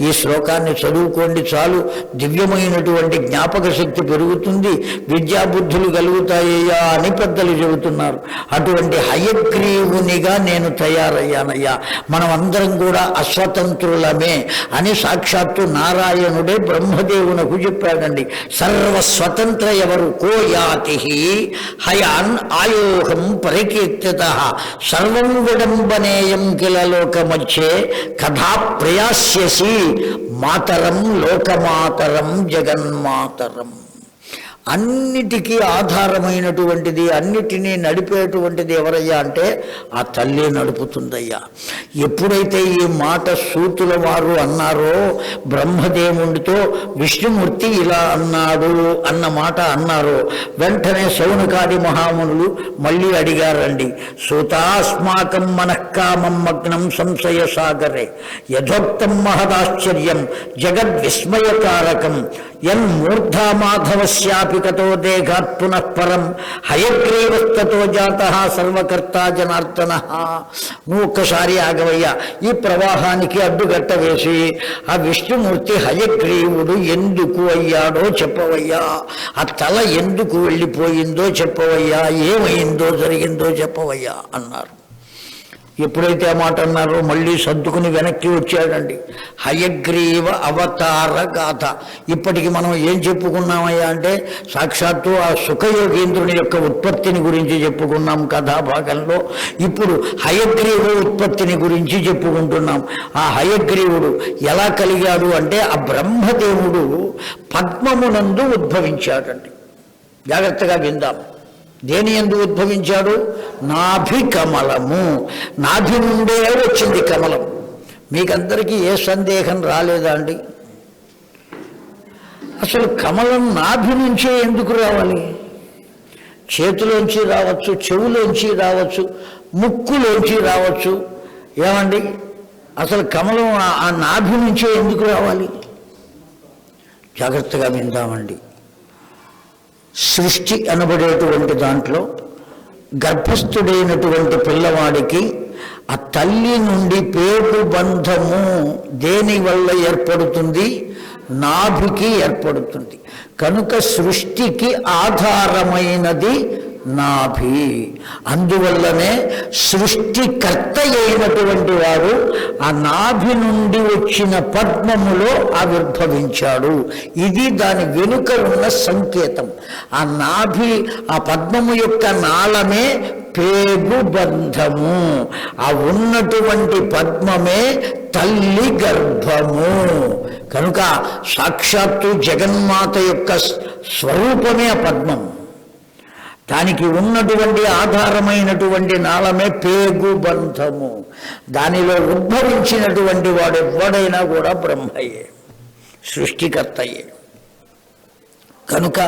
ఈ శ్లోకాన్ని చదువుకోండి చాలు. దివ్యమైనటువంటి జ్ఞాపక శక్తి పెరుగుతుంది, విద్యాబుద్ధులు కలుగుతాయ్యా అని పెద్దలు చెబుతున్నారు. అటువంటి హయగ్రీవునిగా నేను తయారయ్యానయ్యా. మనం అందరం కూడా అస్వతంత్రులమే అని సాక్షాత్తు నారాయణుడే బ్రహ్మదేవునకు చెప్పాడండి. సర్వస్వతంత్ర ఎవరు? కోయాతి హయాన్ ఆయోహం పరికీర్తిత సర్వం విడంబనేయం కిల లోకమధ్యే కథా ప్రయాస్యసి మాతరం లోకమాతరం జగన్మాతరం. అన్నిటికీ ఆధారమైనటువంటిది, అన్నిటినీ నడిపేటువంటిది ఎవరయ్యా అంటే ఆ తల్లి నడుపుతుందయ్యా. ఎప్పుడైతే ఈ మాట సూతుల వారు అన్నారో, బ్రహ్మదేవుడితో విష్ణుమూర్తి ఇలా అన్నాడు అన్న మాట అన్నారో, వెంటనే శౌనకాది మహామునులు మళ్ళీ అడిగారండి. సూతాస్మాకం మనఃకామం మగ్నం సంశయ సాగరే యథోక్తం మహదాశ్చర్యం జగద్విస్మయకారకం యన్మూర్ధా మాధవస్యాపి శాపికతో దేహాత్ పునఃపరం హయగ్రీవస్తతో జాతః సర్వకర్త జనార్దన. నువ్వు ఒక్కసారి ఆగవయ్యా. ఈ ప్రవాహానికి అడ్డుగట్ట వేసి ఆ విష్ణుమూర్తి హయగ్రీవుడు ఎందుకు అయ్యాడో చెప్పవయ్యా, ఆ తల ఎందుకు వెళ్ళిపోయిందో చెప్పవయ్యా, ఏమైందో జరిగిందో చెప్పవయ్యా అన్నారు. ఎప్పుడైతే ఆ మాట అన్నారో మళ్ళీ సర్దుకుని వెనక్కి వచ్చాడండి. హయగ్రీవ అవతార గాథ. ఇప్పటికి మనం ఏం చెప్పుకున్నామయ్యా అంటే సాక్షాత్తు ఆ సుఖయోగేంద్రుని యొక్క ఉత్పత్తిని గురించి చెప్పుకున్నాం కథాభాగంలో. ఇప్పుడు హయగ్రీవ ఉత్పత్తిని గురించి చెప్పుకుంటున్నాం. ఆ హయగ్రీవుడు ఎలా కలిగాడు అంటే ఆ బ్రహ్మదేవుడు పద్మమునందు ఉద్భవించాడండి. జాగ్రత్తగా విందాం. దేని యందు ఉద్భవించాడు? నాభి కమలము. నాభి నుండే వచ్చింది కమలం. మీకందరికీ ఏ సందేహం రాలేదా అండి? అసలు కమలం నాభి నుంచే ఎందుకు రావాలి? చేతిలోంచి రావచ్చు, చెవులోంచి రావచ్చు, ముక్కులోంచి రావచ్చు. ఏమండి అసలు కమలం ఆ నాభి నుంచే ఎందుకు రావాలి? జాగ్రత్తగా విందామండి. సృష్టి అనబడేటువంటి దాంట్లో గర్భస్థుడైనటువంటి పిల్లవాడికి ఆ తల్లి నుండి పేగు బంధము దేని వల్ల ఏర్పడుతుంది? నాభికి ఏర్పడుతుంది. కనుక సృష్టికి ఆధారమైనది నాభి. అందువల్లనే సృష్టికర్త అయినటువంటి వాడు ఆ నాభి నుండి వచ్చిన పద్మములో ఆవిర్భవించాడు. ఇది దాని వెనుక ఉన్న సంకేతం. ఆ నాభి, ఆ పద్మము యొక్క నాళమే పేగు బంధము. ఆ ఉన్నటువంటి పద్మమే తల్లి గర్భము. కనుక సాక్షాత్తు జగన్మాత యొక్క స్వరూపమే ఆ పద్మం. దానికి ఉన్నటువంటి ఆధారమైనటువంటి నాళమే పేగు బంధము. దానిలో ఉద్భవించినటువంటి వాడు ఎవడైనా కూడా బ్రహ్మయే, సృష్టికర్తయే. కనుక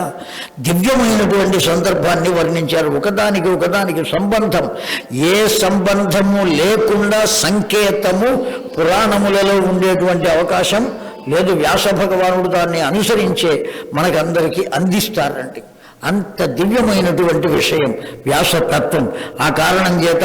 దివ్యమైనటువంటి సందర్భాన్ని వర్ణించారు. ఒకదానికి సంబంధం, ఏ సంబంధము లేకుండా సంకేతము పురాణములలో ఉండేటువంటి అవకాశం లేదు. వ్యాస భగవానుడు దాన్ని అనుసరించే మనకందరికీ అందిస్తారండి. అంత దివ్యమైనటువంటి విషయం వ్యాసతత్వం. ఆ కారణం చేత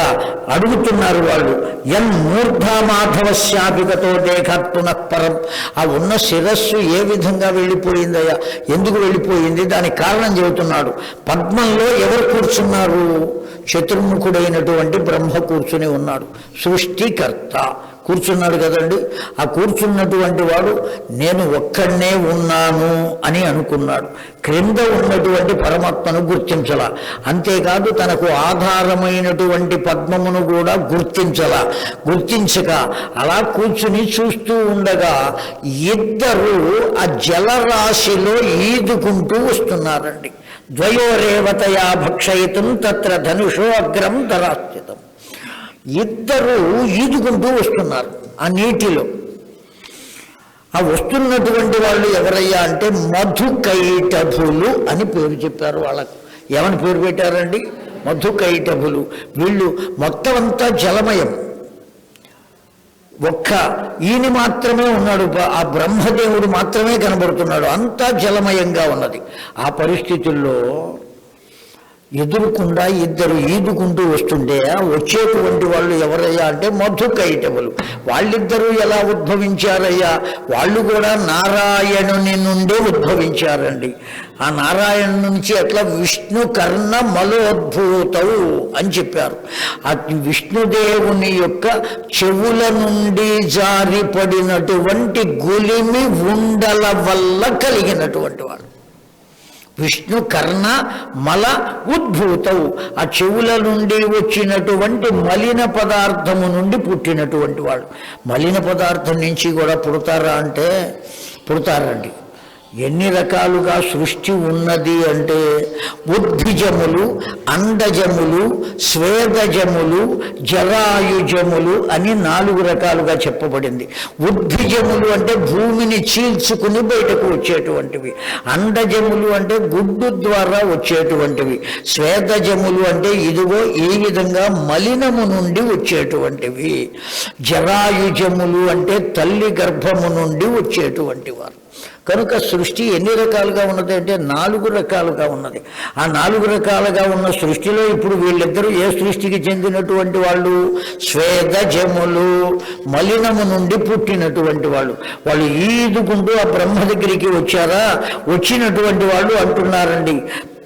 అడుగుతున్నారు వాళ్ళు, ఎన్ మూర్ధామాధవశ్యాపికతో దేహాత్ పునఃపరం. ఆ ఉన్న శిరస్సు ఏ విధంగా వెళ్ళిపోయిందయ్యా, ఎందుకు వెళ్ళిపోయింది? దానికి కారణం చెబుతున్నాడు. పద్మంలో ఎవరు కూర్చున్నారు? చతుర్ముఖుడైనటువంటి బ్రహ్మ కూర్చుని ఉన్నాడు. సృష్టికర్త కూర్చున్నాడు కదండి. ఆ కూర్చున్నటువంటి వాడు నేను ఒక్కడనే ఉన్నాను అని అనుకున్నాడు. క్రింద ఉన్నటువంటి పరమాత్మను గుర్తించాల. అంతేకాదు తనకు ఆధారమైనటువంటి పద్మమును కూడా గుర్తించక అలా కూర్చుని చూస్తూ ఉండగా ఇద్దరు ఆ జలరాశిలో ఈదుకుంటూ వస్తున్నారండి. ద్వయోరేవతయా భక్షయితం తత్ర ధనుషో అగ్రం ధరాస్థితం. ఇద్దరు ఈదుకుంటూ వస్తున్నారు ఆ నీటిలో. ఆ వస్తున్నటువంటి వాళ్ళు ఎవరయ్యా అంటే మధుకైటభులు అని పేరు చెప్పారు వాళ్ళకు. ఏమని పేరు పెట్టారండి? మధుకైటభులు. వీళ్ళు మొత్తం అంతా జలమయం. ఒక్క ఈయన మాత్రమే ఉన్నాడు, ఆ బ్రహ్మదేవుడు మాత్రమే కనబడుతున్నాడు. అంతా జలమయంగా ఉన్నది. ఆ పరిస్థితుల్లో ఎదురుకుండా ఇద్దరు ఈదుకుంటూ వస్తుంటే వచ్చేటువంటి వాళ్ళు ఎవరయ్యా అంటే మధుకైటవులు. వాళ్ళిద్దరూ ఎలా ఉద్భవించారయ్యా? వాళ్ళు కూడా నారాయణుని నుండే ఉద్భవించారండి. ఆ నారాయణ నుంచి అట్లా విష్ణు కర్ణ మలోద్భూతవు అని చెప్పారు. ఆ విష్ణుదేవుని యొక్క చెవుల నుండి జారిపడినటువంటి గులిమి ఉండల వల్ల కలిగినటువంటి వాడు. విష్ణు కర్ణ మల ఉద్భూతవు. ఆ చెవుల నుండి వచ్చినటువంటి మలిన పదార్థము నుండి పుట్టినటువంటి వాడు. మలిన పదార్థం నుంచి కూడా పుడతారా అంటే పుడతారండి. ఎన్ని రకాలుగా సృష్టి ఉన్నది అంటే ఉద్భిజములు, అండజములు, స్వేదజములు, జరాయుజములు అని 4 రకాలుగా చెప్పబడింది. ఉద్భిజములు అంటే భూమిని చీల్చుకుని బయటకు వచ్చేటువంటివి. అండజములు అంటే గుడ్డు ద్వారా వచ్చేటువంటివి. స్వేదజములు అంటే ఇదిగో ఈ విధంగా మలినము నుండి వచ్చేటువంటివి. జరాయుజములు అంటే తల్లి గర్భము నుండి వచ్చేటువంటి వారు. కనుక సృష్టి ఎన్ని రకాలుగా ఉన్నది అంటే 4 రకాలుగా ఉన్నది. ఆ 4 రకాలుగా ఉన్న సృష్టిలో ఇప్పుడు వీళ్ళిద్దరూ ఏ సృష్టికి చెందినటువంటి వాళ్ళు? స్వేదజములు, మలినము నుండి పుట్టినటువంటి వాళ్ళు. వాళ్ళు ఈదుకుంటూ ఆ బ్రహ్మ దగ్గరికి వచ్చారా? వచ్చినటువంటి వాళ్ళు అంటున్నారండి,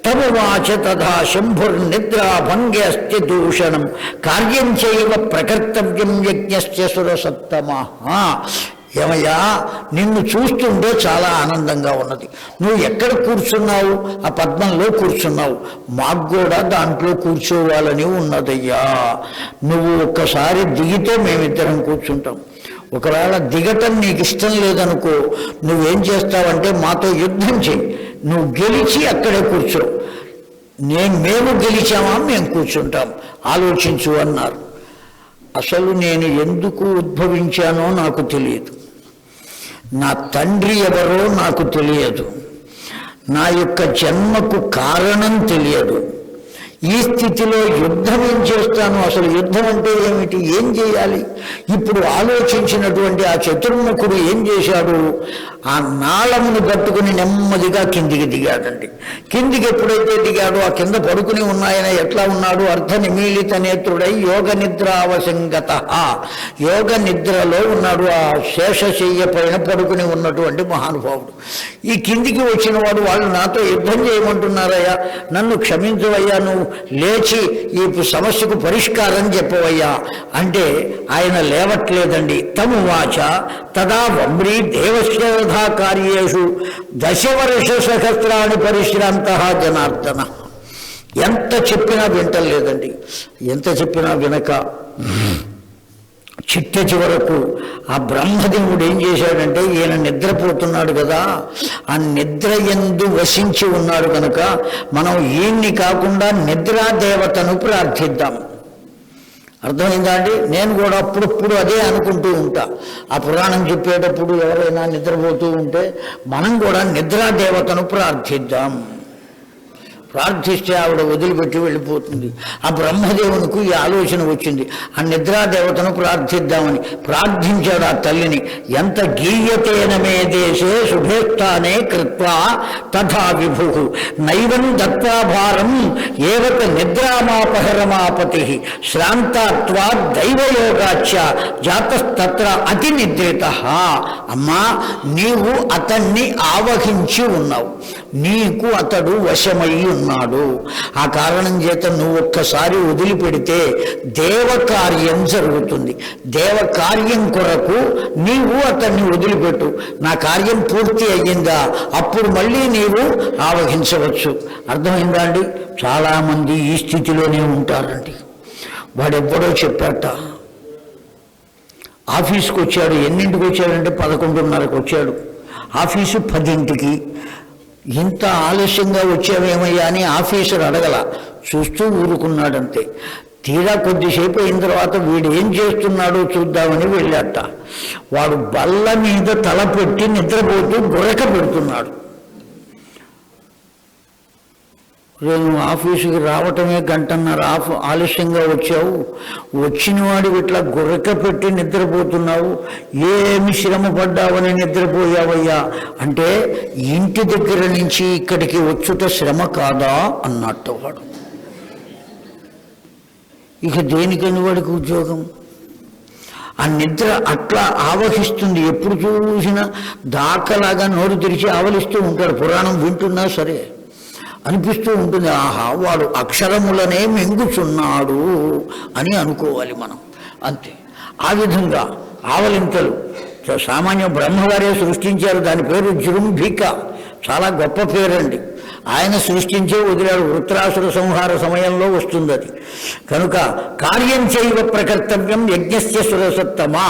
తమువాచ తథా శంభుర్నిద్రాభంగే అస్తి దూషణం కార్యం చైవ ప్రకర్తవ్యం యజ్ఞస్య సురసత్తమః. ఏమయ్యా, నిన్ను చూస్తుంటే చాలా ఆనందంగా ఉన్నది. నువ్వు ఎక్కడ కూర్చున్నావు? ఆ పద్మంలో కూర్చున్నావు. మాకు కూడా దాంట్లో కూర్చోవాలని ఉన్నదయ్యా. నువ్వు ఒక్కసారి దిగితే మేమిద్దరం కూర్చుంటాం. ఒకవేళ దిగటం నీకు ఇష్టం లేదనుకో, నువ్వేం చేస్తావంటే మాతో యుద్ధం చేయి. నువ్వు గెలిచి అక్కడే కూర్చో. మేము గెలిచామా, మేము కూర్చుంటాం, ఆలోచించు అన్నారు. అసలు నేను ఎందుకు ఉద్భవించానో నాకు తెలియదు, నా తండ్రి ఎవరో నాకు తెలియదు, నా యొక్క జన్మకు కారణం తెలియదు. ఈ స్థితిలో యుద్ధం ఏం చేస్తాను? అసలు యుద్ధం అంటే ఏమిటి? ఏం చేయాలి? ఇప్పుడు ఆలోచించినటువంటి ఆ చతుర్ముఖుడు ఏం చేశాడు? ఆ నాళమును పట్టుకుని నెమ్మదిగా కిందికి దిగాడండి. కిందికి ఎప్పుడైతే దిగాడో ఆ కింద పడుకుని ఉన్నాయన ఎట్లా ఉన్నాడు? అర్ధ నిమీలిత నేత్రుడై యోగ నిద్రావసంగత, యోగ నిద్రలో ఉన్నాడు. ఆ శేషశయ్య పైన పడుకుని ఉన్నటువంటి మహానుభావుడు. ఈ కిందికి వచ్చిన వాడు, వాళ్ళు నాతో యుద్ధం చేయమంటున్నారయ్యా, నన్ను క్షమించవయ్యా, నువ్వు లేచి ఈ సమస్యకు పరిష్కారం చెప్పవయ్యా అంటే ఆయన లేవట్లేదండి. తమువాచ తదా వమ్రీ దేవస్యధా కార్యేషు 10 వర్ష సహస్రాణి పరిశ్రాంత జనార్దన. ఎంత చెప్పినా వింటలేదండి. ఎంత చెప్పినా వినక చివరకు ఆ బ్రహ్మదేవుడు ఏం చేశాడంటే, ఈయన నిద్రపోతున్నాడు కదా, ఆ నిద్ర యందు వసించి ఉన్నాడు కనుక మనం ఈయన్ని కాకుండా నిద్రాదేవతను ప్రార్థిద్దాం. అర్థమైందా అండి? నేను కూడా అప్పుడప్పుడు అదే అనుకుంటూ ఉంటా. ఆ పురాణం చెప్పేటప్పుడు ఎవరైనా నిద్రపోతూ ఉంటే మనం కూడా నిద్రాదేవతను ప్రార్థిద్దాం. ప్రార్థిస్తే ఆవిడ వదిలిపెట్టి వెళ్ళిపోతుంది. ఆ బ్రహ్మదేవునికి ఈ ఆలోచన వచ్చింది, ఆ నిద్రాదేవతను ప్రార్థిద్దామని ప్రార్థించాడు ఆ తల్లిని. ఎంత గీయతేన మే దేశే శుభేస్థానే కృత్వా తథా విభు నైవం దత్వా భారం ఏవత నిద్రామాపహరమాపతి శ్రాంతాత్వా దైవయోగాచ్చ జాతస్తత్ర అతి నిద్రిత. అమ్మా, నీవు అతన్ని ఆవహించి ఉన్నావు, నీకు అతడు వశమై ఉన్నాడు. ఆ కారణం చేత నువ్వు ఒక్కసారి వదిలిపెడితే దేవకార్యం జరుగుతుంది. దేవకార్యం కొరకు నీవు అతన్ని వదిలిపెట్టు. నా కార్యం పూర్తి అయ్యిందా, అప్పుడు మళ్ళీ నీవు ఆవహించవచ్చు. అర్థమైందా అండి? చాలామంది ఈ స్థితిలోనే ఉంటారండి. వాడెవ్వడో చెప్పాట, ఆఫీస్కి వచ్చాడు. ఎన్నింటికి వచ్చాడంటే 11:30కి వచ్చాడు. ఆఫీసు 10ంటికి. ఇంత ఆలస్యంగా వచ్చావేమయ్యా అని ఆఫీసర్ అడగల, చూస్తూ ఊరుకున్నాడంతే. తీరా కొద్దిసేపు అయిన తర్వాత వీడు ఏం చేస్తున్నాడో చూద్దామని వెళ్ళాట. వాడు బల్ల మీద తల పెట్టి నిద్రపోతూ గురక పెడుతున్నాడు. నువ్వు ఆఫీసుకి రావటమే 1:30 ఆలస్యంగా వచ్చావు, వచ్చిన వాడు ఇట్లా గురక పెట్టి నిద్రపోతున్నావు, ఏమి శ్రమ పడ్డావని నిద్రపోయావయ్యా అంటే, ఇంటి దగ్గర నుంచి ఇక్కడికి వచ్చుట శ్రమ కాదా అన్నట్టు వాడు. ఇక దేనికని వాడికి ఉద్యోగం? ఆ నిద్ర అట్లా ఆవహిస్తుంది. ఎప్పుడు చూసినా దాకలాగా నోరు తెరిచి ఆవలిస్తూ ఉంటాడు. పురాణం వింటున్నా సరే అనిపిస్తూ ఉంటుంది, ఆహా వాడు అక్షరములనే మింగుచున్నాడు అని అనుకోవాలి మనం. అంతే. ఆ విధంగా ఆవలింతలు సామాన్య బ్రహ్మగారే సృష్టించారు. దాని పేరు జృంభిక, చాలా గొప్ప పేరండి. ఆయన సృష్టించే వదిలాడు. వృత్రాసుర సంహార సమయంలో వస్తుంది అది. కనుక కార్యం చైవ ప్రకర్తవ్యం యజ్ఞస్య సురసత్తమా.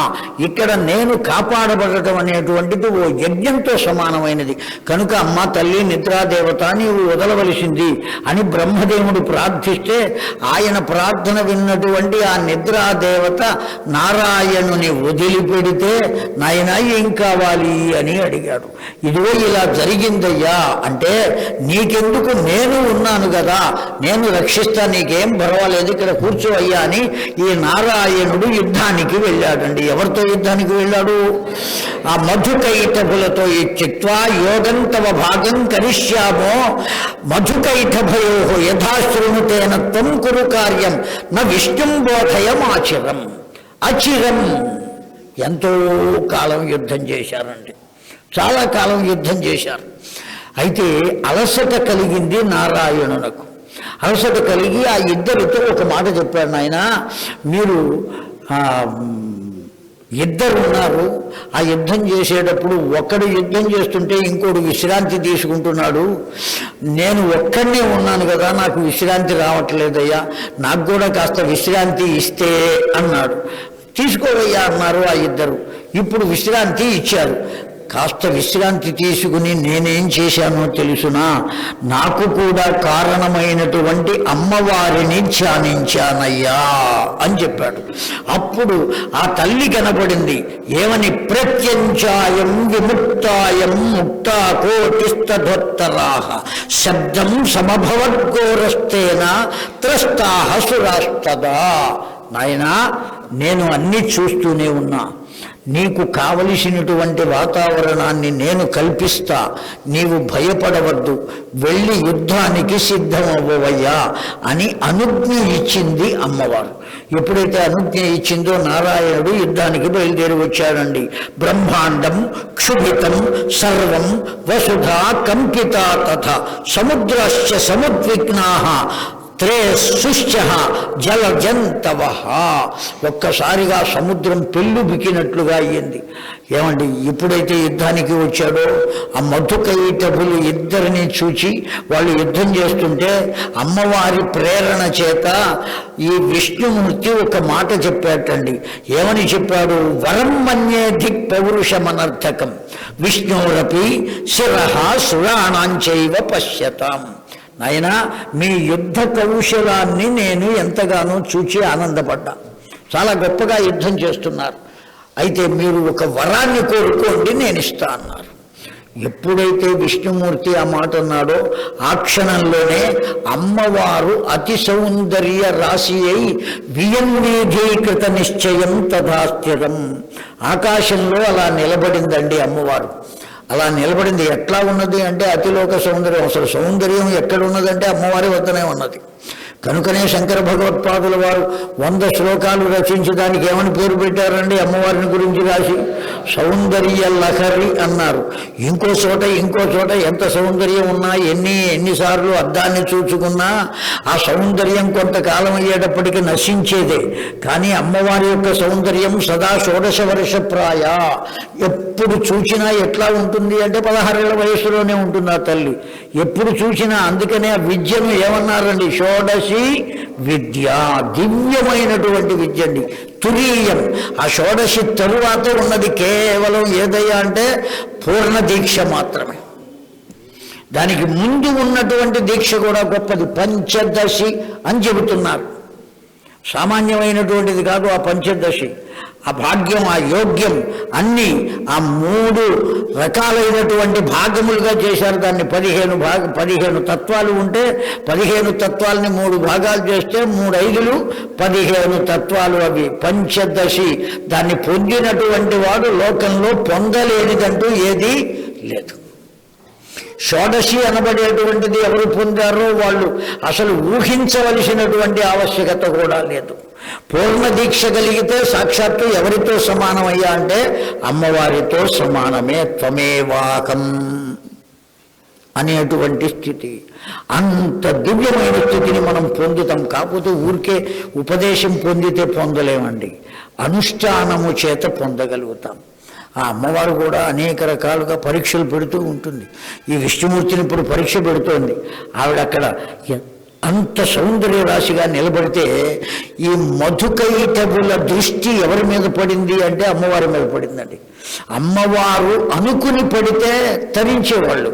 ఇక్కడ నేను కాపాడబడటం అనేటువంటిది ఓ యజ్ఞంతో సమానమైనది. కనుక అమ్మ తల్లి నిద్రాదేవత నీవు వదలవలసింది అని బ్రహ్మదేవుడు ప్రార్థిస్తే, ఆయన ప్రార్థన విన్నటువంటి ఆ నిద్రాదేవత నారాయణుని వదిలిపెడితే, నాయనా ఏం కావాలి అని అడిగాడు. ఇదిగో ఇలా జరిగిందయ్యా అంటే, నీకెందుకు, నేను ఉన్నాను కదా, నేను రక్షిస్తా, నీకేం పర్వాలేదు, ఇక్కడ కూర్చో అయ్యా అని ఈ నారాయణుడు యుద్ధానికి వెళ్ళాడండి. ఎవరితో యుద్ధానికి వెళ్ళాడు? ఆ మధుకైటభులతో. ఈ చిత్వా యోగం తవ భాగం కరిష్యామో మధుకైటభయో యథాశృణుతేన త్వం కురు కార్యం న విష్ణుం బోధయం ఆచిరం. అచిరం ఎంతో కాలం యుద్ధం చేశారండి, చాలా కాలం యుద్ధం చేశారు. అయితే అలసట కలిగింది నారాయణునకు. అలసట కలిగి ఆ ఇద్దరితో ఒక మాట చెప్పాడు, నాయన మీరు ఇద్దరు ఉన్నారు, ఆ యుద్ధం చేసేటప్పుడు ఒకడు యుద్ధం చేస్తుంటే ఇంకోడు విశ్రాంతి తీసుకుంటున్నాడు, నేను ఒక్కడనే ఉన్నాను కదా, నాకు విశ్రాంతి రావట్లేదయ్యా, నాకు కూడా కాస్త విశ్రాంతి ఇస్తే అన్నాడు. తీసుకోవయ్యా అన్నారు ఆ ఇద్దరు. ఇప్పుడు విశ్రాంతి ఇచ్చారు. కాస్త విశ్రాంతి తీసుకుని నేనేం చేశానో తెలుసునా, నాకు కూడా కారణమైనటువంటి అమ్మవారిని ధ్యానించానయ్యా అని చెప్పాడు. అప్పుడు ఆ తల్లి కనపడింది. ఏమని? ప్రత్యంచాయం విముక్తాయం ముక్తాకోటిస్తధోత్తరాః శబ్దం సమభవద్ఘోరస్తేన త్రస్తాః సురాస్తదా. నాయనా, నేను అన్నీ చూస్తూనే ఉన్నా, నీకు కావలసినటువంటి వాతావరణాన్ని నేను కల్పిస్తా, నీవు భయపడవద్దు, వెళ్ళి యుద్ధానికి సిద్ధమవ్వవయ్యా అని అనుజ్ఞ ఇచ్చింది అమ్మవారు. ఎప్పుడైతే అనుజ్ఞ ఇచ్చిందో నారాయణుడు యుద్ధానికి బయలుదేరి వచ్చాడండి. బ్రహ్మాండం క్షుభితం సర్వం వసుధా కంపిత తథ సముద్రశ్చ సముద్విగ్నాః త్రేశుశ్చ జలజంతవ. ఒక్కసారిగా సముద్రం పెళ్ళు బికినట్లుగా అయ్యింది. ఏమండి, ఎప్పుడైతే యుద్ధానికి వచ్చాడో ఆ మధుకైటభులు ఇద్దరిని చూచి వాళ్ళు యుద్ధం చేస్తుంటే అమ్మవారి ప్రేరణ చేత ఈ విష్ణుమూర్తి ఒక మాట చెప్పాటండి. ఏమని చెప్పాడు? వరం మన్యే ధిక్ పౌరుషమనర్థకం విష్ణురపి శిరః సురాణాంచైవ పశ్యతాం. నాయనా, మీ యుద్ధ కౌశలాన్ని నేను ఎంతగానో చూచి ఆనందపడ్డా. చాలా గొప్పగా యుద్ధం చేస్తున్నారు. అయితే మీరు ఒక వరాన్ని కోరుకోండి, నేను ఇస్తా అన్నారు. ఎప్పుడైతే విష్ణుమూర్తి ఆ మాట అన్నాడో ఆ క్షణంలోనే అమ్మవారు అతి సౌందర్య రాశి అయి వియన్వీధీకృత నిశ్చయం తథాస్థిరం. ఆకాశంలో అలా నిలబడిందండి అమ్మవారు. అలా నిలబడింది. ఎట్లా ఉన్నది అంటే అతిలోక సౌందర్యం. అసలు సౌందర్యం ఎక్కడ ఉన్నదంటే అమ్మవారి వద్దనే ఉన్నది. కనుకనే శంకర భగవత్పాదుల వారు 100 శ్లోకాలు రచించి దానికి ఏమని పేరు పెట్టారండి? అమ్మవారిని గురించి రాసి సౌందర్య లహరి అన్నారు. ఇంకో చోట ఎంత సౌందర్యం ఉన్నా, ఎన్నిసార్లు అద్దాన్ని చూచుకున్నా ఆ సౌందర్యం కొంతకాలం అయ్యేటప్పటికీ నశించేదే. కానీ అమ్మవారి యొక్క సౌందర్యం సదా 16 వర్ష ప్రాయ. ఎప్పుడు చూచినా ఎట్లా ఉంటుంది అంటే 16 ఏళ్ల వయసులోనే ఉంటుంది ఆ తల్లి ఎప్పుడు చూసినా. అందుకనే ఆ విద్యను ఏమన్నారండి? షోడశి విద్య, దివ్యమైనటువంటి విద్య అండి, తురీయం. ఆ షోడశి తరువాత ఉన్నది కేవలం ఏదయ్యా అంటే పూర్ణ దీక్ష మాత్రమే. దానికి ముందు ఉన్నటువంటి దీక్ష కూడా గొప్పది, పంచదశి అని చెబుతున్నారు. సామాన్యమైనటువంటిది కాదు ఆ పంచదశి. ఆ భాగ్యం, ఆ యోగ్యం అన్నీ ఆ 3 రకాలైనటువంటి భాగములుగా చేశారు దాన్ని. 15 తత్వాలు ఉంటే 15 తత్వాలని 3 భాగాలు చేస్తే 3 5లు 15 తత్వాలు. అవి పంచదశి. దాన్ని పొందినటువంటి వాడు లోకంలో పొందలేనిదంటూ ఏదీ లేదు. షోడశి అనబడేటువంటిది ఎవరు పొందారో వాళ్ళు అసలు ఊహించవలసినటువంటి ఆవశ్యకత కూడా లేదు. పూర్ణ దీక్ష కలిగితే సాక్షాత్తు ఎవరితో సమానమయ్యా అంటే అమ్మవారితో సమానమే. త్వమేవాకం అనేటువంటి స్థితి, అంత దివ్యమైన స్థితిని మనం పొందుతాం. కాకపోతే ఊరికే ఉపదేశం పొందితే పొందలేమండి, అనుష్ఠానము చేత పొందగలుగుతాం. ఆ అమ్మవారు కూడా అనేక రకాలుగా పరీక్షలు పెడుతూ ఉంటుంది. ఈ విష్ణుమూర్తిని ఇప్పుడు పరీక్ష పెడుతోంది. ఆవిడ అక్కడ అంత సౌందర్య రాశిగా నిలబడితే ఈ మధుకైటభుల దృష్టి ఎవరి మీద పడింది అంటే అమ్మవారి మీద పడిందండి. అమ్మవారు అనుకుని పడితే తరించేవాళ్ళు,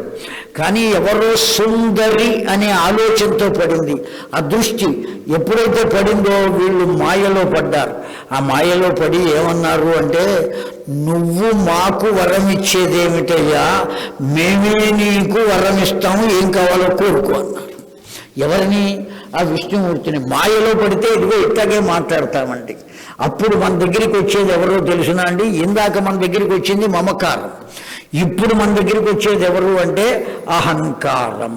కానీ ఎవరో సుందరి అనే ఆలోచనతో పడింది. ఆ దృష్టి ఎప్పుడైతే పడిందో వీళ్ళు మాయలో పడ్డారు. ఆ మాయలో పడి ఏమన్నారు అంటే, నువ్వు మాకు వరం ఇచ్చేదేమిటయ్యా, మేమే నీకు వరం ఇస్తాము, ఏం కావాలో కోరుకో అన్నారు. ఎవరిని? ఆ విష్ణుమూర్తిని. మాయలో పడితే ఇదిగో ఇట్లాగే మాట్లాడతామండి. అప్పుడు మన దగ్గరికి వచ్చేది ఎవరో తెలుసునా అండి? ఇందాక మన దగ్గరికి వచ్చింది మమకారం, ఇప్పుడు మన దగ్గరికి వచ్చేది ఎవరు అంటే అహంకారం.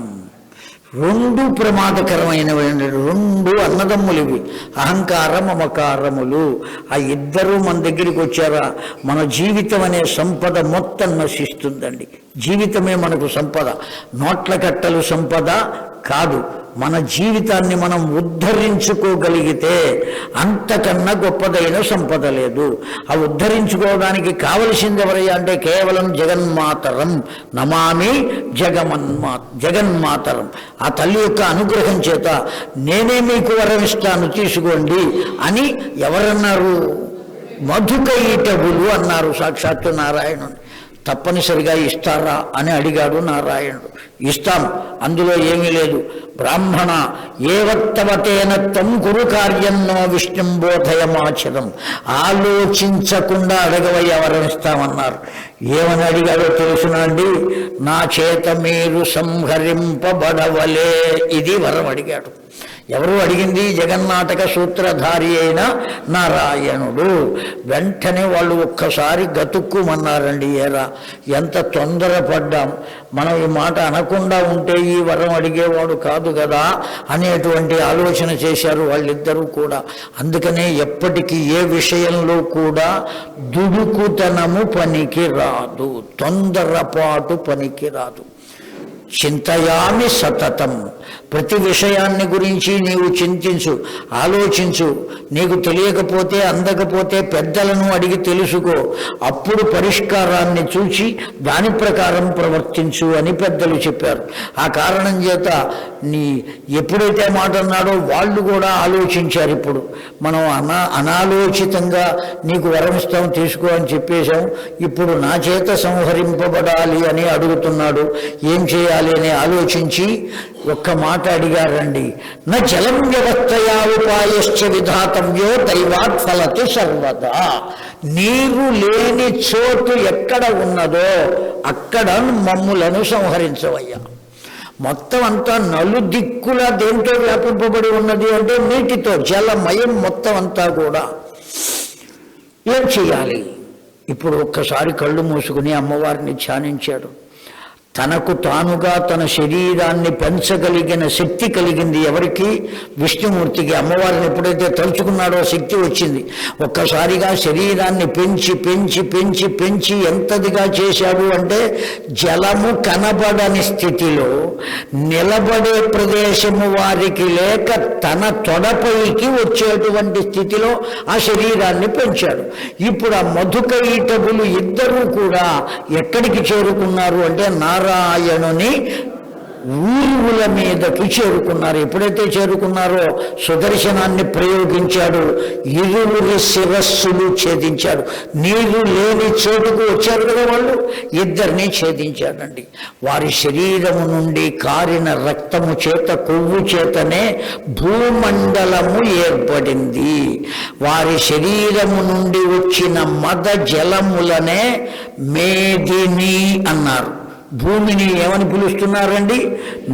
రెండు ప్రమాదకరమైనవి, రెండు అన్నదమ్ములు ఇవి, అహంకార మమకారములు. ఆ ఇద్దరూ మన దగ్గరికి వచ్చారా మన జీవితం అనే సంపద మొత్తం నశిస్తుందండి. జీవితమే మనకు సంపద, నోట్ల కట్టలు సంపద కాదు. మన జీవితాన్ని మనం ఉద్ధరించుకోగలిగితే అంతకన్నా గొప్పదైన సంపద లేదు. ఆ ఉద్ధరించుకోవడానికి కావలసింది ఎవరయ్యా అంటే కేవలం జగన్మాతరం నమామి జగన్మాతరం. ఆ తల్లి యొక్క అనుగ్రహం చేత నేనే మీకు వరం ఇస్తాను తీసుకోండి అని ఎవరన్నారు? మధుకైటవులు అన్నారు సాక్షాత్తు నారాయణుడు. తప్పనిసరిగా ఇస్తారా అని అడిగాడు నారాయణుడు. ఇస్తాం, అందులో ఏమీ లేదు. బ్రాహ్మణ ఏవత్తవతేన త్వం కురు కార్యన్నో విష్ణుం బోధయమాచరం. ఆలోచించకుండా అడగవయ్య వరం ఇస్తామన్నారు. ఏమని అడిగాడో తెలుసునా అండి? నా చేత మీరు సంహరింపబడవలే, ఇది వరం అడిగాడు. ఎవరు అడిగింది? జగన్నాటక సూత్రధారి అయిన నారాయణుడు. వెంటనే వాళ్ళు ఒక్కసారి గతుక్కుమన్నారండి. ఏరా ఎంత తొందరపడ్డాం, మనం ఈ మాట అనకుండా ఉంటే ఈ వరం అడిగేవాడు కాదు కదా అనేటువంటి ఆలోచన చేశారు వాళ్ళిద్దరూ కూడా. అందుకనే ఎప్పటికీ ఏ విషయంలో కూడా దుడుకుతనము పనికి రాదు, తొందరపాటు పనికి రాదు. చింతయామి సతతం. ప్రతి విషయాన్ని గురించి నీవు చింతించు, ఆలోచించు. నీకు తెలియకపోతే అందకపోతే పెద్దలను అడిగి తెలుసుకో, అప్పుడు పరిష్కారాన్ని చూచి దాని ప్రకారం ప్రవర్తించు అని పెద్దలు చెప్పారు. ఆ కారణం చేత ఎప్పుడైతే మాట అన్నాడో వాళ్ళు కూడా ఆలోచించారు. ఇప్పుడు మనం అనాలోచితంగా నీకు వరమిస్తాం తీసుకో అని చెప్పేశాం, ఇప్పుడు నా చేత సంహరింపబడాలి అని అడుగుతున్నాడు, ఏం చేయాలి అని ఆలోచించి ఒక్క మాట అడిగారండి. న జలం వ్యవస్థయా ఉపాయశ్చ విధాతవ్యో దైవాత్ ఫలతు సర్వదా. నీరు లేని చోటు ఎక్కడ ఉన్నదో అక్కడ మమ్ములను సంహరించవయ్యా. మొత్తం అంతా నలుదిక్కులా దేంతో వ్యాపింపబడి ఉన్నది అంటే నీటితో, జలమయం మొత్తం అంతా కూడా. ఏం చేయాలి? ఇప్పుడు ఒక్కసారి కళ్ళు మూసుకుని అమ్మవారిని ధ్యానించాడు. తనకు తానుగా తన శరీరాన్ని పెంచగలిగిన శక్తి కలిగింది ఎవరికి? విష్ణుమూర్తికి. అమ్మవారిని ఎప్పుడైతే తలుచుకున్నాడో శక్తి వచ్చింది. ఒక్కసారిగా శరీరాన్ని పెంచి పెంచి పెంచి పెంచి ఎంతదిగా చేశాడు అంటే జలము కనబడని స్థితిలో, నిలబడే ప్రదేశము వారికి లేక తన తొడపైకి వచ్చేటువంటి స్థితిలో ఆ శరీరాన్ని పెంచాడు. ఇప్పుడు ఆ మధుకైటవులు ఇద్దరూ కూడా ఎక్కడికి చేరుకున్నారు అంటే నారాయణుని ఊరువుల మీదకి చేరుకున్నారు. ఎప్పుడైతే చేరుకున్నారో సుదర్శనాన్ని ప్రయోగించాడు, ఇరువురి శిరస్సులు ఛేదించాడు. నీరు లేని చోటుకు వచ్చారు కదా వాళ్ళు, ఇద్దరిని ఛేదించాడండి. వారి శరీరము నుండి కారిన రక్తము చేత, కొవ్వు చేతనే భూమండలము ఏర్పడింది. వారి శరీరము నుండి వచ్చిన మద జలములనే మేదిని అన్నారు. భూమిని ఏమని పిలుస్తున్నారండి?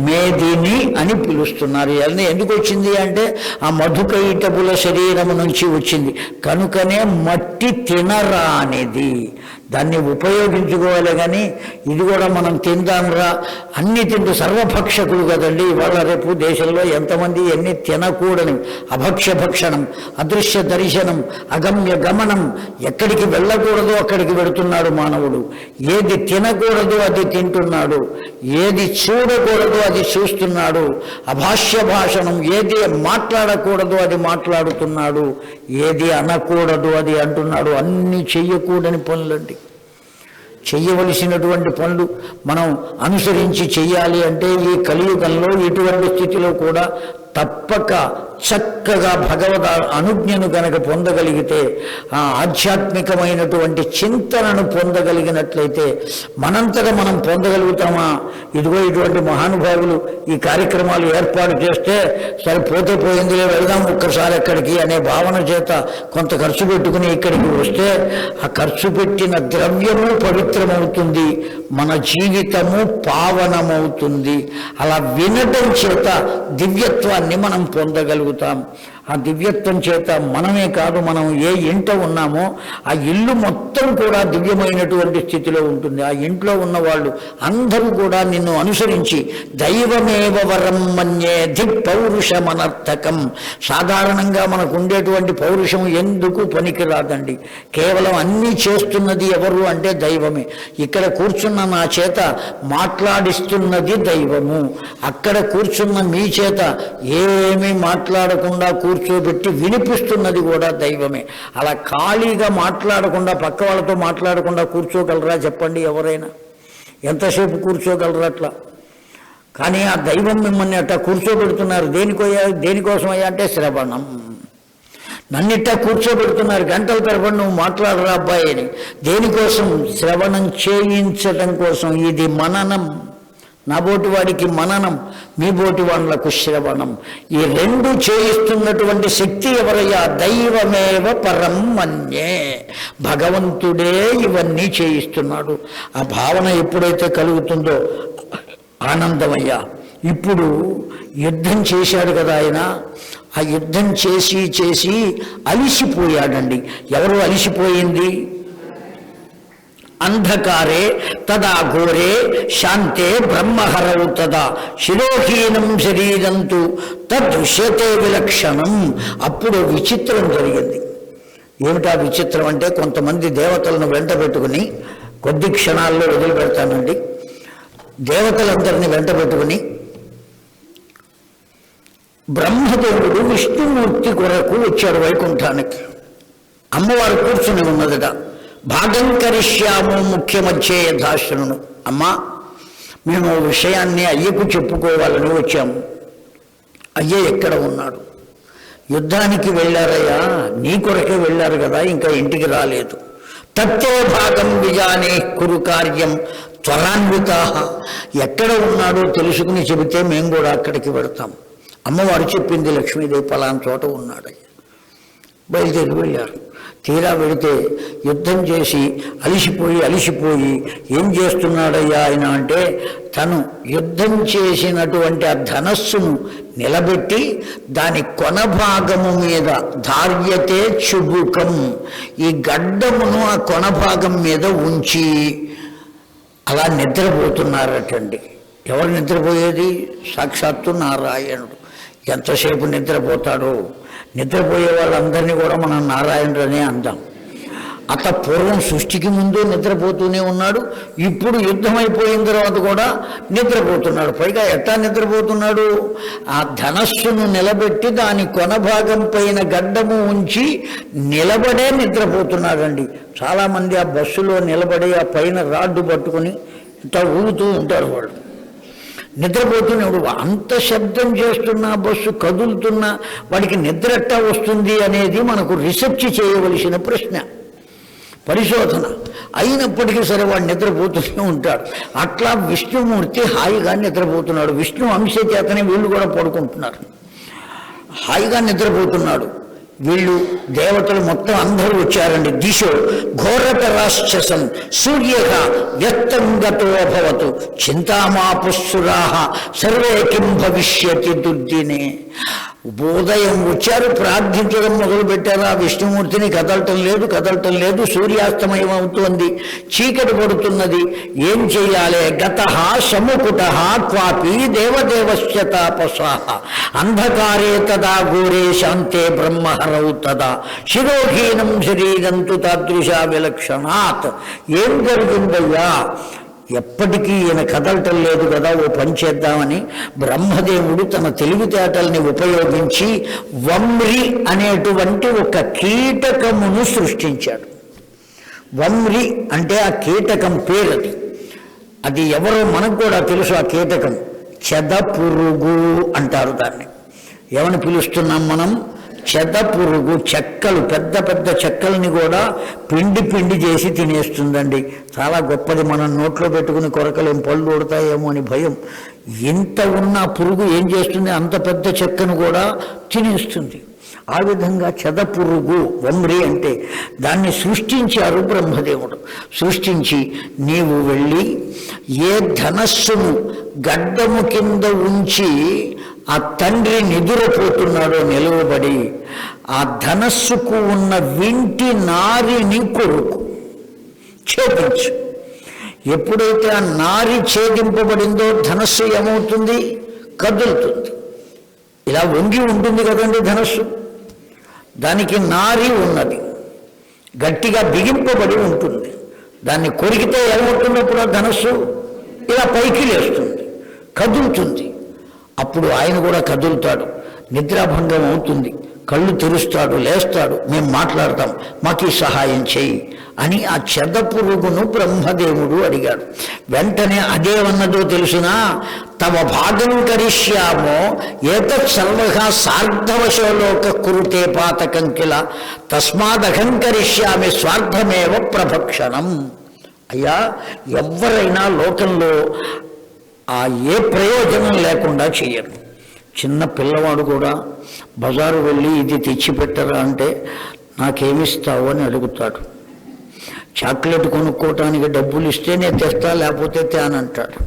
మేదిని అని పిలుస్తున్నారు. ఎందుకు వచ్చింది అంటే ఆ మధుకైటవుల శరీరము నుంచి వచ్చింది కనుకనే మట్టి తినరానిది. దాన్ని ఉపయోగించుకోవాలి. కానీ ఇది కూడా మనం తిందాంరా, అన్ని తింటూ సర్వభక్షకులు కదండి. ఇవాళ రేపు దేశంలో ఎంతమంది ఎన్ని తినకూడని అభక్ష్య భక్షణం, అదృశ్య దర్శనం, అగమ్య గమనం, ఎక్కడికి వెళ్ళకూడదో అక్కడికి వెళుతున్నాడు మానవుడు. ఏది తినకూడదు అది తింటున్నాడు, ఏది చూడకూడదు అది చూస్తున్నాడు. అభాష్య భాషణం, ఏది మాట్లాడకూడదు అది మాట్లాడుతున్నాడు, ఏది అనకూడదు అది అంటున్నాడు. అన్నీ చెయ్యకూడని పనులండి. చెయ్యవలసినటువంటి పనులు మనం అనుసరించి చెయ్యాలి అంటే ఈ కలియుగంలో ఇటువంటి స్థితిలో కూడా తప్పక చక్కగా భగవద్ అనుజ్ఞను కనుక పొందగలిగితే, ఆ ఆధ్యాత్మికమైనటువంటి చింతనను పొందగలిగినట్లయితే మనంతగా మనం పొందగలుగుతామా? ఇదిగో ఇటువంటి మహానుభావులు ఈ కార్యక్రమాలు ఏర్పాటు చేస్తే సరే పోతే పోయిందిలే వెళదాం ఒక్కసారి ఎక్కడికి అనే భావన చేత కొంత ఖర్చు పెట్టుకుని ఇక్కడికి వస్తే ఆ ఖర్చు పెట్టిన ద్రవ్యము పవిత్రమవుతుంది, మన జీవితము పావనమవుతుంది. అలా వినటం చేత దివ్యత్వాన్ని మనం పొందగలుగుతాం. ఆ దివ్యత్వం చేత మనమే కాదు, మనం ఏ ఇంట ఉన్నామో ఆ ఇల్లు మొత్తం కూడా దివ్యమైనటువంటి స్థితిలో ఉంటుంది. ఆ ఇంట్లో ఉన్న వాళ్ళు అందరూ కూడా నిన్ను అనుసరించి దైవమేవ వరం మన్యే ధిపౌరుషమనర్థకం. సాధారణంగా మనకు ఉండేటువంటి పౌరుషం ఎందుకు పనికిరాదండి. కేవలం అన్నీ చేస్తున్నది ఎవరు అంటే దైవమే. ఇక్కడ కూర్చున్న నా చేత మాట్లాడిస్తున్నది దైవము, అక్కడ కూర్చున్న మీ చేత ఏమీ మాట్లాడకుండా కూర్చోబెట్టి వినిపిస్తున్నది కూడా దైవమే. అలా ఖాళీగా మాట్లాడకుండా పక్క వాళ్ళతో మాట్లాడకుండా కూర్చోగలరా చెప్పండి ఎవరైనా? ఎంతసేపు కూర్చోగలరా అట్లా? కానీ ఆ దైవం మిమ్మల్ని అట్లా కూర్చోబెడుతున్నారు. దేనికోసమయ్యా అంటే శ్రవణం. నన్నిట్టా కూర్చోబెడుతున్నారు గంటల తరబడి, నువ్వు మాట్లాడరా అబ్బాయి అని. దేనికోసం? శ్రవణం చేయించటం కోసం. ఇది మననం. నా బోటి వాడికి మననం, మీ బోటి వాళ్ళకు శ్రవణం. ఈ రెండు చేయిస్తున్నటువంటి శక్తి ఎవరయ్యా? దైవమేవ పరం మన్యే. భగవంతుడే ఇవన్నీ చేయిస్తున్నాడు. ఆ భావన ఎప్పుడైతే కలుగుతుందో ఆనందమయ్యా. ఇప్పుడు యుద్ధం చేశాడు కదా ఆయన. ఆ యుద్ధం చేసి చేసి అలిసిపోయాడండి. ఎవరు అలిసిపోయింది? అంధకారే తదా ఘోరే శాంతే బ్రహ్మహరౌ తదా శిరోహీనం శరీరంతు తదృశ్యతే విలక్షణం. అప్పుడు విచిత్రం జరిగింది. ఏమిటా విచిత్రం అంటే, కొంతమంది దేవతలను వెంట పెట్టుకుని, కొద్ది క్షణాల్లో వదిలిపెడతానండి, దేవతలందరినీ వెంట పెట్టుకుని బ్రహ్మదేవుడు విష్ణుమూర్తి కొరకు వచ్చాడు వైకుంఠానికి. అమ్మవారు కూర్చుని ఉన్నదట. భాగం కరిష్యాము ముఖ్యమచ్చే యథాశ్రును. అమ్మా, మేము విషయాన్ని అయ్యకు చెప్పుకోవాలని వచ్చాము. అయ్య ఎక్కడ ఉన్నాడు? యుద్ధానికి వెళ్ళారయ్యా, నీ కొరకే వెళ్ళారు కదా, ఇంకా ఇంటికి రాలేదు. తత్తో భాగం విజానే కురు కార్యం త్వరాన్వితా. ఎక్కడ ఉన్నాడో తెలుసుకుని చెబితే మేము కూడా అక్కడికి వెళతాం. అమ్మవారు చెప్పింది, లక్ష్మీదేవి పలానా చోట ఉన్నాడయ్యా. బయలుదేరి వెళ్ళారు. తీరా వెళితే యుద్ధం చేసి అలిసిపోయి ఏం చేస్తున్నాడయ్యా ఆయన అంటే, తను యుద్ధం చేసినటువంటి ఆ ధనస్సును నిలబెట్టి దాని కొన భాగము మీద ధార్యతే చుబుకం, ఈ గడ్డమును ఆ కొన భాగం మీద ఉంచి అలా నిద్రపోతున్నారటండి. ఎవరు నిద్రపోయేది? సాక్షాత్తు నారాయణుడు. ఎంతసేపు నిద్రపోతాడో. నిద్రపోయే వాళ్ళందరినీ కూడా మనం నారాయణుడనే అందాం. అత పూర్వం సృష్టికి ముందు నిద్రపోతూనే ఉన్నాడు, ఇప్పుడు యుద్ధం అయిపోయిన తర్వాత కూడా నిద్రపోతున్నాడు. పైగా ఎట్టా నిద్రపోతున్నాడు? ఆ ధనస్సును నిలబెట్టి దాని కొన భాగం పైన గడ్డము ఉంచి నిలబడే నిద్రపోతున్నాడండి. చాలామంది ఆ బస్సులో నిలబడి ఆ పైన రాడ్డు పట్టుకుని ఇట్లా ఊగుతూ ఉంటారు. వాళ్ళు నిద్రపోతున్నాడు. అంత శబ్దం చేస్తున్నా, బస్సు కదులుతున్నా వాడికి నిద్ర ఎట్టా వస్తుంది అనేది మనకు రీసెర్చ్ చేయవలసిన ప్రశ్న, పరిశోధన. అయినప్పటికీ సరే వాడు నిద్రపోతూనే ఉంటాడు. అట్లా విష్ణుమూర్తి హాయిగా నిద్రపోతున్నాడు. విష్ణు అంశ చేతనే వీళ్ళు కూడా పడుకుంటున్నారు, హాయిగా నిద్రపోతున్నాడు. వీళ్ళు దేవతలు మొత్తం అందరూ వచ్చారండి. దిశో ఘోరతరాశ్చసం సూర్య వ్యక్తంగతో అభవతు చింతామాపుస్సురాహ సర్వే కిం భవిష్యతి దుర్దినే. ఉదయం వచ్చారు, ప్రార్థించడం మొదలుపెట్టారు. ఆ విష్ణుమూర్తిని కదలటం లేదు. సూర్యాస్తమయం అవుతోంది, చీకటి పడుతున్నది. ఏం చెయ్యాలి? గతః సముకుటః క్వాపి దేవదేవస్య తాపసాః అంధకారే తదా ఘోరే శాంతే బ్రహ్మహరౌ తదా శిరోహీనం శరీరంతు తాదృశా విలక్షణాత్. ఏం జరిగిందయ్యా? ఎప్పటికీ ఈయన కదలటం లేదు కదా, ఓ పని చేద్దామని బ్రహ్మదేవుడు తన తెలివితేటల్ని ఉపయోగించి వమ్రి అనేటువంటి ఒక కీటకమును సృష్టించాడు. వమ్రి అంటే ఆ కీటకం పేరు. అది ఎవరో మనకు కూడా తెలుసు. ఆ కీటకం చెద పురుగు అంటారు దాన్ని. ఏమని పిలుస్తున్నాం మనం? చెదపురుగు. చెక్కలు, పెద్ద పెద్ద చెక్కల్ని కూడా పిండి పిండి చేసి తినేస్తుందండి. చాలా గొప్పది. మనం నోట్లో పెట్టుకుని కొరకలేం, పళ్ళు ఊడతాయేమో అని భయం. ఇంత ఉన్న పురుగు ఏం చేస్తుంది? అంత పెద్ద చెక్కను కూడా తినేస్తుంది. ఆ విధంగా చెదపురుగు, వమ్రి అంటే దాన్ని సృష్టించారు బ్రహ్మదేవుడు. సృష్టించి నీవు వెళ్ళి ఏ ధనస్సును గడ్డము కింద ఉంచి ఆ తండ్రి నిదురపోతున్నాడో నిలవబడి ఆ ధనస్సుకు ఉన్న వింటి నారిని కొరుకు, ఛేదించు. ఎప్పుడైతే ఆ నారి ఛేదింపబడిందో ధనస్సు ఏమవుతుంది? కదులుతుంది. ఇలా వంగి ఉంటుంది కదండి ధనస్సు, దానికి నారి ఉన్నది, గట్టిగా బిగింపబడి ఉంటుంది. దాన్ని కొరికితే ఏమవుతున్నప్పుడు ఆ ధనస్సు ఇలా పైకి లేస్తుంది, కదులుతుంది. అప్పుడు ఆయన కూడా కదులుతాడు, నిద్రాభంగం అవుతుంది, కళ్ళు తెరుస్తాడు, లేస్తాడు, మేము మాట్లాడతాం, మాకు సహాయం చేయి అని ఆ చెదపురుగును బ్రహ్మదేవుడు అడిగాడు. వెంటనే అదేమన్నదో తెలుసునా? తమ భాగం కరిష్యామో ఏతత్ సర్వగా సార్ధవశోలోక కురుతే పాతకం కిల తస్మాదహం కరిష్యామి స్వార్థమేవ ప్రభక్షణం. అయ్యా, ఎవరైనా లోకంలో ఏ ప్రయోజనం లేకుండా చేయరు. చిన్న పిల్లవాడు కూడా బజారు వెళ్ళి ఇది తెచ్చిపెట్టరా అంటే నాకేమిస్తావు అని అడుగుతాడు. చాక్లెట్ కొనుక్కోవటానికి డబ్బులు ఇస్తే నేను తెస్తా, లేకపోతే తేనంటాడు.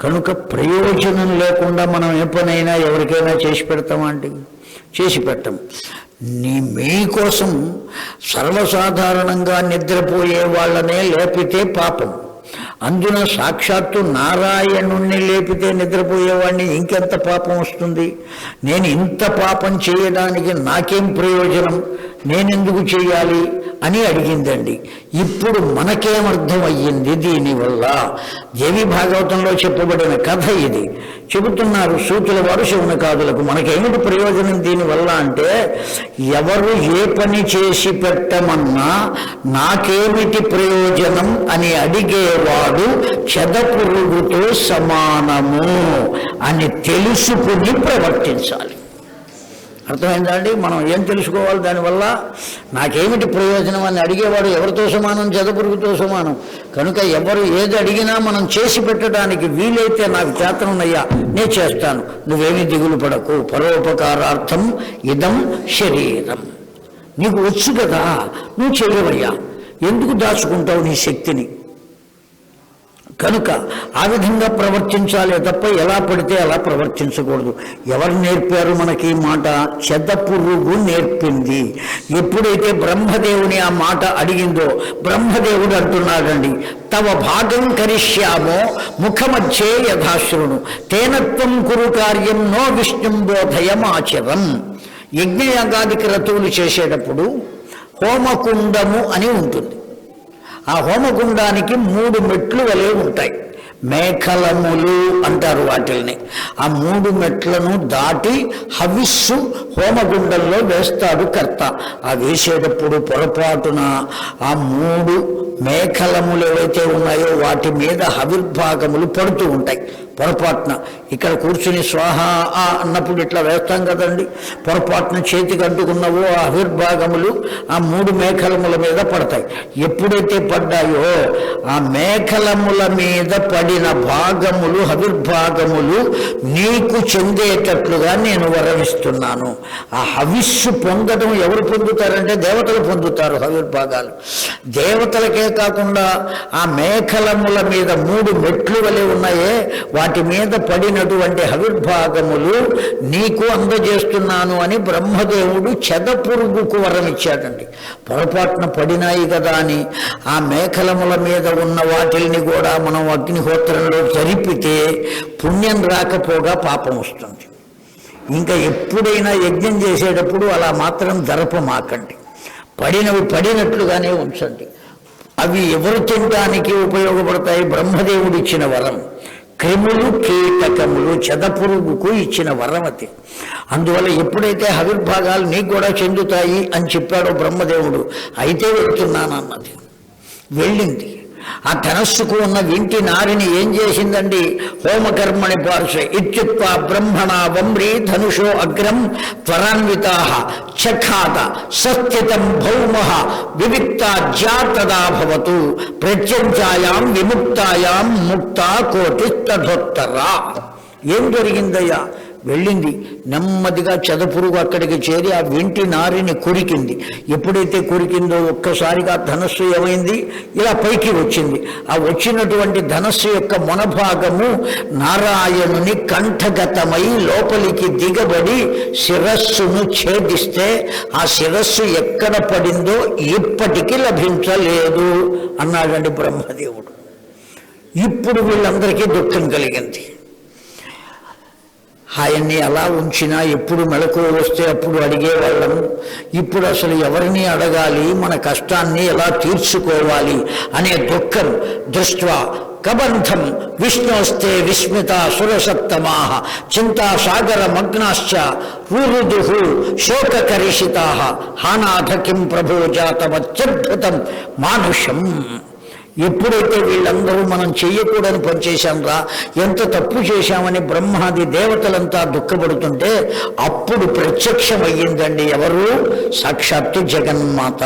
కనుక ప్రయోజనం లేకుండా మనం ఏ పనైనా ఎవరికైనా చేసి పెడతామా అండి? చేసి పెట్టం. మీకోసం సర్వసాధారణంగా నిద్రపోయే వాళ్ళనే లేపితే పాపం, అందున సాక్షాత్తు నారాయణుణ్ణి లేపితే నిద్రపోయేవాడిని ఇంకెంత పాపం వస్తుంది? నేను ఇంత పాపం చేయడానికి నాకేం ప్రయోజనం, నేనెందుకు చేయాలి అని అడిగిందండి. ఇప్పుడు మనకేమర్థం అయ్యింది దీనివల్ల? దేవి భాగవతంలో చెప్పబడిన కథ ఇది. చెబుతున్నారు సూతుల వారు శౌనకాదులకు, మనకేమిటి ప్రయోజనం దీనివల్ల అంటే, ఎవరు ఏ పని చేసి పెట్టమన్నా నాకేమిటి ప్రయోజనం అని అడిగేవాడు చెదపురుగుతో సమానము అని తెలుసుకుని ప్రవర్తించాలి. అర్థమైందా అండి? మనం ఏం తెలుసుకోవాలి దానివల్ల? నాకేమిటి ప్రయోజనం అని అడిగేవాడు ఎవరితో సమానం? చెదపురుగుతో సమానం. కనుక ఎవరు ఏది అడిగినా మనం చేసి పెట్టడానికి వీలైతే నాకు చేతనున్నయ్యా నేను చేస్తాను, నువ్వేమీ దిగులు పడకు, పరోపకారార్థం ఇదం శరీరం. నీకు వచ్చు కదా, నువ్వు చెయ్యవయ్యా, ఎందుకు దాచుకుంటావు నీ శక్తిని? కనుక ఆ విధంగా ప్రవర్తించాలే తప్ప ఎలా పడితే అలా ప్రవర్తించకూడదు. ఎవరు నేర్పారు మనకి ఈ మాట? చెదపురుగు నేర్పింది. ఎప్పుడైతే బ్రహ్మదేవుని ఆ మాట అడిగిందో బ్రహ్మదేవుడు అంటున్నాడండి, తవ భాగం కరిష్యామో ముఖమధ్యే యథాశ్రును తేనత్వం కురు కార్యం నో విష్ణుం బోధయమాచరం. యజ్ఞయాగాది క్రతువులు చేసేటప్పుడు హోమకుండము అని ఉంటుంది. ఆ హోమగుండానికి 3 మెట్లు వలె ఉంటాయి, మేఖలములు అంటారు వాటిల్ని. ఆ 3 మెట్లను దాటి హవిస్సు హోమగుండంలో వేస్తాడు కర్త. ఆ వేసేటప్పుడు పొరపాటున ఆ 3 మేఖలములు ఏవైతే ఉన్నాయో వాటి మీద హవిర్భాగములు పడుతూ ఉంటాయి. పొరపాటున ఇక్కడ కూర్చుని స్వాహ అన్నప్పుడు ఇట్లా వేస్తాం కదండి, పొరపాటున చేతికి అంటుకున్నవో ఆ హవిర్భాగములు ఆ 3 మేఖలముల మీద పడతాయి. ఎప్పుడైతే పడ్డాయో ఆ మేఖలముల మీద పడిన భాగములు, హవిర్భాగములు నీకు చెందేటట్లుగా నేను వరమిస్తున్నాను. ఆ హవిస్సు పొందడం ఎవరు పొందుతారంటే దేవతలు పొందుతారు హవిర్భాగాలు. దేవతలకే కాకుండా ఆ మేఖలముల మీద 3 మెట్లు వలె ఉన్నాయే వాటి మీద పడినటువంటి హవిర్భాగములు నీకు అందజేస్తున్నాను అని బ్రహ్మదేవుడు చెదపురుగుకు వరం ఇచ్చాడండి. పొరపాటున పడినాయి కదా అని ఆ మేఖలముల మీద ఉన్న వాటిల్ని కూడా మనం అగ్నిహోత్రంలో జరిపితే పుణ్యం రాకపోగా పాపం వస్తుంది. ఇంకా ఎప్పుడైనా యజ్ఞం చేసేటప్పుడు అలా మాత్రం జరపమాకండి, పడినవి పడినట్లుగానే ఉంచండి. అవి ఎవరు తినడానికి ఉపయోగపడతాయి? బ్రహ్మదేవుడు ఇచ్చిన వరం. క్రిములు కీటకములు చెదపురుగుకు ఇచ్చిన వరమతి. అందువల్ల ఎప్పుడైతే హవిర్భాగాలు నీకు కూడా చెందుతాయి అని చెప్పాడో బ్రహ్మదేవుడు, అయితే వెళ్తున్నానన్నది. వెళ్ళింది. ఆ ధనస్సుకు ఉన్న వింటి నారిని ఏం చేసిందండి? హోమకర్మణి పార్శ్వ ఇత్యుక్త్వా బ్రహ్మణ వమ్రీ ధనుషో అగ్రం త్వరాన్వితా చఖాత సస్థితం భౌమ వివిక్తా జాతదా భవతు ప్రత్యంజాయాం విముక్తాయాం ముక్తా కోటిస్తధోత్తరా. ఏం జరిగిందయ్యా? వెళ్ళింది నెమ్మదిగా చెదపురుగు అక్కడికి చేరి ఆ వింటి నారిని కొరికింది. ఎప్పుడైతే కొరికిందో ఒక్కసారిగా ధనస్సు ఏమైంది? ఇలా పైకి వచ్చింది. ఆ వచ్చినటువంటి ధనస్సు యొక్క మొనభాగము నారాయణుని కంఠగతమై లోపలికి దిగబడి శిరస్సును ఛేదిస్తే ఆ శిరస్సు ఎక్కడ పడిందో ఇప్పటికీ లభించలేదు అన్నాడండి బ్రహ్మదేవుడు. ఇప్పుడు వీళ్ళందరికీ దుఃఖం కలిగింది. ఆయన్ని అలా ఉంచినా ఎప్పుడు మెలకువ వస్తే అప్పుడు అడిగేవాళ్ళం. ఇప్పుడు అసలు ఎవరిని అడగాలి? మన కష్టాన్ని ఎలా తీర్చుకోవాలి అనే దుఃఖం దృష్ట్వా కబంధం విష్ణోస్తే విస్మిత సురసత్తమా చింతాసాగర మగ్నాశ్చ రురుదు శోకకరిషితా హానాథ కిం ప్రభో జాతమత్యద్భుతం మానుషం. ఎప్పుడైతే వీళ్ళందరూ మనం చెయ్యకూడని పనిచేశాంరా, ఎంత తప్పు చేశామని బ్రహ్మాది దేవతలంతా దుఃఖపడుతుంటే అప్పుడు ప్రత్యక్షమయ్యిందండి. ఎవరు? సాక్షాత్తు జగన్మాత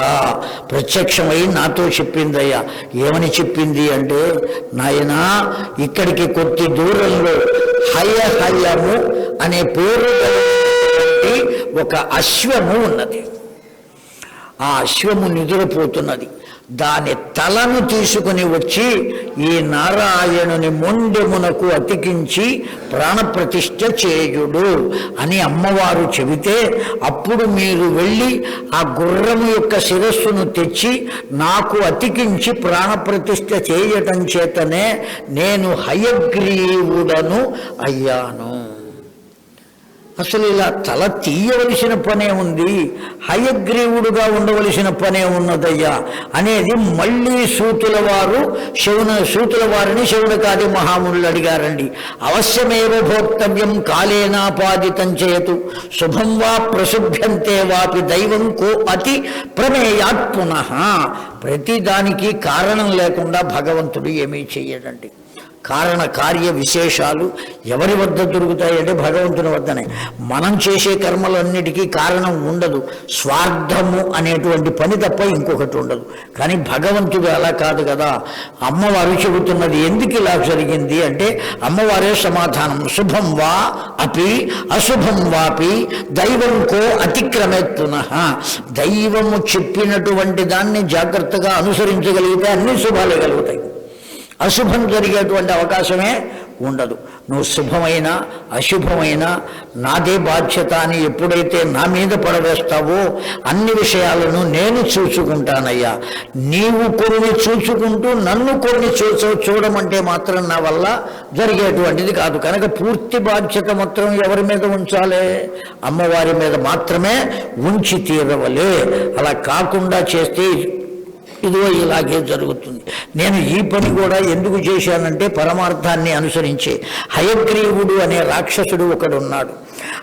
ప్రత్యక్షమై నాతో చెప్పిందయ్యా. ఏమని చెప్పింది అంటే, నాయనా ఇక్కడికి కొద్ది దూరంలో హయహయము అనే పేరు ఒక అశ్వము ఉన్నది. ఆ అశ్వము నిద్రపోతున్నది. దాని తలను తీసుకుని వచ్చి ఈ నారాయణుని మొండెమునకు అతికించి ప్రాణప్రతిష్ఠ చేయుడు అని అమ్మవారు చెబితే, అప్పుడు మీరు వెళ్ళి ఆ గుర్రము యొక్క శిరస్సును తెచ్చి నాకు అతికించి ప్రాణప్రతిష్ఠ చేయటం చేతనే నేను హయగ్రీవుడను అయ్యాను. అసలు ఇలా తల తీయవలసిన పనే ఉంది, హయగ్రీవుడుగా ఉండవలసిన పనే ఉన్నదయ్యా అనేది మళ్ళీ సూతుల వారిని శౌనకాది మహామునులు అడిగారండి. అవశ్యమేవ భోక్తవ్యం కాలేనాపాదితం చేయతు శుభం వా ప్రశుభ్యంతే వాపి దైవం కో అతి ప్రమేయాత్ పునః. ప్రతిదానికి కారణం లేకుండా భగవంతుడు ఏమీ చెయ్యడండి. కారణ కార్య విశేషాలు ఎవరి వద్ద దొరుకుతాయంటే భగవంతుని వద్దనే. మనం చేసే కర్మలన్నిటికీ కారణం ఉండదు. స్వార్థము అనేటువంటి పని తప్ప ఇంకొకటి ఉండదు. కానీ భగవంతుడు అలా కాదు కదా. అమ్మవారు చెబుతున్నది ఎందుకు ఇలా జరిగింది అంటే అమ్మవారే సమాధానం. శుభం వా అపి అశుభం వాపి దైవం కో అతిక్రమేత్ పునః. దైవము చెప్పినటువంటి దాన్ని జాగ్రత్తగా అనుసరించగలిగితే అన్ని శుభాలే కలుగుతాయి. అశుభం జరిగేటువంటి అవకాశమే ఉండదు. నువ్వు శుభమైనా అశుభమైనా నాదే బాధ్యత అని ఎప్పుడైతే నా మీద పడవేస్తావో అన్ని విషయాలను నేను చూసుకుంటానయ్యా. నీవు కొన్ని చూసుకుంటూ నన్ను కొన్ని చూడమంటే మాత్రం నా వల్ల జరిగేటువంటిది కాదు. కనుక పూర్తి బాధ్యత మొత్తం ఎవరి మీద ఉంచాలి? అమ్మవారి మీద మాత్రమే ఉంచి తీరవలే. అలా కాకుండా చేస్తే ఇదిగో ఇలాగే జరుగుతుంది. నేను ఈ పని కూడా ఎందుకు చేశానంటే పరమార్థాన్ని అనుసరించే. హయగ్రీవుడు అనే రాక్షసుడు ఒకడున్నాడు.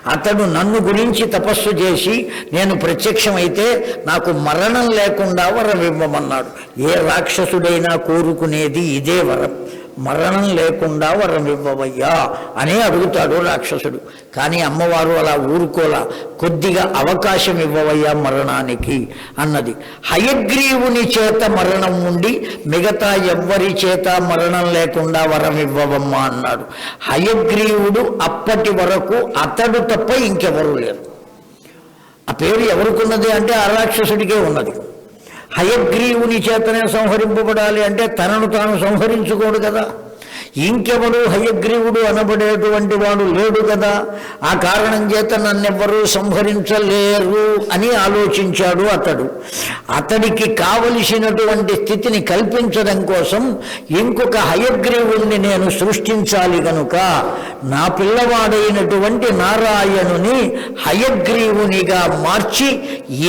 అతడు నన్ను గురించి తపస్సు చేసి నేను ప్రత్యక్షమైతే నాకు మరణం లేకుండా వరం ఇవ్వమన్నాడు. ఏ రాక్షసుడైనా కోరుకునేది ఇదే వరం. మరణం లేకుండా వరం ఇవ్వవయ్యా అనే అడుగుతాడు రాక్షసుడు. కానీ అమ్మవారు అలా ఊరుకోలా. కొద్దిగా అవకాశం ఇవ్వవయ్యా మరణానికి అన్నది. హయగ్రీవుని చేత మరణం ఉండి మిగతా ఎవ్వరి చేత మరణం లేకుండా వరం ఇవ్వవమ్మా అన్నాడు. హయగ్రీవుడు అప్పటి వరకు అతడు తప్ప ఇంకెవరూ లేరు. ఆ పేరు ఎవరికున్నది అంటే ఆ రాక్షసుడికే ఉన్నది. హయగ్రీవుని చేతనే సంహరింపబడాలి అంటే తనను తాను సంహరించుకోడు కదా. ఇంకెవరు హయగ్రీవుడు అనబడేటువంటి వాడు లేడు కదా. ఆ కారణం చేత నన్నెవ్వరూ సంహరించలేరు అని ఆలోచించాడు అతడు. అతడికి కావలసినటువంటి స్థితిని కల్పించడం కోసం ఇంకొక హయగ్రీవుణ్ణి నేను సృష్టించాలి కనుక నా పిల్లవాడైనటువంటి నారాయణుని హయగ్రీవునిగా మార్చి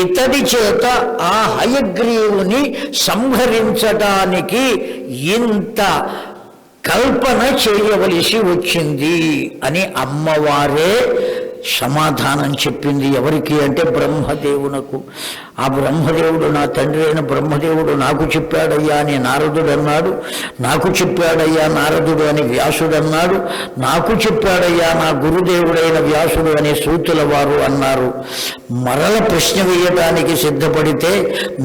ఇతడి చేత ఆ హయగ్రీవుని సంహరించడానికి ఇంత కల్పన చేయవలసి వచ్చింది అని అమ్మవారే సమాధానం చెప్పింది ఎవరికి అంటే బ్రహ్మదేవునకు. ఆ బ్రహ్మదేవుడు, నా తండ్రి అయిన బ్రహ్మదేవుడు నాకు చెప్పాడయ్యా అని నారదుడు అన్నాడు, నాకు చెప్పాడయ్యా నారదుడు అని వ్యాసుడు అన్నాడు, నాకు చెప్పాడయ్యా నా గురుదేవుడైన వ్యాసుడు అని సూతుల వారు అన్నారు. మరల ప్రశ్న వేయడానికి సిద్ధపడితే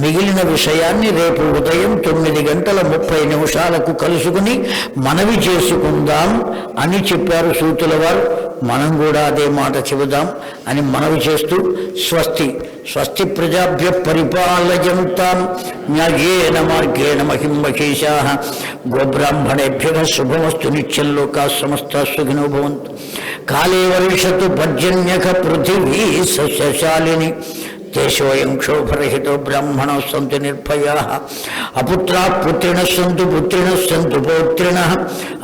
మిగిలిన విషయాన్ని రేపు ఉదయం 9:30 కలుసుకుని మనవి చేసుకుందాం అని చెప్పారు సూతుల వారు. మనం కూడా అదే మాట చెబుదాం అని మనవి చేస్తూ స్వస్తి స్వస్తి ప్రజాభ్య పరిపాలయంతాం న్యాయేన మార్గేణ మహిం మహేశాః గోబ్రాహ్మణేభ్యః శుభమస్తు నిత్యం లోకాః సమస్తాః సుఖినో భవంతు. కాలే వర్షతు పర్జన్యః పృథివీ సస్యశాలిని దేశోయం క్షోభరహితో బ్రాహ్మణో సంతు నిర్భయాః అపుత్రాః పుత్రిణః సంతు పుత్రిణః సంతు పౌత్రిణః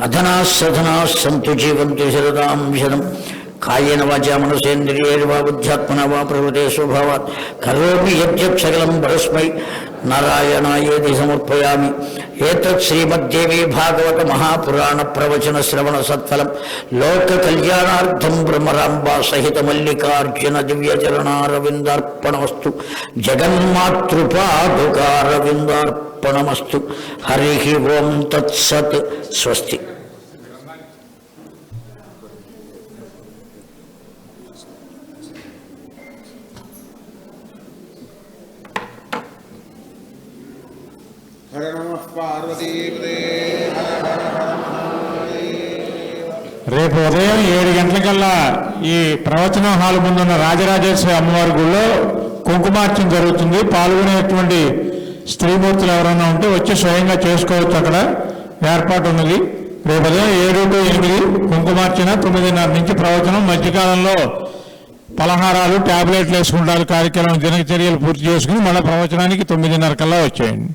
అధనాః సధనాః సంతు జీవంతు శరదాం శతం. కాయేన వాచా మనసేంద్రియైర్వా బుద్ధ్యాత్మనా వా ప్రకృతే స్వభావాత్ కరోమి యద్యత్ సకలం పరస్మై నారాయణాయేతి సమర్పయామి. ఏతత్ శ్రీమద్దేవి భాగవత మహాపురాణ ప్రవచన శ్రవణ సత్ఫలం లోక కళ్యాణార్థం బ్రహ్మరాంబా సహిత మల్లికార్జున దివ్యచరణారవిందార్పణమస్తు. జగన్మాతృపాదుకారవిందార్పణమస్తు. హరి ఓం తత్సత్. స్వస్తి. రేపు ఉదయం 7 గంటలకల్లా ఈ ప్రవచన హాల్ ముందున్న రాజరాజేశ్వరి అమ్మవారి గుళ్ళో కుంకుమార్చన జరుగుతుంది. పాల్గొనేటువంటి స్త్రీమూర్తులు ఎవరైనా ఉంటే వచ్చి స్వయంగా చేసుకోవచ్చు. అక్కడ ఏర్పాటు ఉన్నది. రేపు ఉదయం 7 to 8 కుంకుమార్చన, 9:30 నుంచి ప్రవచనం. మధ్యకాలంలో పలహారాలు, ట్యాబ్లెట్లు వేసుకుంటారు. కార్యక్రమం దినచర్యలు పూర్తి చేసుకుని మళ్ళీ ప్రవచనానికి 9:30 కల్లా వచ్చేయండి.